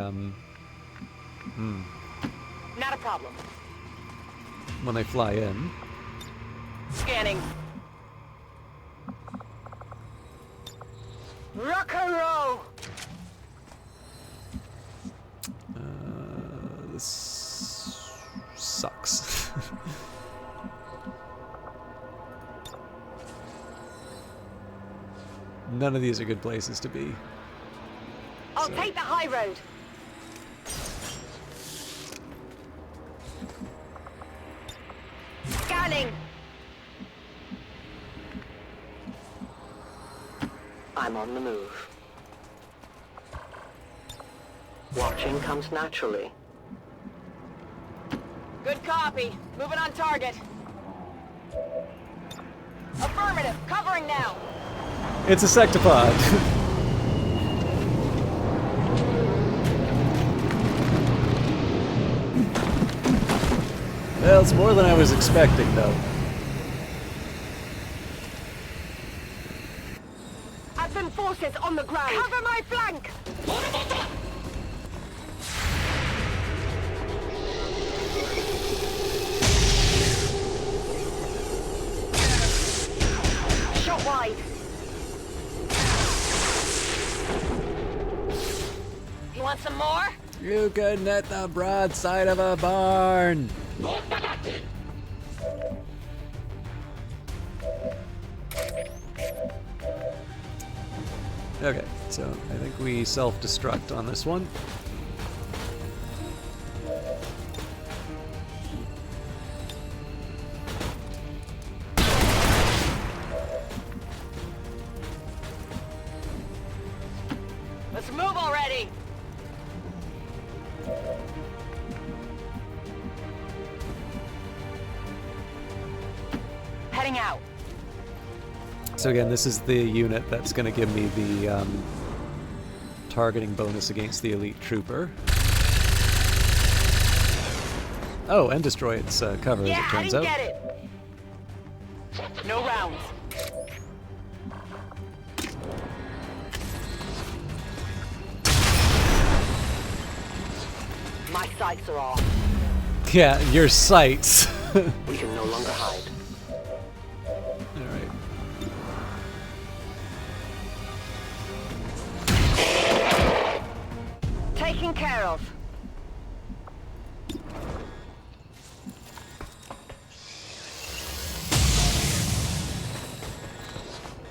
Not a problem. when they fly in. Scanning. Rock and roll! sucks. None of these are good places to be. I'll take the high road. Scanning. I'm on the move. Watching comes naturally. Good copy. Moving on target. Affirmative. Covering now. It's a sectopod. Well, it's more than I was expecting, though. Advent forces on the ground. Cover my flank. Shot wide. You want some more? You couldn't hit the broadside of a barn. Okay, so I think we self-destruct on this one. Let's move already. Heading out. So again, this is the unit that's going to give me the targeting bonus against the elite trooper. Oh, and destroy its cover, as it turns out. Get it. No rounds. My sights are off. Yeah, your sights. We can no longer hide. Alright. Taken care of.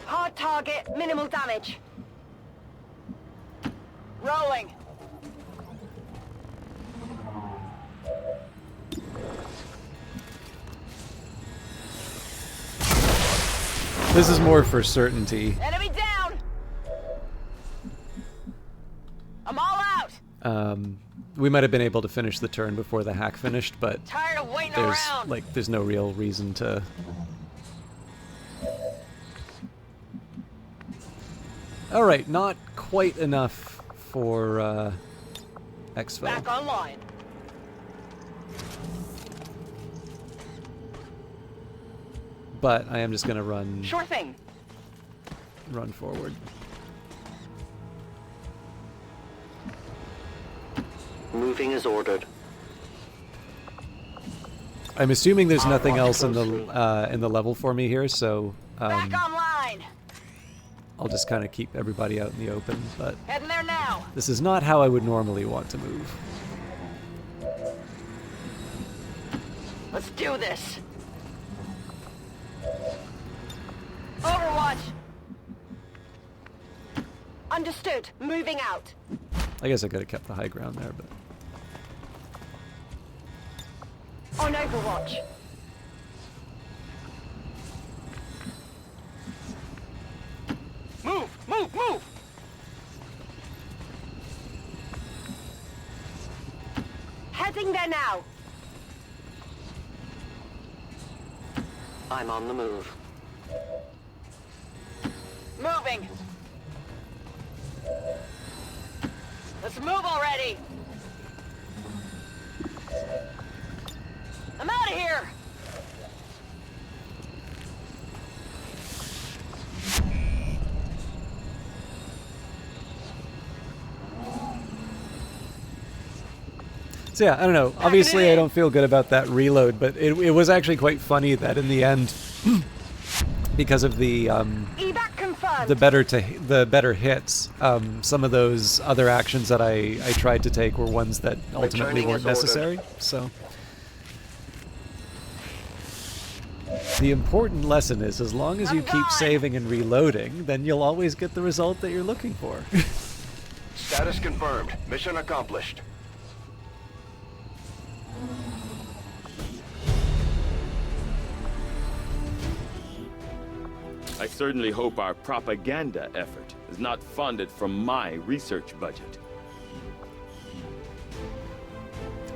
Hard target, minimal damage. Rolling. This is more for certainty. Enemy down. I'm all out. We might have been able to finish the turn before the hack finished, but Tired of waiting there's around. there's no real reason to. All right, not quite enough for exfil. Back online. But I am just gonna run Sure thing. forward. Moving as ordered. I'm assuming there's nothing else in the level for me here, so Back online. I'll just kind of keep everybody out in the open. But Heading there now. this is not how I would normally want to move. Let's do this. Overwatch. Understood. Moving out. I guess I could have kept the high ground there, but On Overwatch. Move, move, move. Heading there now. I'm on the move. Moving. Let's move already. I'm out of here. so yeah, I don't know. Obviously, I don't feel good about that reload, but it was actually quite funny that in the end, because of the Evac confirmed. the better hits, some of those other actions that I tried to take were ones that ultimately Returning weren't as ordered. necessary. So The important lesson is, as long as you keep saving and reloading, then you'll always get the result that you're looking for. Status confirmed. Mission accomplished. I certainly hope our propaganda effort is not funded from my research budget.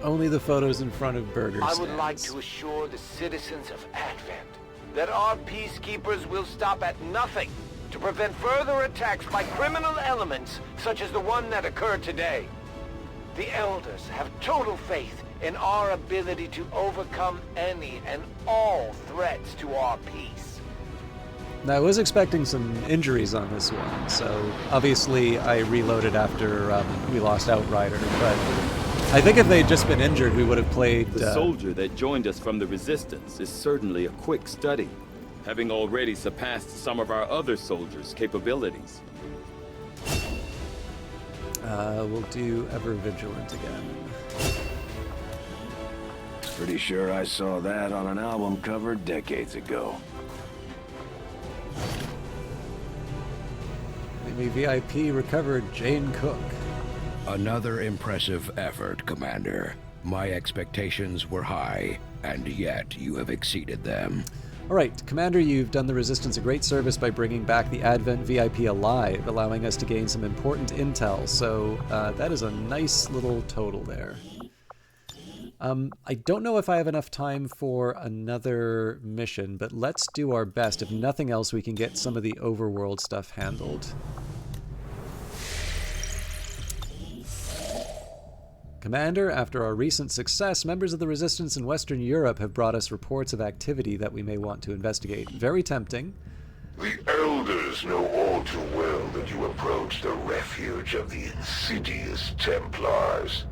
Only the photos in front of burger I stands. would like to assure the citizens of Advent that our peacekeepers will stop at nothing to prevent further attacks by criminal elements such as the one that occurred today. The Elders have total faith in our ability to overcome any and all threats to our peace. Now, I was expecting some injuries on this one, so obviously I reloaded after we lost Outrider, but I think if they'd just been injured, we would have played... The soldier that joined us from the Resistance is certainly a quick study, having already surpassed some of our other soldiers' capabilities. We'll do Ever Vigilant again. Pretty sure I saw that on an album cover decades ago. Enemy VIP recovered Jane Cook. Another impressive effort, Commander. My expectations were high, and yet you have exceeded them. Alright, Commander, you've done the Resistance a great service by bringing back the Advent VIP alive, allowing us to gain some important intel, so that is a nice little total there. I don't know if I have enough time for another mission, but let's do our best. If nothing else, we can get some of the overworld stuff handled. Commander, after our recent success, members of the Resistance in Western Europe have brought us reports of activity that we may want to investigate. Very tempting. The Elders know all too well that you approach the refuge of the insidious Templars.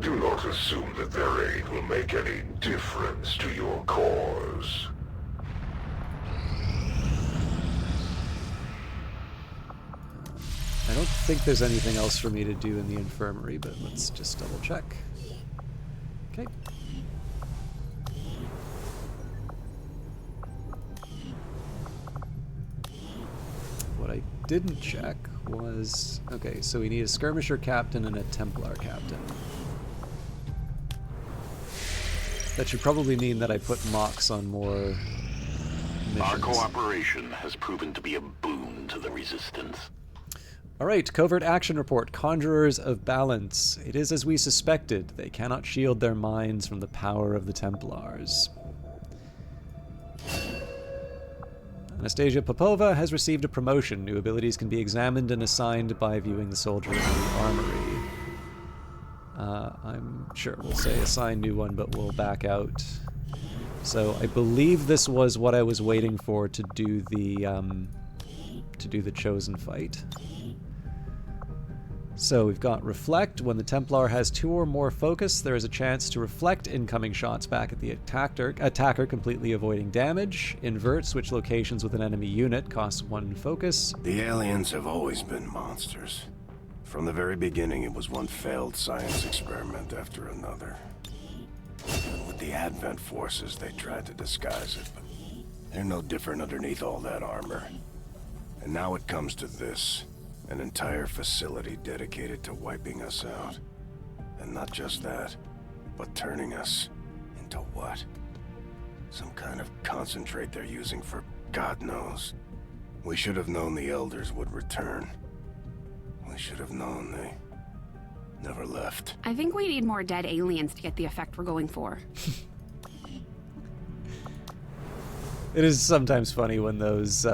Do not assume that their aid will make any difference to your cause. I don't think there's anything else for me to do in the infirmary, but let's just double check. Okay. What I didn't check was... Okay, so we need a skirmisher captain and a Templar captain. That should probably mean that I put Mox on more missions. Our cooperation has proven to be a boon to the Resistance. Alright, covert action report. Conjurers of Balance. It is as we suspected. They cannot shield their minds from the power of the Templars. Anastasia Popova has received a promotion. New abilities can be examined and assigned by viewing the soldier in the armory. I'm sure we'll say assign new one, but we'll back out. So I believe this was what I was waiting for to do the Chosen fight. So we've got Reflect. When the Templar has 2 or more focus, there is a chance to reflect incoming shots back at the attacker, completely avoiding damage. Invert. Switch locations with an enemy unit. Costs 1 focus. The aliens have always been monsters. From the very beginning, it was one failed science experiment after another. And with the Advent forces, they tried to disguise it, but they're no different underneath all that armor. And now it comes to this. An entire facility dedicated to wiping us out. And not just that, but turning us into what? Some kind of concentrate they're using for God knows. We should have known the Elders would return. We should have known they never left. I think we need more dead aliens to get the effect we're going for. It is sometimes funny when those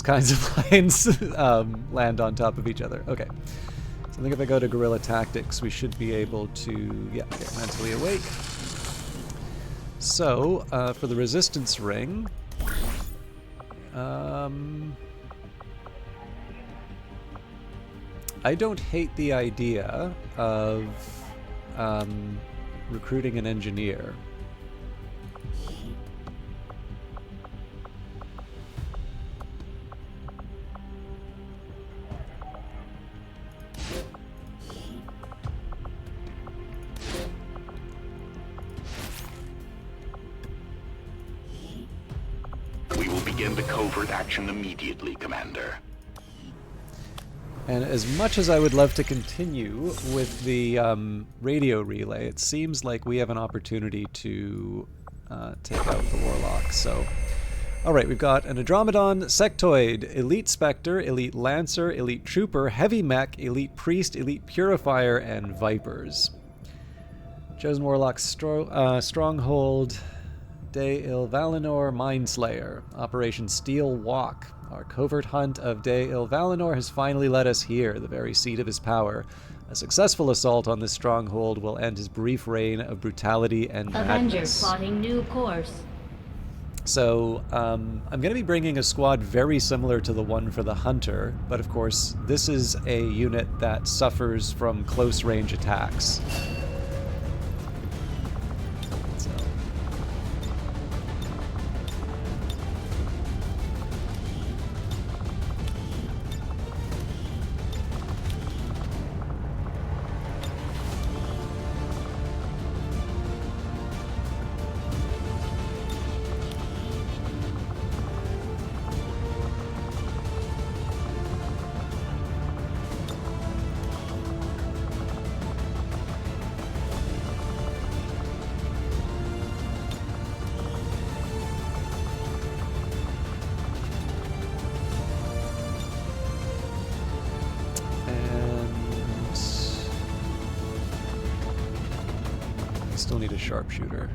kinds of lines land on top of each other. Okay. So I think if I go to Guerrilla Tactics, we should be able to, yeah, get mentally awake. So, for the Resistance Ring, I don't hate the idea of recruiting an engineer. begin the covert action immediately, Commander. And as much as I would love to continue with the radio relay, it seems like we have an opportunity to take out the Warlock. So, alright, we've got an Andromedon, Sectoid, Elite Spectre, Elite Lancer, Elite Trooper, Heavy Mech, Elite Priest, Elite Purifier, and Vipers. Chosen Warlock Stronghold, De Il Valinor, Mindslayer, Operation Steel Walk. Our covert hunt of De Il Valinor has finally led us here, the very seat of his power. A successful assault on this stronghold will end his brief reign of brutality and Avengers madness. plotting new course. So, I'm going to be bringing a squad very similar to the one for the Hunter, but of course, this is a unit that suffers from close-range attacks. So. Still need a sharpshooter.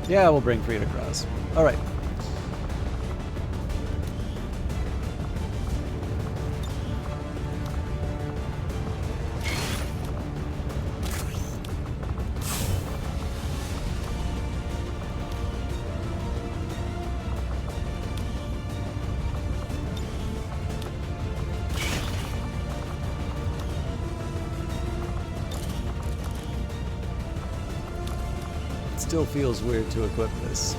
Yeah, we'll bring Freed across. Alright. Still feels weird to equip this.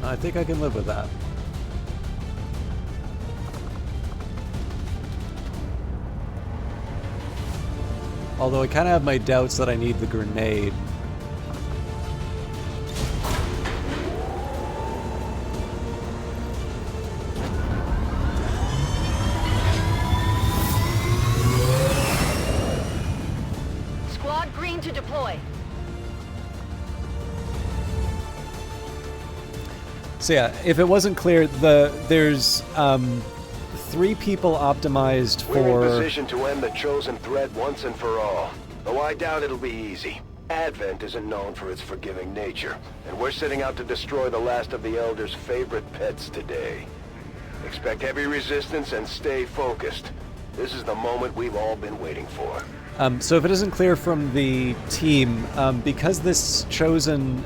I think I can live with that. Although I kind of have my doubts that I need the grenade. Squad green to deploy. So yeah, if it wasn't clear, there's 3 people optimized for... We're in position to end the Chosen threat once and for all. Though I doubt it'll be easy. Advent isn't known for its forgiving nature, and we're setting out to destroy the last of the Elder's favorite pets today. Expect heavy resistance and stay focused. This is the moment we've all been waiting for. So if it isn't clear from the team, because this Chosen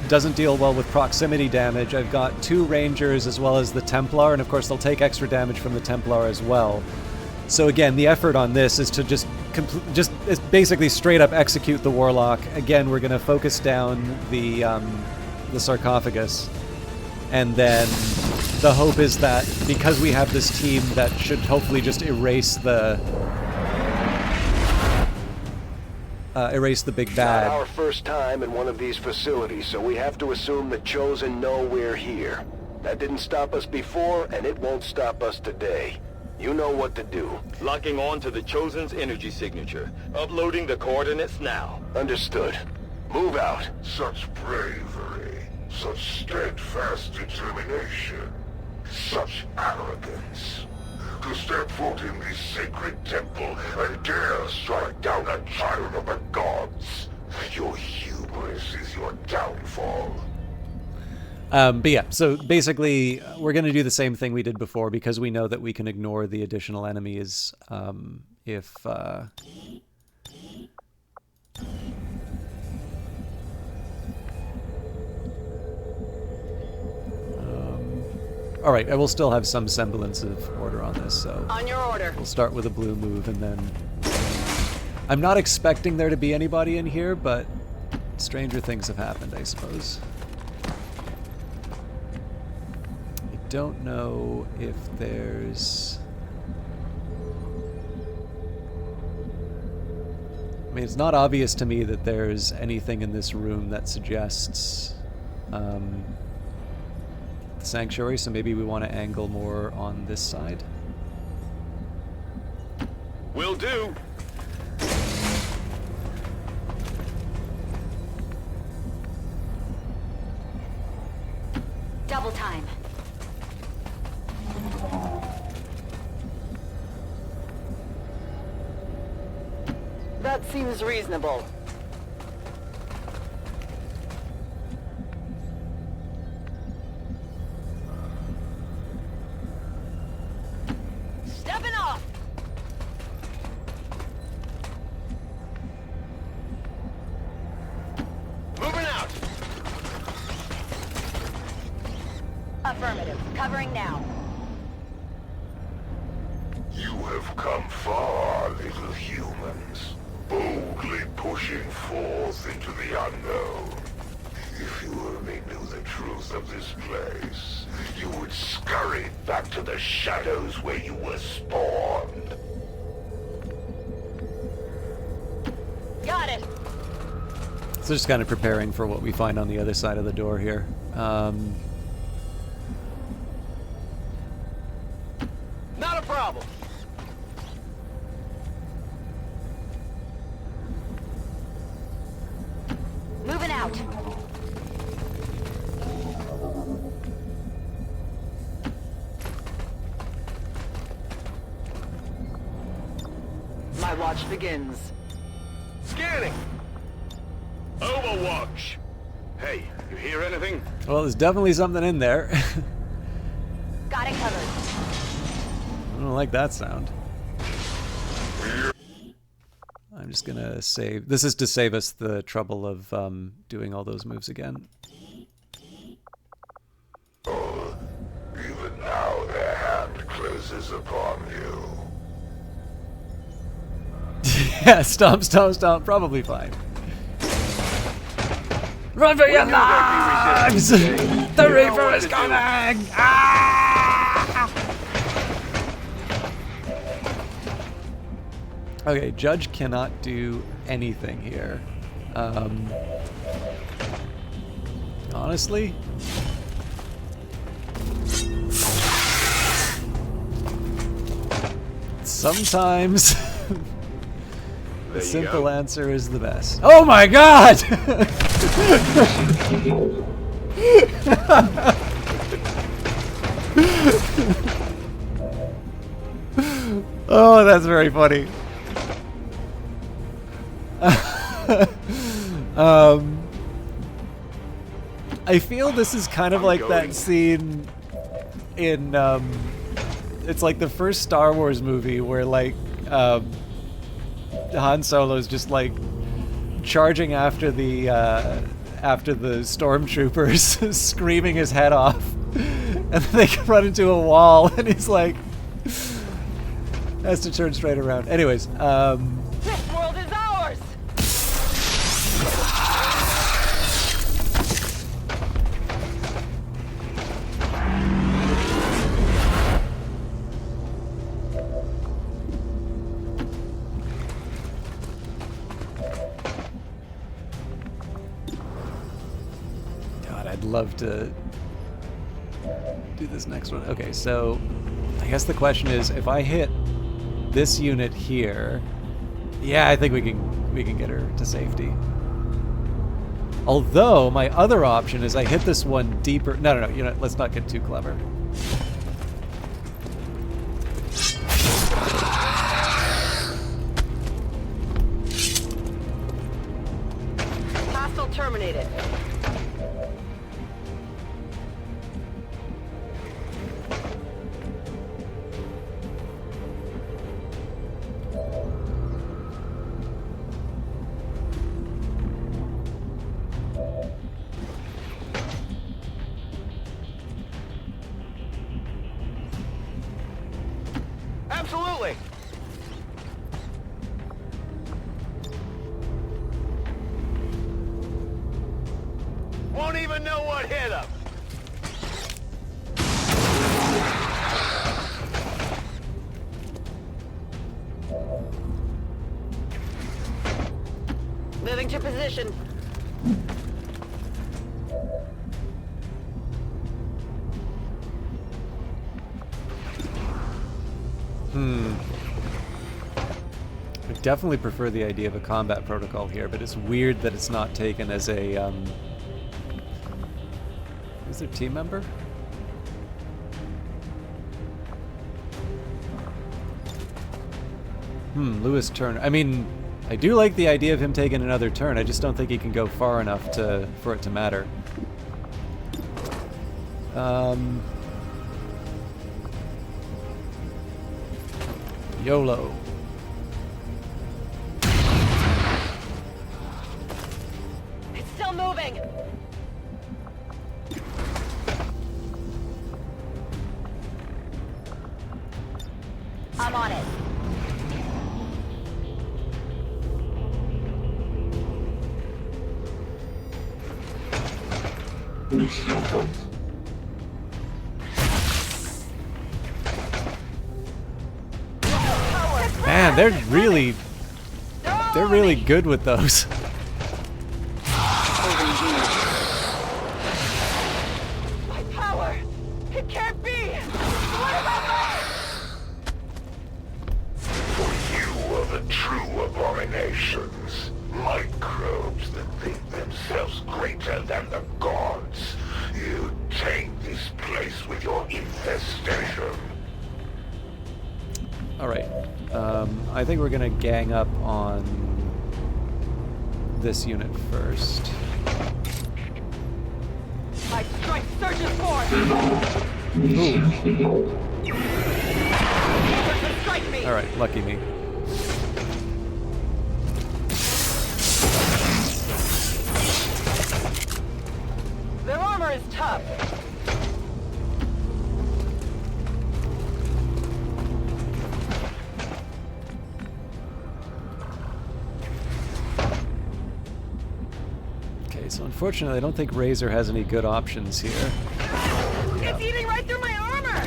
doesn't deal well with proximity damage, I've got 2 Rangers as well as the Templar, and of course they'll take extra damage from the Templar as well. So again, the effort on this is to just basically straight up execute the Warlock. Again, we're going to focus down the sarcophagus, and then the hope is that because we have this team that should hopefully just erase the big bad. It's not our first time in one of these facilities, so we have to assume the Chosen know we're here. That didn't stop us before, and it won't stop us today. You know what to do. Locking on to the Chosen's energy signature. Uploading the coordinates now. Understood. Move out. Such bravery, such steadfast determination, such arrogance. To step foot in this sacred temple and dare strike down a child of the gods. Your hubris is your downfall. But yeah, so basically we're going to do the same thing we did before because we know that we can ignore the additional enemies All right, I will still have some semblance of order on this, so... On your order. We'll start with a blue move, and then... I'm not expecting there to be anybody in here, but stranger things have happened, I suppose. I don't know if there's... I mean, it's not obvious to me that there's anything in this room that suggests the sanctuary, so maybe we want to angle more on this side. Will do. Double time. That seems reasonable. Stepping off! Moving out! Affirmative. Covering now. You have come far, little humans, boldly pushing forth into the unknown. If you only knew the truth of this place, you would scurry back to the shadows where you were spawned. Got it! So just kind of preparing for what we find on the other side of the door here. Not a problem. Moving out. My watch begins. Scanning! Overwatch! Hey, you hear anything? Well, there's definitely something in there. Got it covered. I don't like that sound. I'm just gonna save. This is to save us the trouble of doing all those moves again. Even now their hand closes upon you. Yeah, stomp, stomp, stomp. Probably fine. Run for your lives! The Reaper is coming! Ah! Okay, Judge cannot do anything here. Honestly? Sometimes the simple answer is the best. Oh my god! Oh, that's very funny. I feel this is kind of like that scene in it's like the first Star Wars movie where like Han Solo's just like charging after the stormtroopers, screaming his head off, and then they run into a wall, and he's like has to turn straight around. Anyways, This world is ours! God, I'd love to do this next one. Okay, so I guess the question is, if I hit this unit here, yeah, I think we can get her to safety. Although my other option is I hit this one deeper. No, you know, let's not get too clever. Hostile terminated. even know what hit him. Moving to position. I definitely prefer the idea of a combat protocol here, but it's weird that it's not taken as a, is there a team member? Lewis Turner. I mean, I do like the idea of him taking another turn. I just don't think he can go far enough for it to matter. YOLO. It's still moving. I'm on it. Man, they're really good with those. My power! It can't be! What about For you are the true abominations. Microbes that think themselves greater than the gods. You taint this place with your infestation. Alright. I think we're gonna gang up on this unit first. my strength surges forth? Ooh. Strike me! Alright, lucky me. Their armor is tough. Okay, so unfortunately I don't think Razor has any good options here. It's eating right through my armor!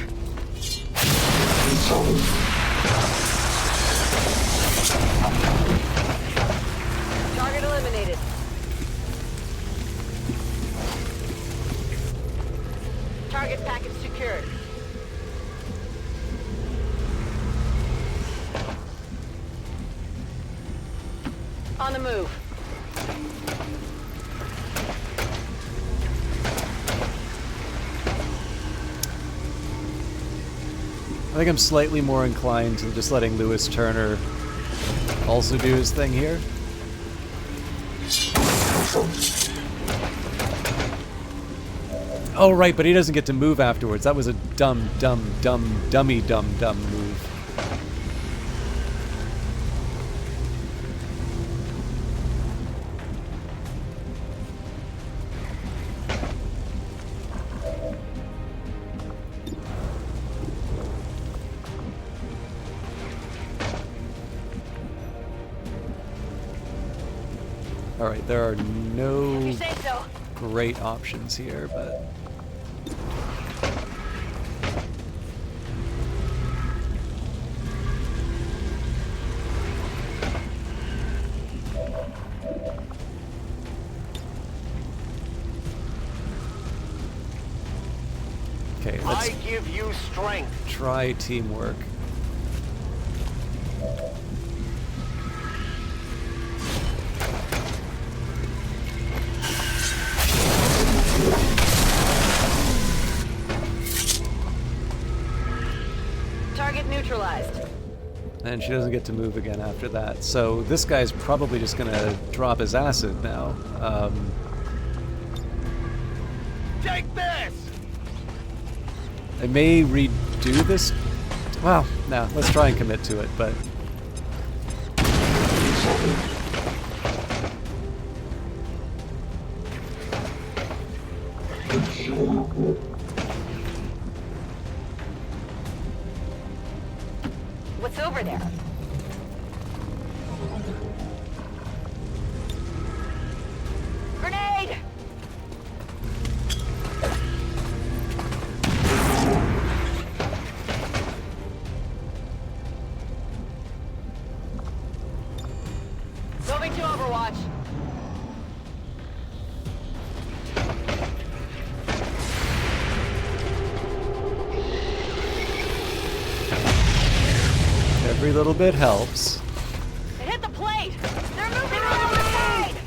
Target eliminated. Target package secured. On the move. I think I'm slightly more inclined to just letting Lewis Turner also do his thing here. Oh, right, but he doesn't get to move afterwards. That was a dummy move. Alright, there are no You say so. great options here, but... Okay, let's I give you strength. try teamwork. Target neutralized. And she doesn't get to move again after that. So this guy's probably just gonna drop his acid now. Take this! I may redo this. Well, no, let's try and commit to it, but... What's over there? Grenade! Moving to Overwatch. Every little bit helps. It hit the plate! They're moving on the grenade!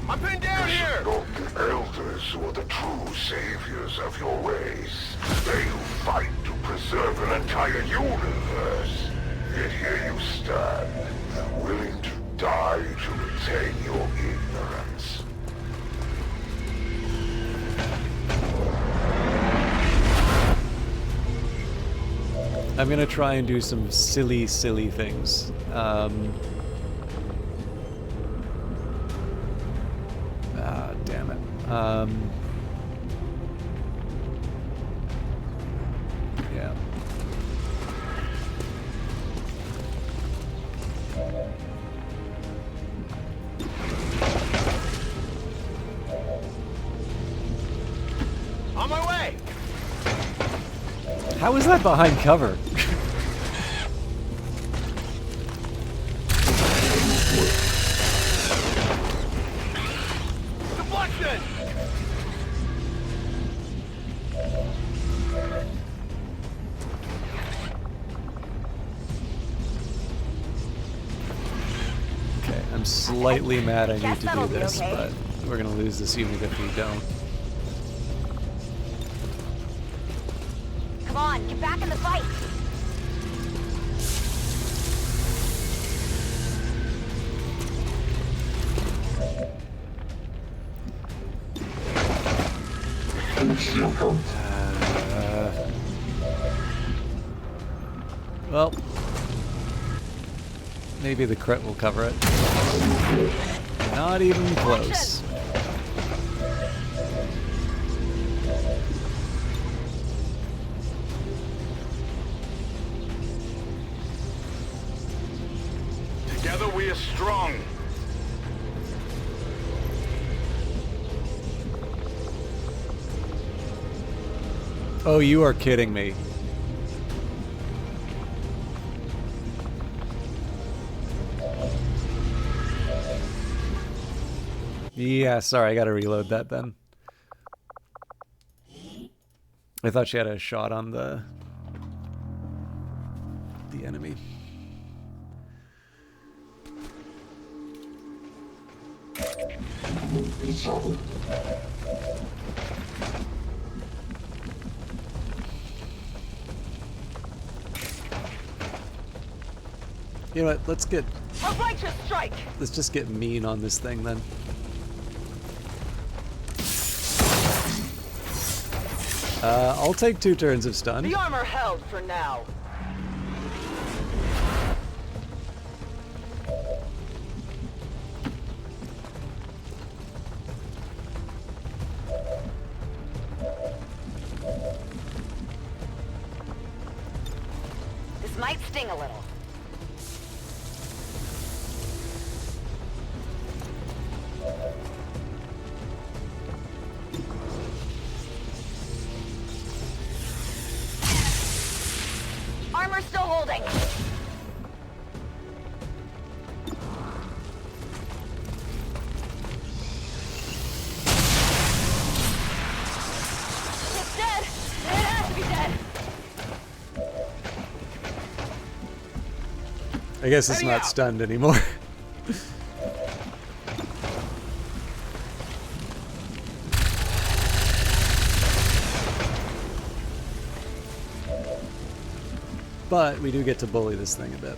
I'm pinned down here! Not the elders who are the true saviors of your race. They who fight to preserve an entire universe. Yet here you stand, willing to die to retain your ignorance. I'm gonna try and do some silly things. Damn it. Yeah. On my way! How is that behind cover? Deflection! Okay, I'm slightly mad I need Guess to that'll do be this, okay. but we're gonna lose this even if we don't. Come on, get back in the fight! Well, maybe the crit will cover it. Not even close. Together we are strong. Oh, you are kidding me. Yeah, sorry, I gotta reload that then. I thought she had a shot on the enemy. You know what, let's just get mean on this thing then. I'll take 2 turns of stun. The armor held for now. This might sting a little. Armor still holding. It's dead. It has to be dead. I guess it's not stunned anymore. But we do get to bully this thing a bit.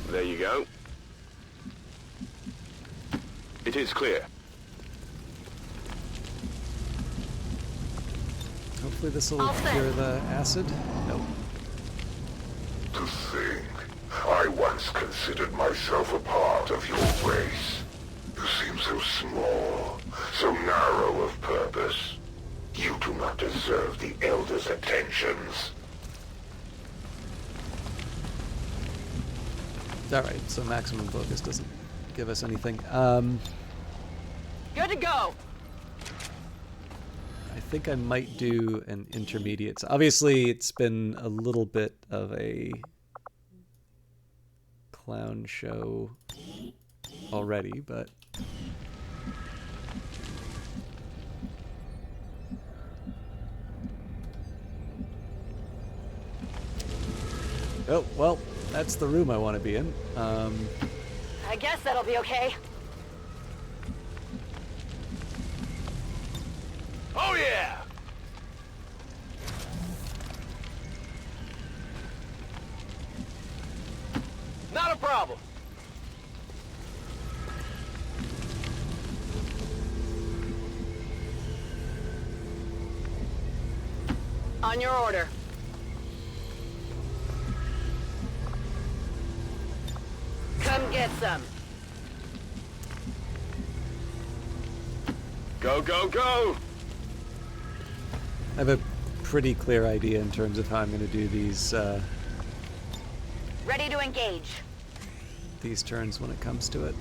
There you go. It is clear. Hopefully this will cure the acid. Nope. To think, I once considered myself a part of your race. You seem so small, so narrow of purpose. You do not deserve the Elder's attentions. Alright, so maximum focus doesn't give us anything. Good to go. I think I might do an intermediate. So obviously, it's been a little bit of a clown show already, but oh, well, that's the room I want to be in. I guess that'll be okay. Oh yeah! Not a problem. On your order. Come get some. Go, go, go! I have a pretty clear idea in terms of how I'm going to do Ready to engage. these turns when it comes to it.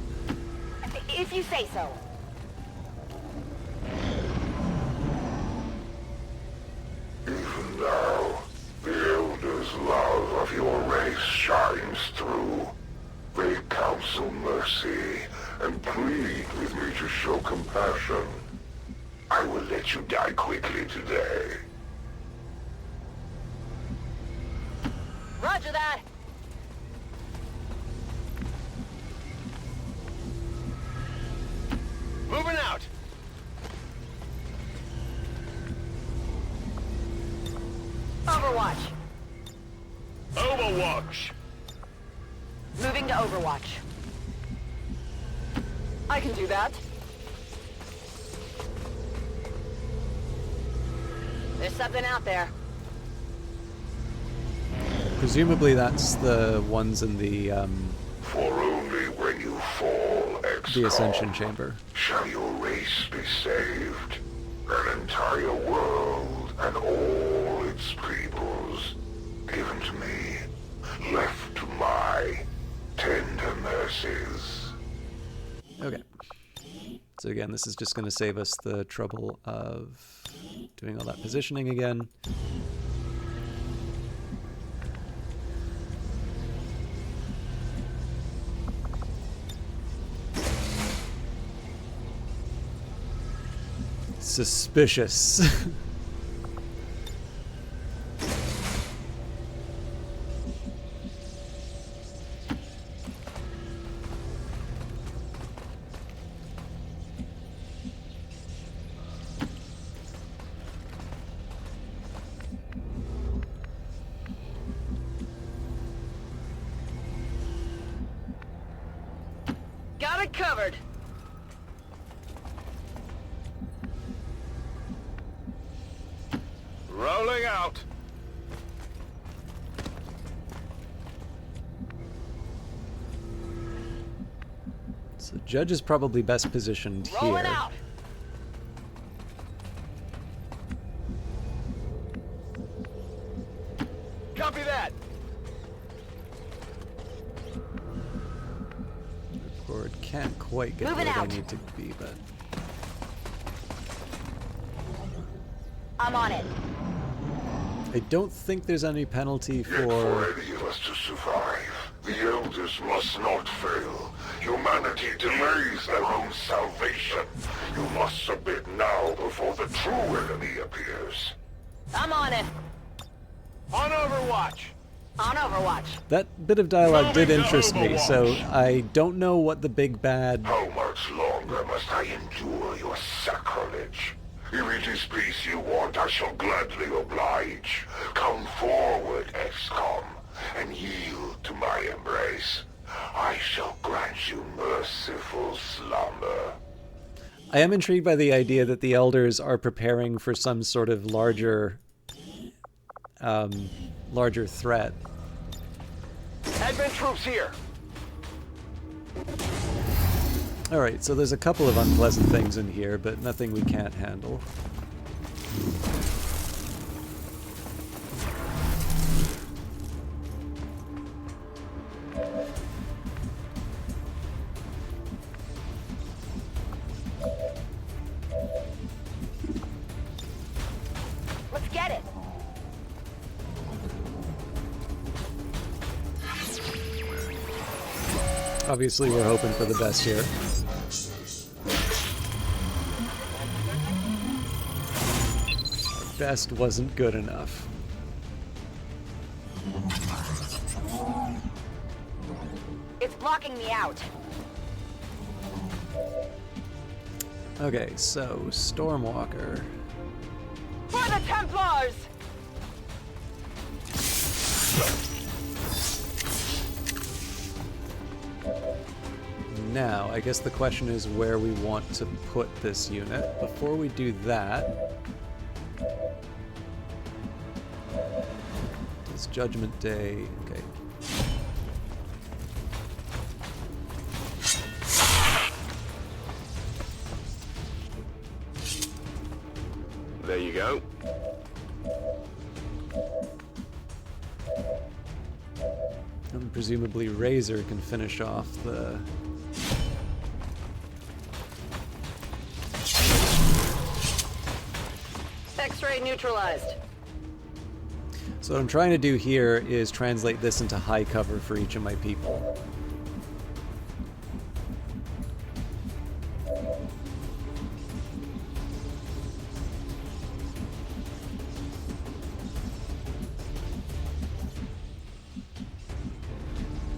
If you say so. Even now, the Elder's love of your race shines through. They counsel mercy and plead with me to show compassion. I will let you die quickly today. Roger that. Moving out! Overwatch. Overwatch! Moving to Overwatch. I can do that. There's something out there. Presumably that's the ones in the For only when you fall, XCOM, Ascension Chamber. shall your race be saved. An entire world and all its peoples given to me, left to my tender mercies. Okay. So again, this is just going to save us the trouble of doing all that positioning again. Suspicious. Got it covered. Rolling out. So Judge is probably best positioned Rolling here. out. Copy that. Or it can't quite get Moving where out. they need to be, but I'm on it. I don't think there's any penalty Yet for... for any of us to survive, the Elders must not fail. Humanity delays their own salvation. You must submit now before the true enemy appears. I'm on it. On Overwatch. On Overwatch. That bit of dialogue did Moving to interest me, so Overwatch. I don't know what the big bad... How much longer must I endure your sacrilege? If it is peace you want, I shall gladly oblige. Come forward, XCOM, and yield to my embrace. I shall grant you merciful slumber. I am intrigued by the idea that the Elders are preparing for some sort of larger threat. Advent troops here. Alright, so there's a couple of unpleasant things in here, but nothing we can't handle. Obviously, we're hoping for the best here. Our best wasn't good enough. It's blocking me out. Okay, so Stormwalker. For the Templars! Now, I guess the question is where we want to put this unit. Before we do that, it's Judgment Day. Okay. There you go. And presumably Razor can finish off the... X-ray neutralized. So what I'm trying to do here is translate this into high cover for each of my people.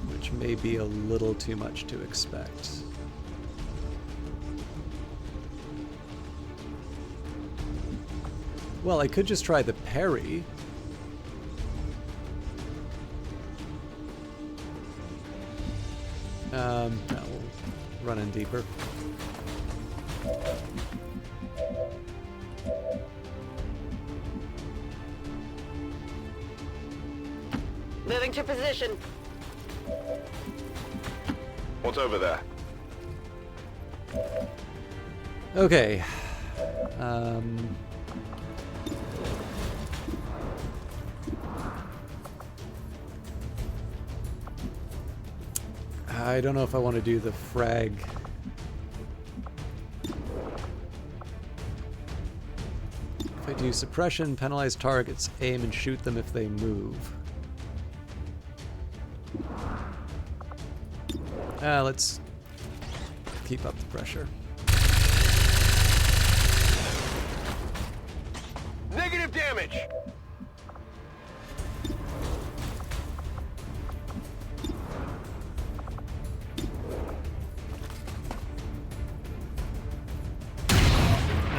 Which may be a little too much to expect. Well, I could just try the parry. No, we'll run in deeper. Moving to position. What's over there? Okay. I don't know if I want to do the frag. If I do suppression, penalize targets, aim and shoot them if they move. Let's keep up the pressure. Negative damage!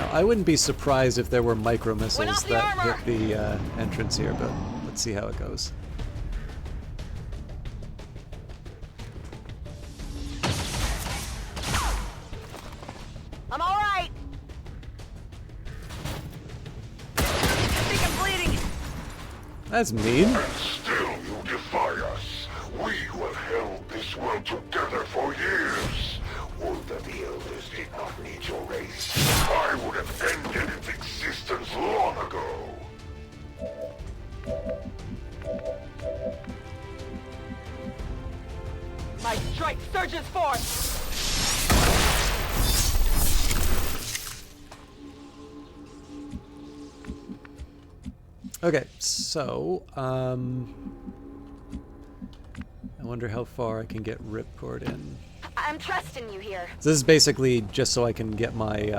I wouldn't be surprised if there were micro missiles that armor. hit the entrance here, but let's see how it goes. I'm all right. I think I'm bleeding. That's mean. And still you defy us. We who have held this world together for years. Would that the Elders did not need your race, I would have ended its existence long ago. My strike surges forth. Okay, so, I wonder how far I can get Ripcord in. I'm trusting you here. So this is basically just so I can get my,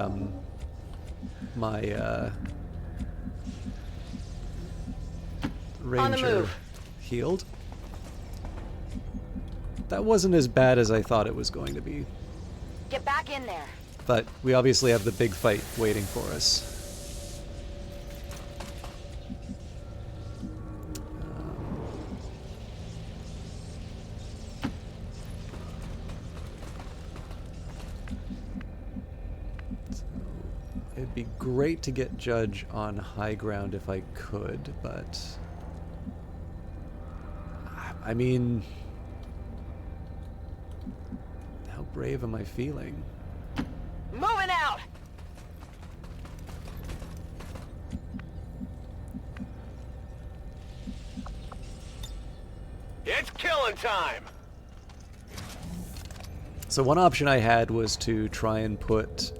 Ranger healed. That wasn't as bad as I thought it was going to be. Get back in there. But we obviously have the big fight waiting for us. It'd be great to get Judge on high ground if I could, but... I mean... How brave am I feeling? Moving out! It's killing time! So one option I had was to try and put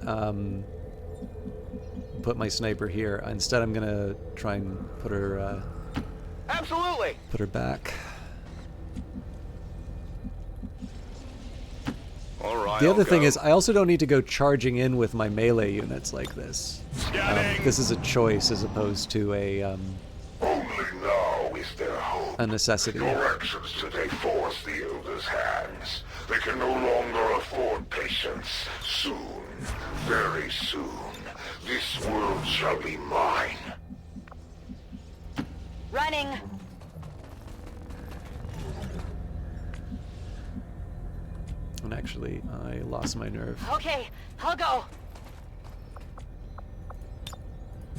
my sniper here. Instead, I'm gonna try and put her Absolutely! put her back. The other thing is, I also don't need to go charging in with my melee units like this. This is a choice as opposed to a Only now is there hope. a necessity. Your actions today force the Elder's hands. They can no longer afford patience. Soon, very soon, this world shall be mine. Running. And actually, I lost my nerve. Okay, I'll go.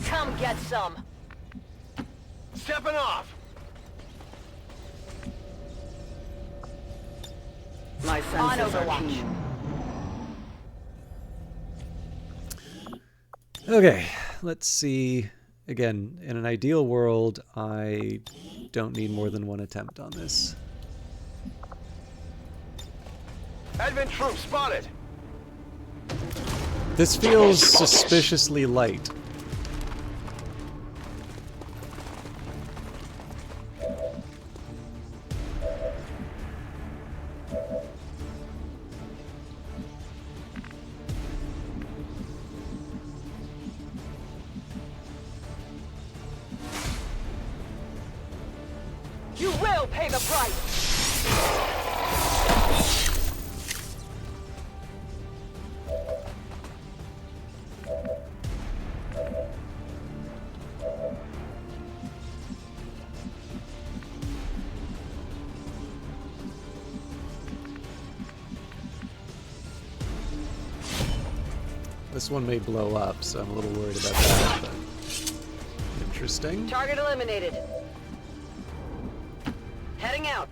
Come get some. Stepping off. My senses are keen. Okay, let's see. Again, in an ideal world, I don't need more than one attempt on this. Advent troops spotted. This feels suspiciously light. You will pay the price. This one may blow up, so I'm a little worried about that. But interesting. Target eliminated. Heading out.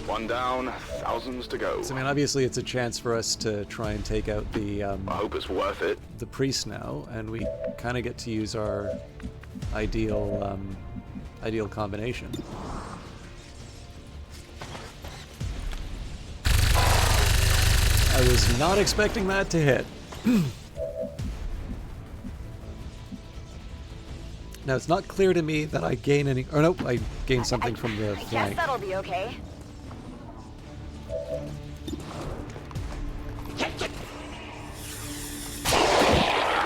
One down, thousands to go. So, I mean, obviously it's a chance for us to try and take out the I hope it's worth it. the priest now, and we kind of get to use our ideal ideal combination. I was not expecting that to hit. Now, it's not clear to me that I gain any... Oh, no, I gain something from the I guess flank. that'll be okay.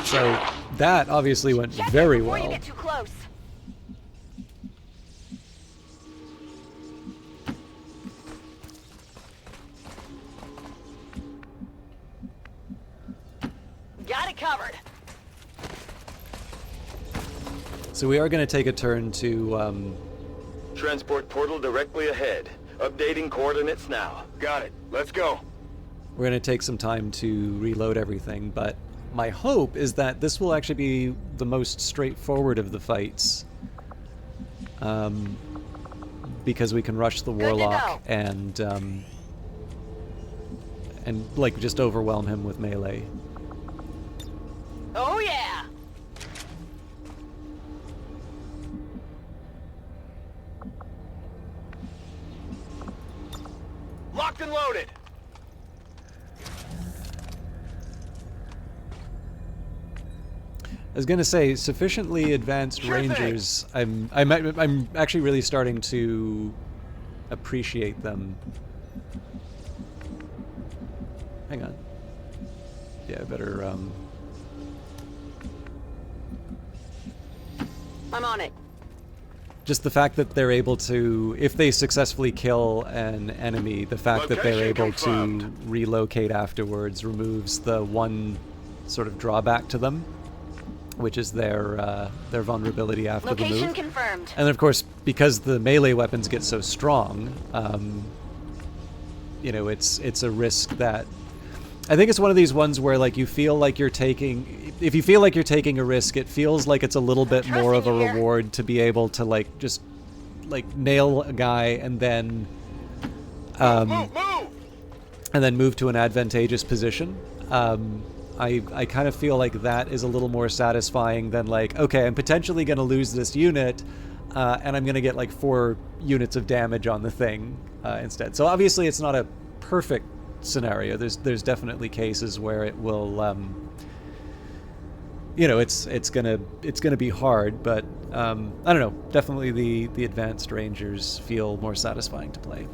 So, that obviously went very Before you well. get too close. Got it covered. So we are going to take a turn to... Transport portal directly ahead. Updating coordinates now. Got it. Let's go. we're going to take some time to reload everything, but my hope is that this will actually be the most straightforward of the fights. Because we can rush the warlock and like just overwhelm him with melee. Oh yeah! Locked and loaded! I was gonna say, sufficiently advanced rangers. I'm actually really starting to appreciate them. Hang on. Yeah, I better. I'm on it. Just the fact that they're able to, if they successfully kill an enemy, the fact that they're able to relocate afterwards removes the one sort of drawback to them, which is their vulnerability after the move. Location confirmed. And then, of course, because the melee weapons get so strong, you know, it's a risk that... I think it's one of these ones where, like, you feel like you're taking... If you feel like you're taking a risk, it feels like it's a little bit more of a reward to be able to, like, just, like, nail a guy and then... and then move to an advantageous position. I kind of feel like that is a little more satisfying than, like, okay, I'm potentially going to lose this unit, and I'm going to get, like, 4 units of damage on the thing instead. So obviously it's not a perfect scenario. There's definitely cases where it will you know, it's gonna be hard, but I don't know. Definitely the advanced rangers feel more satisfying to play.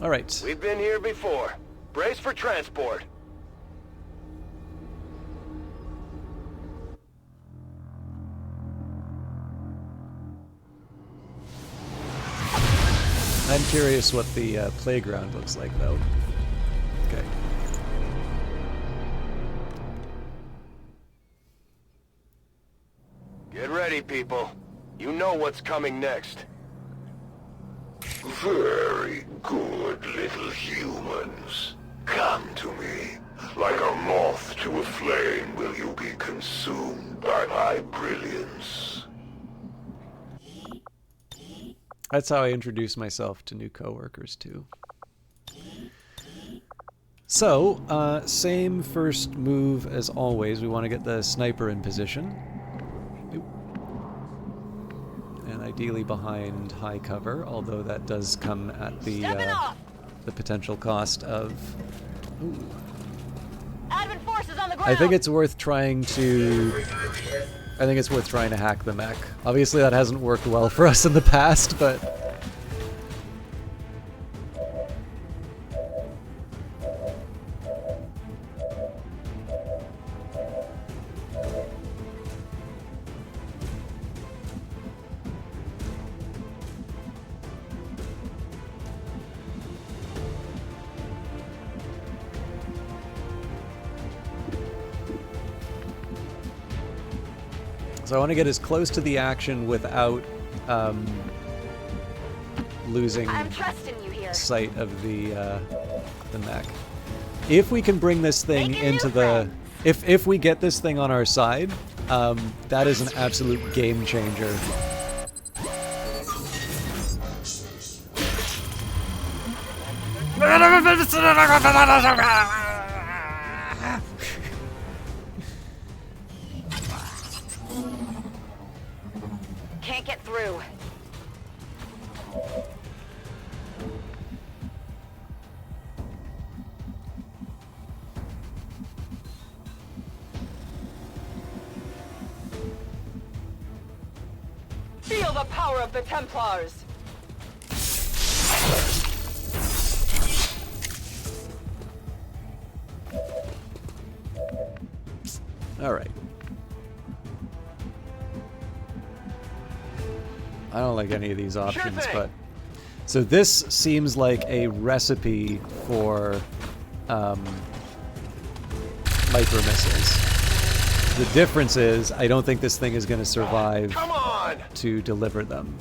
All right. We've been here before. Brace for transport. I'm curious what the playground looks like, though. Okay. Get ready, people. You know what's coming next. Very good, little humans. Come to me. Like a moth to a flame will you be consumed by my brilliance. That's how I introduce myself to new coworkers, too. So, same first move as always. We want to get the sniper in position. And ideally behind high cover, although that does come at the potential cost of... Ooh. Advent forces on the ground. I think it's worth trying to hack the mech. Obviously that hasn't worked well for us in the past, but... So I want to get as close to the action without losing sight of the mech. If we can bring this thing into the... If we get this thing on our side, that is an absolute game changer. Can't get through. Feel the power of the Templars. All right. I don't like any of these options, but... So this seems like a recipe for micro missiles. The difference is, I don't think this thing is going to survive to deliver them.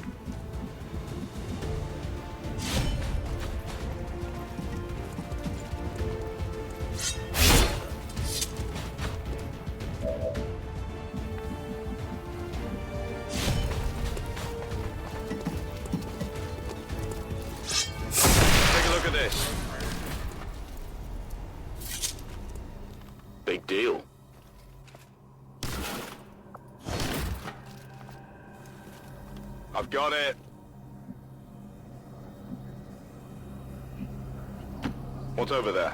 Big deal. I've got it. What's over there?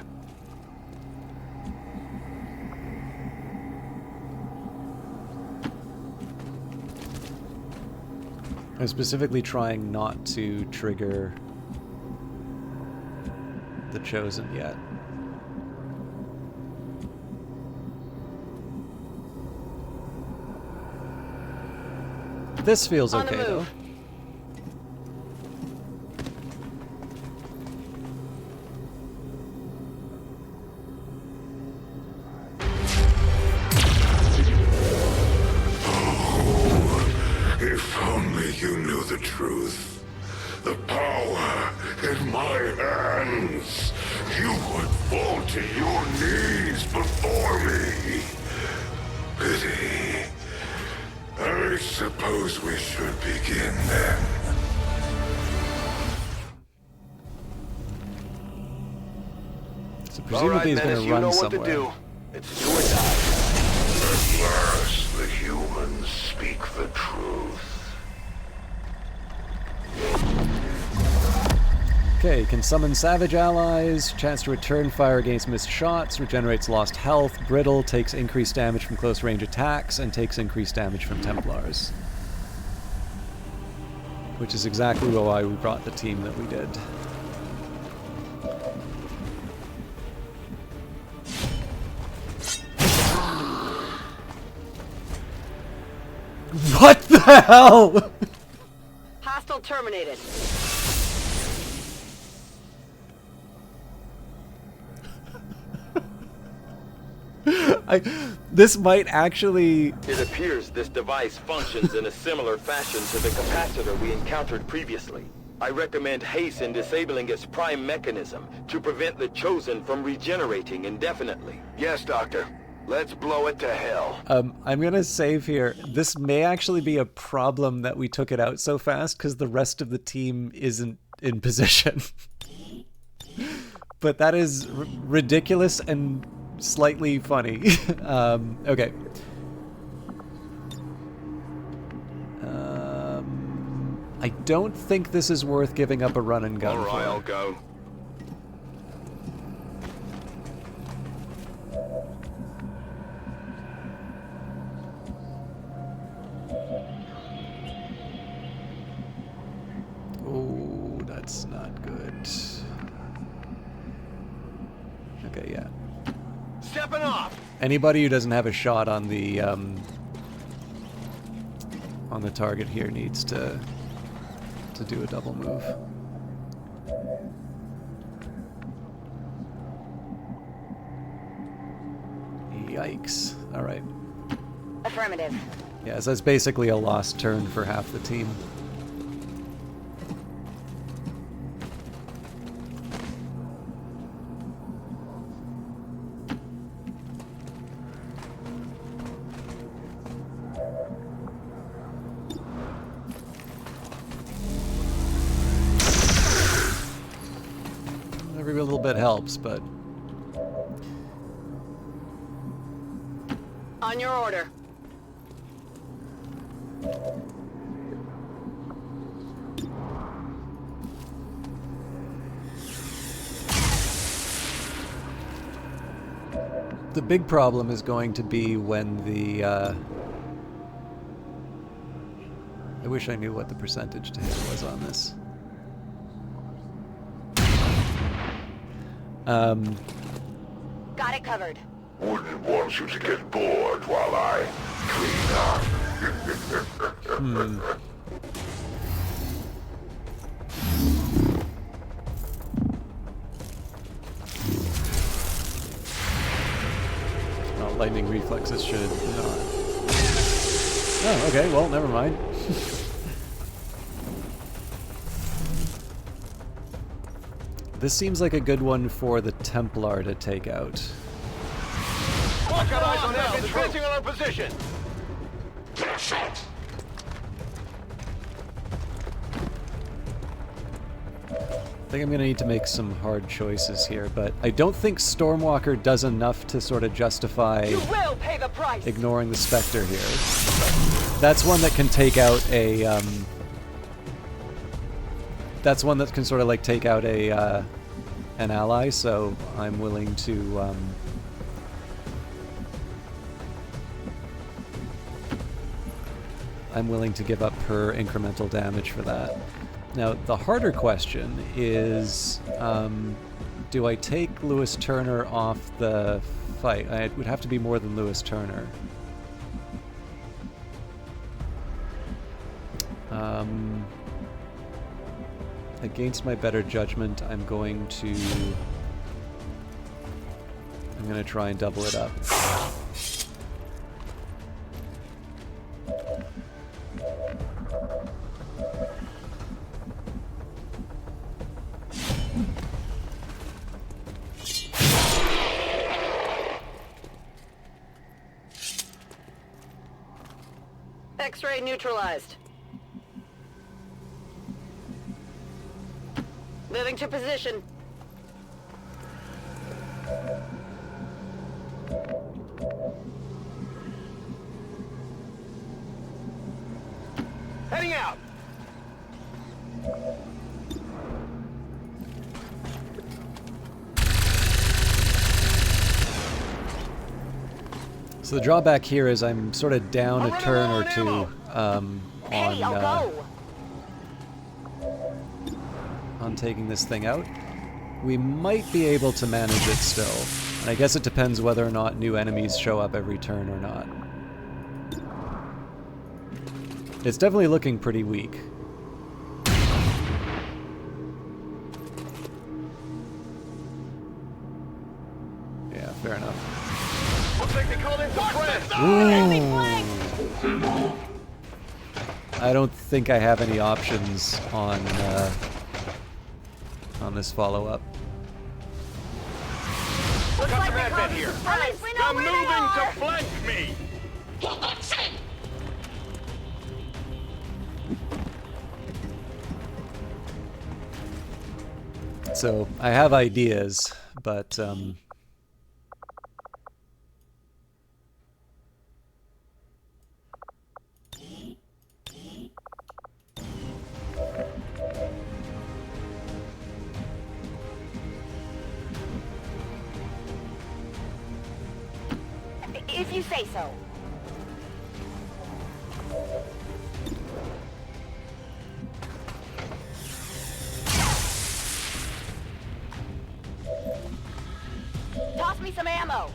I'm specifically trying not to trigger the Chosen yet. This feels okay, though. If only you knew the truth. The power in my hands. You would fall to your knees before me. Pity. I suppose we should begin then. So presumably he's going to run somewhere. What to do. It's do or die. At last, the humans speak the truth. Okay, can summon savage allies, chance to return fire against missed shots, regenerates lost health, brittle, takes increased damage from close range attacks, and takes increased damage from Templars. Which is exactly why we brought the team that we did. What the hell?! Hostile terminated. This might actually... It appears this device functions in a similar fashion to the capacitor we encountered previously. I recommend haste in disabling its prime mechanism to prevent the Chosen from regenerating indefinitely. Yes, Doctor. Let's blow it to hell. I'm gonna save here. This may actually be a problem that we took it out so fast because the rest of the team isn't in position. But that is ridiculous and slightly funny. Okay. I don't think this is worth giving up a run and gun. All right, for. I'll go. Oh, that's not good. Okay, yeah. Stepping off. Anybody who doesn't have a shot on the target here needs to do a double move. Yikes. All right. Affirmative. Yeah, so that's basically a lost turn for half the team. Every little bit helps, but... On your order. The big problem is going to be when the... I wish I knew what the percentage to hit was on this. Got it covered. Wouldn't want you to get bored while I clean up. Well, lightning reflexes should not. Oh, okay, well, never mind. This seems like a good one for the Templar to take out. Watch out, eyes on that. Advancing on our position. I think I'm going to need to make some hard choices here, but I don't think Stormwalker does enough to sort of justify You will pay the price. ignoring the Spectre here. That's one that can take out a... that's one that can sort of like take out a an ally, so I'm willing to... I'm willing to give up her incremental damage for that. Now, the harder question is, do I take Lewis Turner off the fight? It would have to be more than Lewis Turner. Against my better judgment, I'm going to try and double it up. X-ray neutralized. Moving to position. Heading out. So the drawback here is I'm sort of down a turn or two on taking this thing out. We might be able to manage it still. And I guess it depends whether or not new enemies show up every turn or not. It's definitely looking pretty weak. Yeah, fair enough. Looks like they called in some friends. Ooh. I don't think I have any options on this follow-up. Looks like they called in some friends. They're moving to flank me. So I have ideas, but If you say so. Toss me some ammo.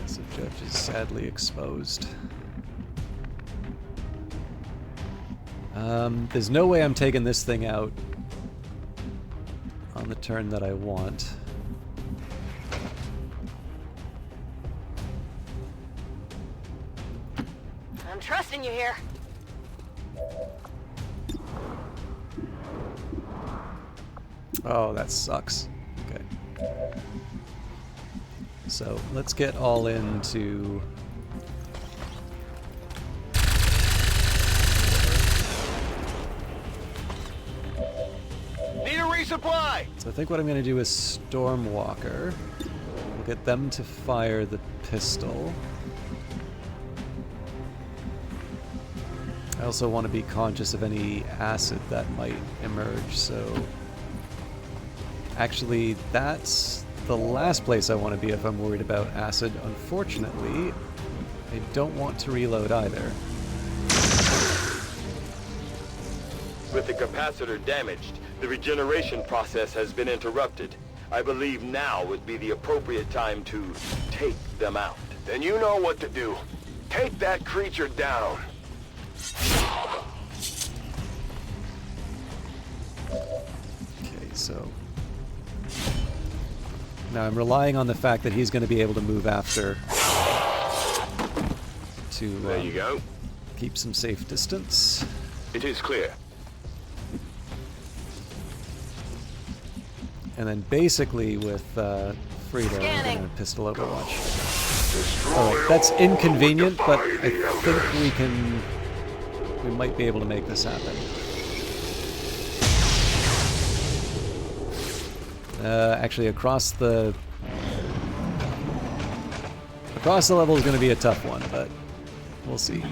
yes, the judge is sadly exposed. There's no way I'm taking this thing out on the turn that I want. I'm trusting you here. Oh, that sucks. Okay. So let's get all into... Need a resupply. So I think what I'm going to do is Stormwalker. We'll get them to fire the pistol. I also want to be conscious of any acid that might emerge, so... Actually, that's the last place I want to be if I'm worried about acid. Unfortunately, I don't want to reload either. With the capacitor damaged, the regeneration process has been interrupted. I believe now would be the appropriate time to take them out. Then you know what to do. Take that creature down. Okay, so... Now I'm relying on the fact that he's going to be able to move after to There you go. keep some safe distance. It is clear. And then basically with Frida, we're going to pistol overwatch. Alright, that's inconvenient, but I think we might be able to make this happen. Actually, across the level is going to be a tough one, but we'll see.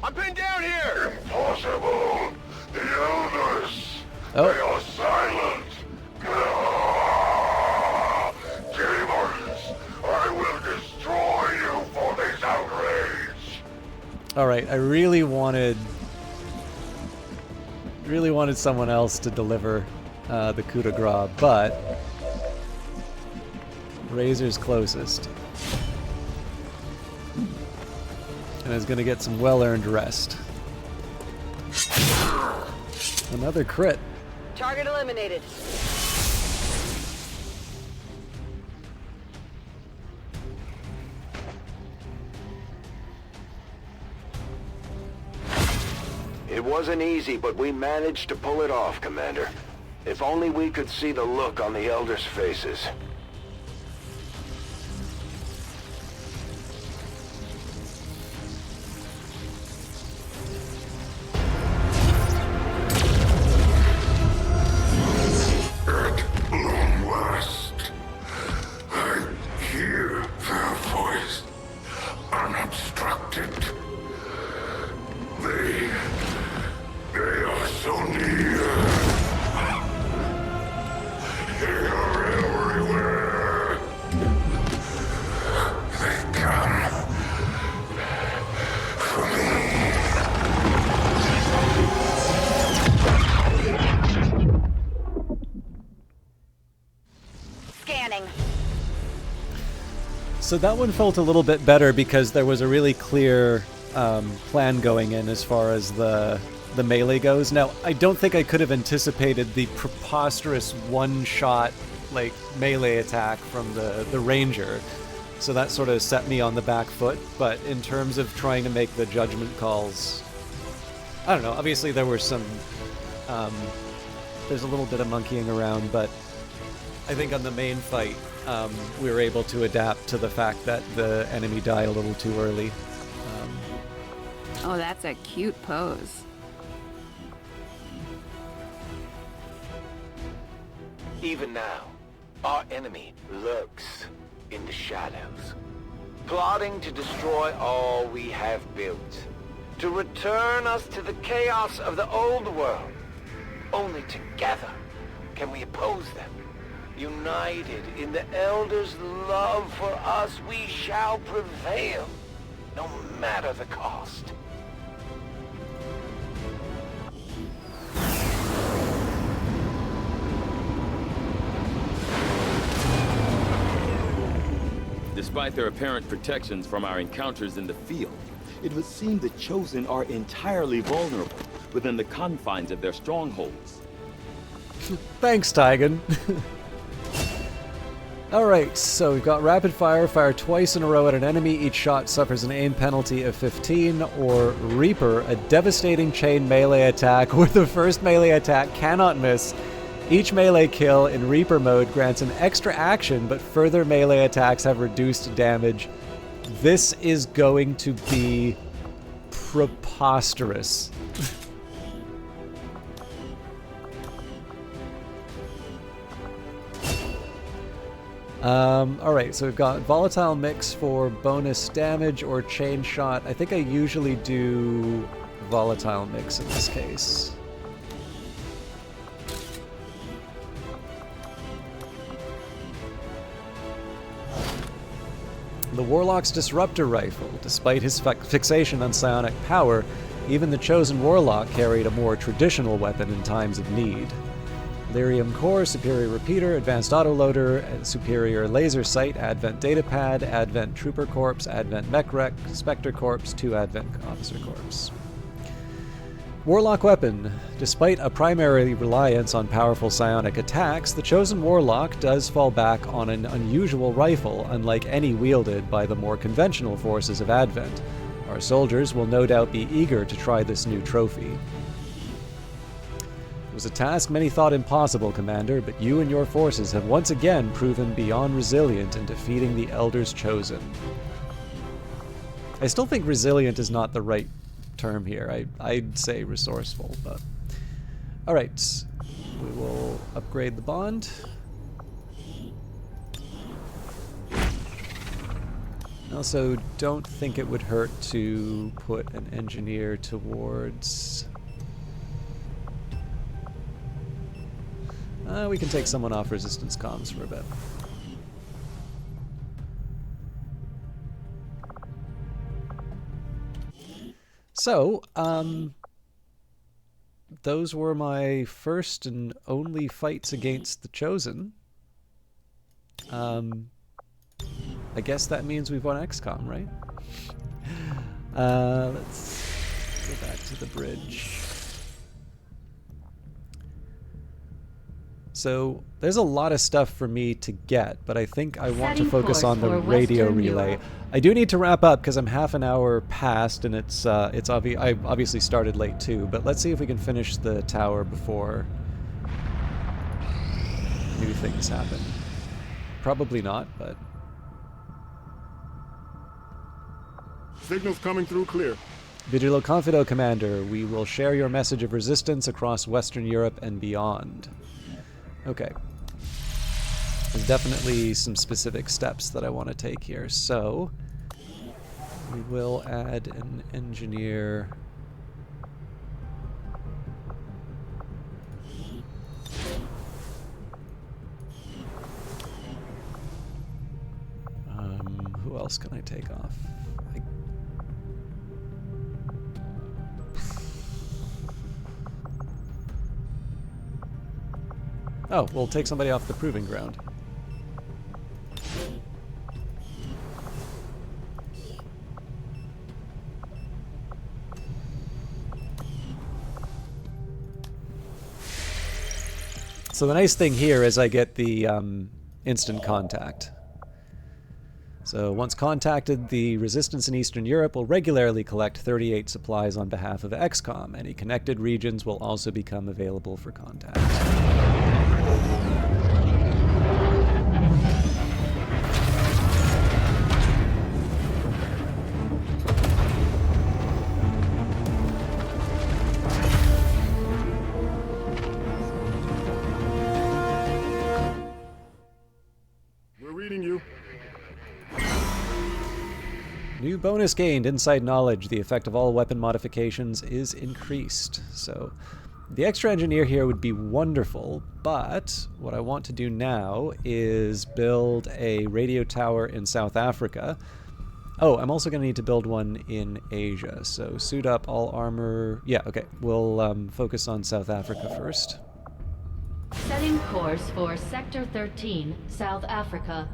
I'm pinned down here. Impossible! The Elders! Oh. They are silent! Demons! I will destroy you for this outrage! Alright, I really wanted someone else to deliver the coup de grace, but Razor's closest. And is going to get some well-earned rest. Another crit. Target eliminated. It wasn't easy, but we managed to pull it off, Commander. If only we could see the look on the Elders' faces. At long last, I hear their voice, unobstructed. They are so near. Scanning. So that one felt a little bit better because there was a really clear plan going in as far as the melee goes. Now, I don't think I could have anticipated the preposterous one-shot like melee attack from the ranger. So that sort of set me on the back foot. But in terms of trying to make the judgment calls, I don't know. Obviously, there were some. There's a little bit of monkeying around, but I think on the main fight, we were able to adapt to the fact that the enemy died a little too early. Oh, that's a cute pose. Even now, our enemy lurks in the shadows, plotting to destroy all we have built, to return us to the chaos of the old world. Only together can we oppose them. United in the Elders' love for us, we shall prevail, no matter the cost. Despite their apparent protections from our encounters in the field, it would seem the Chosen are entirely vulnerable within the confines of their strongholds. Thanks, Tygan. Alright, so we've got rapid fire, fire twice in a row at an enemy, each shot suffers an aim penalty of 15, or Reaper, a devastating chain melee attack where the first melee attack cannot miss. Each melee kill in Reaper mode grants an extra action, but further melee attacks have reduced damage. This is going to be preposterous. Alright, so we've got volatile mix for bonus damage or chain shot. I think I usually do volatile mix in this case. The Warlock's Disruptor Rifle. Despite his fixation on psionic power, even the Chosen Warlock carried a more traditional weapon in times of need. Lyrium Core, Superior Repeater, Advanced Autoloader, Superior Laser Sight, Advent Datapad, Advent Trooper Corps, Advent Mech Wreck, Spectre Corps, 2 Advent Officer Corps. Warlock Weapon. Despite a primary reliance on powerful psionic attacks, the Chosen Warlock does fall back on an unusual rifle, unlike any wielded by the more conventional forces of Advent. Our soldiers will no doubt be eager to try this new trophy. It was a task many thought impossible, Commander, but you and your forces have once again proven beyond resilient in defeating the Elders Chosen. I still think resilient is not the right term here. I'd say resourceful, but... Alright, we will upgrade the bond. Also, don't think it would hurt to put an engineer towards... we can take someone off resistance comms for a bit. So, those were my first and only fights against the Chosen. I guess that means we've won XCOM, right? Let's go back to the bridge. So there's a lot of stuff for me to get, but I think I want to focus on the radio relay. I do need to wrap up because I'm half an hour past, and I obviously started late too. But let's see if we can finish the tower before new things happen. Probably not, but signals coming through clear. Vigilo Confido, Commander. We will share your message of resistance across Western Europe and beyond. Okay. There's definitely some specific steps that I want to take here. So, we will add an engineer. Who else can I take off? Oh, we'll take somebody off the proving ground. So the nice thing here is I get the instant contact. So once contacted, the resistance in Eastern Europe will regularly collect 38 supplies on behalf of XCOM. Any connected regions will also become available for contact. We're reading you. New bonus gained, Inside Knowledge. The effect of all weapon modifications is increased. So the extra engineer here would be wonderful, but what I want to do now is build a radio tower in South Africa. Oh, I'm also going to need to build one in Asia. So suit up, all armor. Yeah, okay. We'll focus on South Africa first. Setting course for Sector 13, South Africa.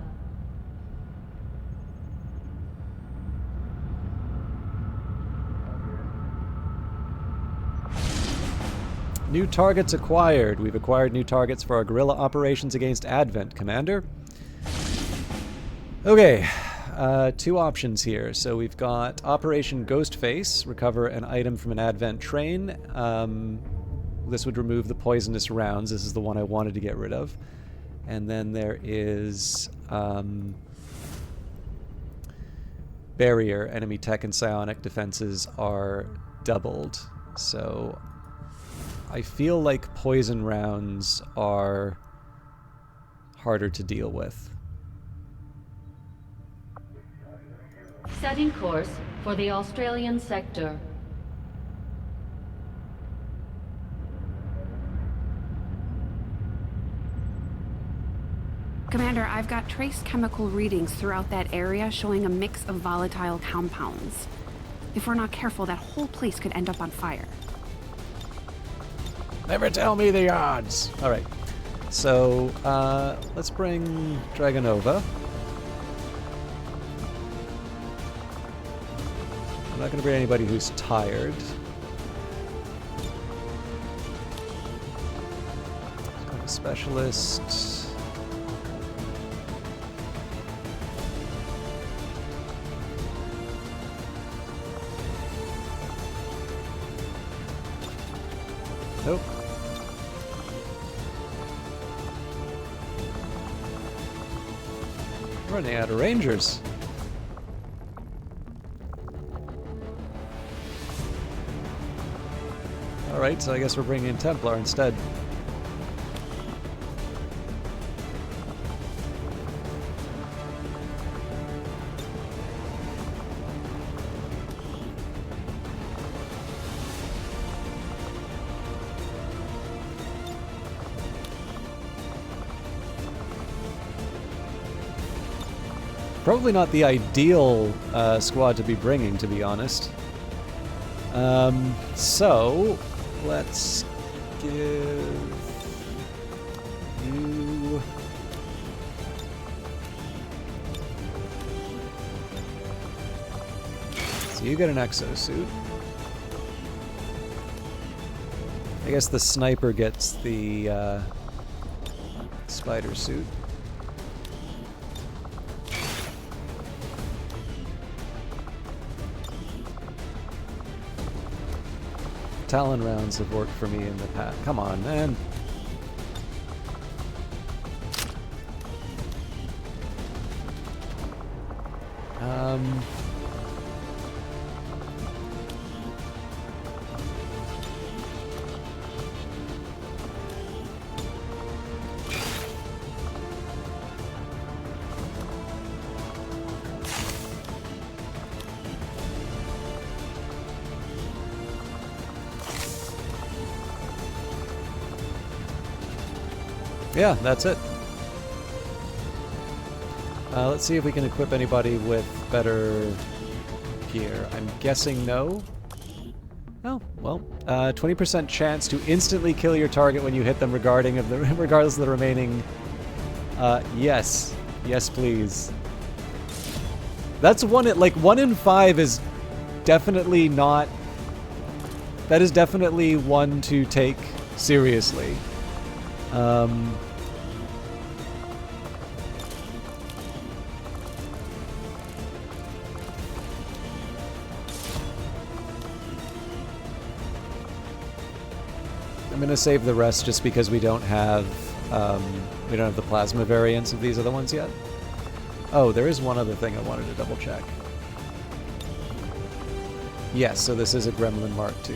New targets acquired. We've acquired new targets for our guerrilla operations against Advent, Commander. Okay, two options here. So we've got Operation Ghostface, recover an item from an Advent train. This would remove the poisonous rounds. This is the one I wanted to get rid of. And then there is Barrier. Enemy tech and psionic defenses are doubled. So I feel like poison rounds are harder to deal with. Setting course for the Australian sector. Commander, I've got trace chemical readings throughout that area showing a mix of volatile compounds. If we're not careful, that whole place could end up on fire. Never tell me the odds. All right. So let's bring Dragonova. I'm not going to bring anybody who's tired. Got a specialist. Nope. Running out of rangers. Alright, so I guess we're bringing in Templar instead. Probably not the ideal squad to be bringing, to be honest. So, let's give you... So you get an exosuit. I guess the sniper gets the spider suit. Talon rounds have worked for me in the past. Come on, man. Yeah, that's it. Let's see if we can equip anybody with better gear. I'm guessing no. Oh, well, 20% chance to instantly kill your target when you hit them regardless of the remaining... yes. Yes, please. That's one in 5 is definitely not... That is definitely one to take seriously. Um, I'm gonna save the rest just because we don't have the plasma variants of these other ones yet. Oh, there is one other thing I wanted to double check. Yes, so this is a Gremlin Mark II.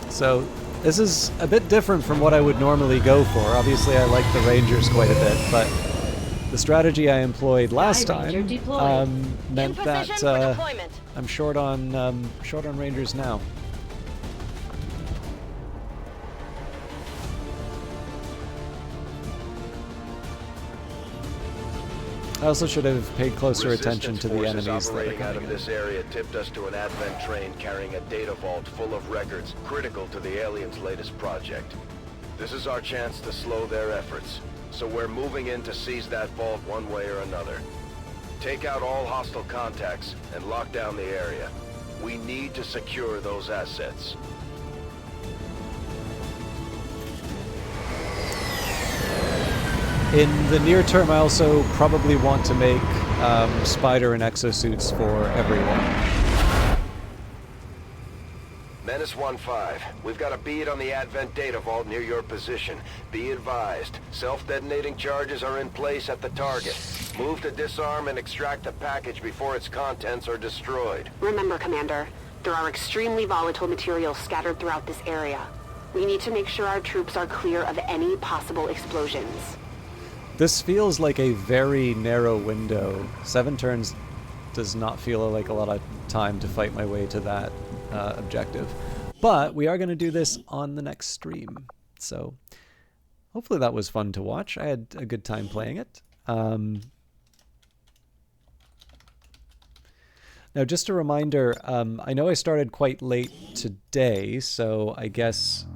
So this is a bit different from what I would normally go for. Obviously, I like the Rangers quite a bit, but the strategy I employed last time meant that I'm short on Rangers now. I also should have paid closer attention to the enemies that are operating out coming of in. this area tipped us to an Advent train carrying a data vault full of records critical to the aliens' latest project. This is our chance to slow their efforts, so we're moving in to seize that vault one way or another. Take out all hostile contacts and lock down the area. We need to secure those assets. In the near term, I also probably want to make spider and exosuits for everyone. Menace 1-5, we've got a bead on the Advent data vault near your position. Be advised, self-detonating charges are in place at the target. Move to disarm and extract the package before its contents are destroyed. Remember, Commander, there are extremely volatile materials scattered throughout this area. We need to make sure our troops are clear of any possible explosions. This feels like a very narrow window. 7 turns does not feel like a lot of time to fight my way to that objective. But we are going to do this on the next stream. So hopefully that was fun to watch. I had a good time playing it. Now, just a reminder, I know I started quite late today, so I guess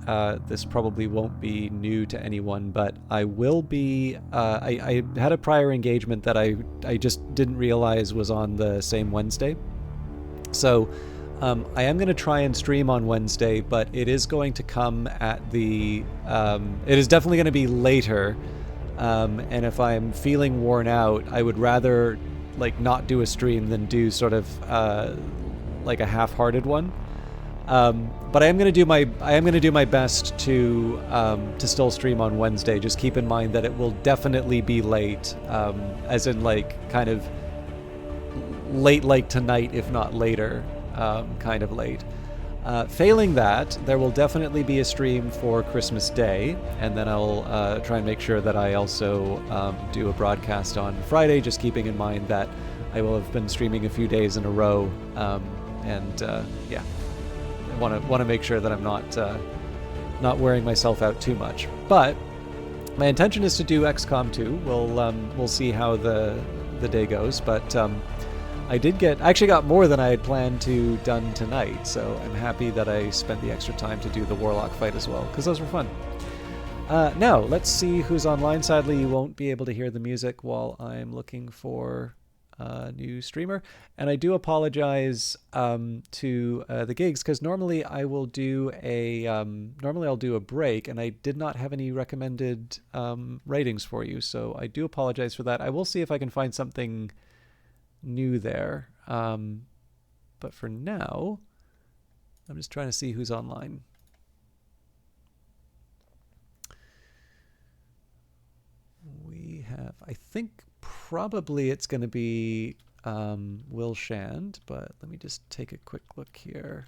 this probably won't be new to anyone, but I will be... I had a prior engagement that I just didn't realize was on the same Wednesday. So I am going to try and stream on Wednesday, but it is going to come at the... it is definitely going to be later, and if I'm feeling worn out, I would rather... like not do a stream than do sort of like a half-hearted one, but I am going to do my best to still stream on Wednesday. Just keep in mind that it will definitely be late, as in like kind of late like tonight, if not later, kind of late. Failing that, there will definitely be a stream for Christmas Day, and then I'll try and make sure that I also do a broadcast on Friday, just keeping in mind that I will have been streaming a few days in a row, and yeah, I want to make sure that I'm not wearing myself out too much. But my intention is to do XCOM 2. We'll see how the day goes, but I actually got more than I had planned to done tonight, so I'm happy that I spent the extra time to do the Warlock fight as well, because those were fun. Now, let's see who's online. Sadly, you won't be able to hear the music while I'm looking for a new streamer, and I do apologize to the gigs, because normally I will do normally I'll do a break, and I did not have any recommended ratings for you, so I do apologize for that. I will see if I can find something new there, but for now I'm just trying to see who's online. We have, I think probably it's going to be Will Shand, but let me just take a quick look here.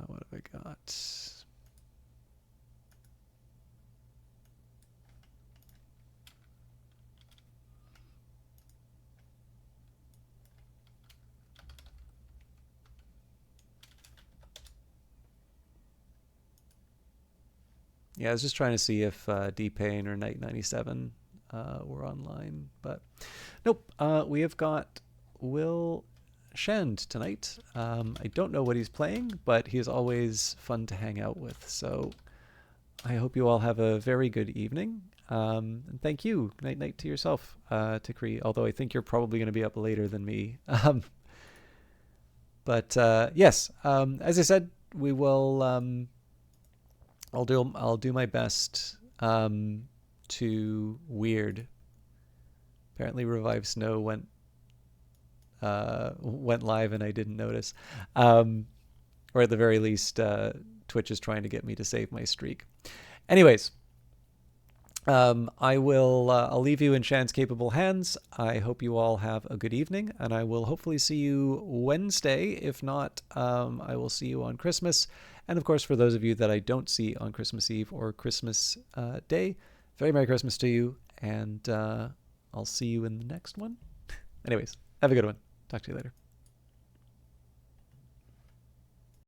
What have I got? Yeah, I was just trying to see if D-Pain or Night 97 were online, but nope. We have got will Shand tonight. I don't know what he's playing, but he is always fun to hang out with. So I hope you all have a very good evening. And thank you. Night to yourself, Tikri, although I think you're probably going to be up later than me. But yes, as I said, we will. I'll do my best to weird. Apparently, Revive Snow went live and I didn't notice, or at the very least, Twitch is trying to get me to save my streak. Anyways, I'll leave you in Shan's capable hands. I hope you all have a good evening, and I will hopefully see you Wednesday. If not, I will see you on Christmas. And of course, for those of you that I don't see on Christmas Eve or Christmas Day, very Merry Christmas to you, and I'll see you in the next one. Anyways, have a good one. Talk to you later.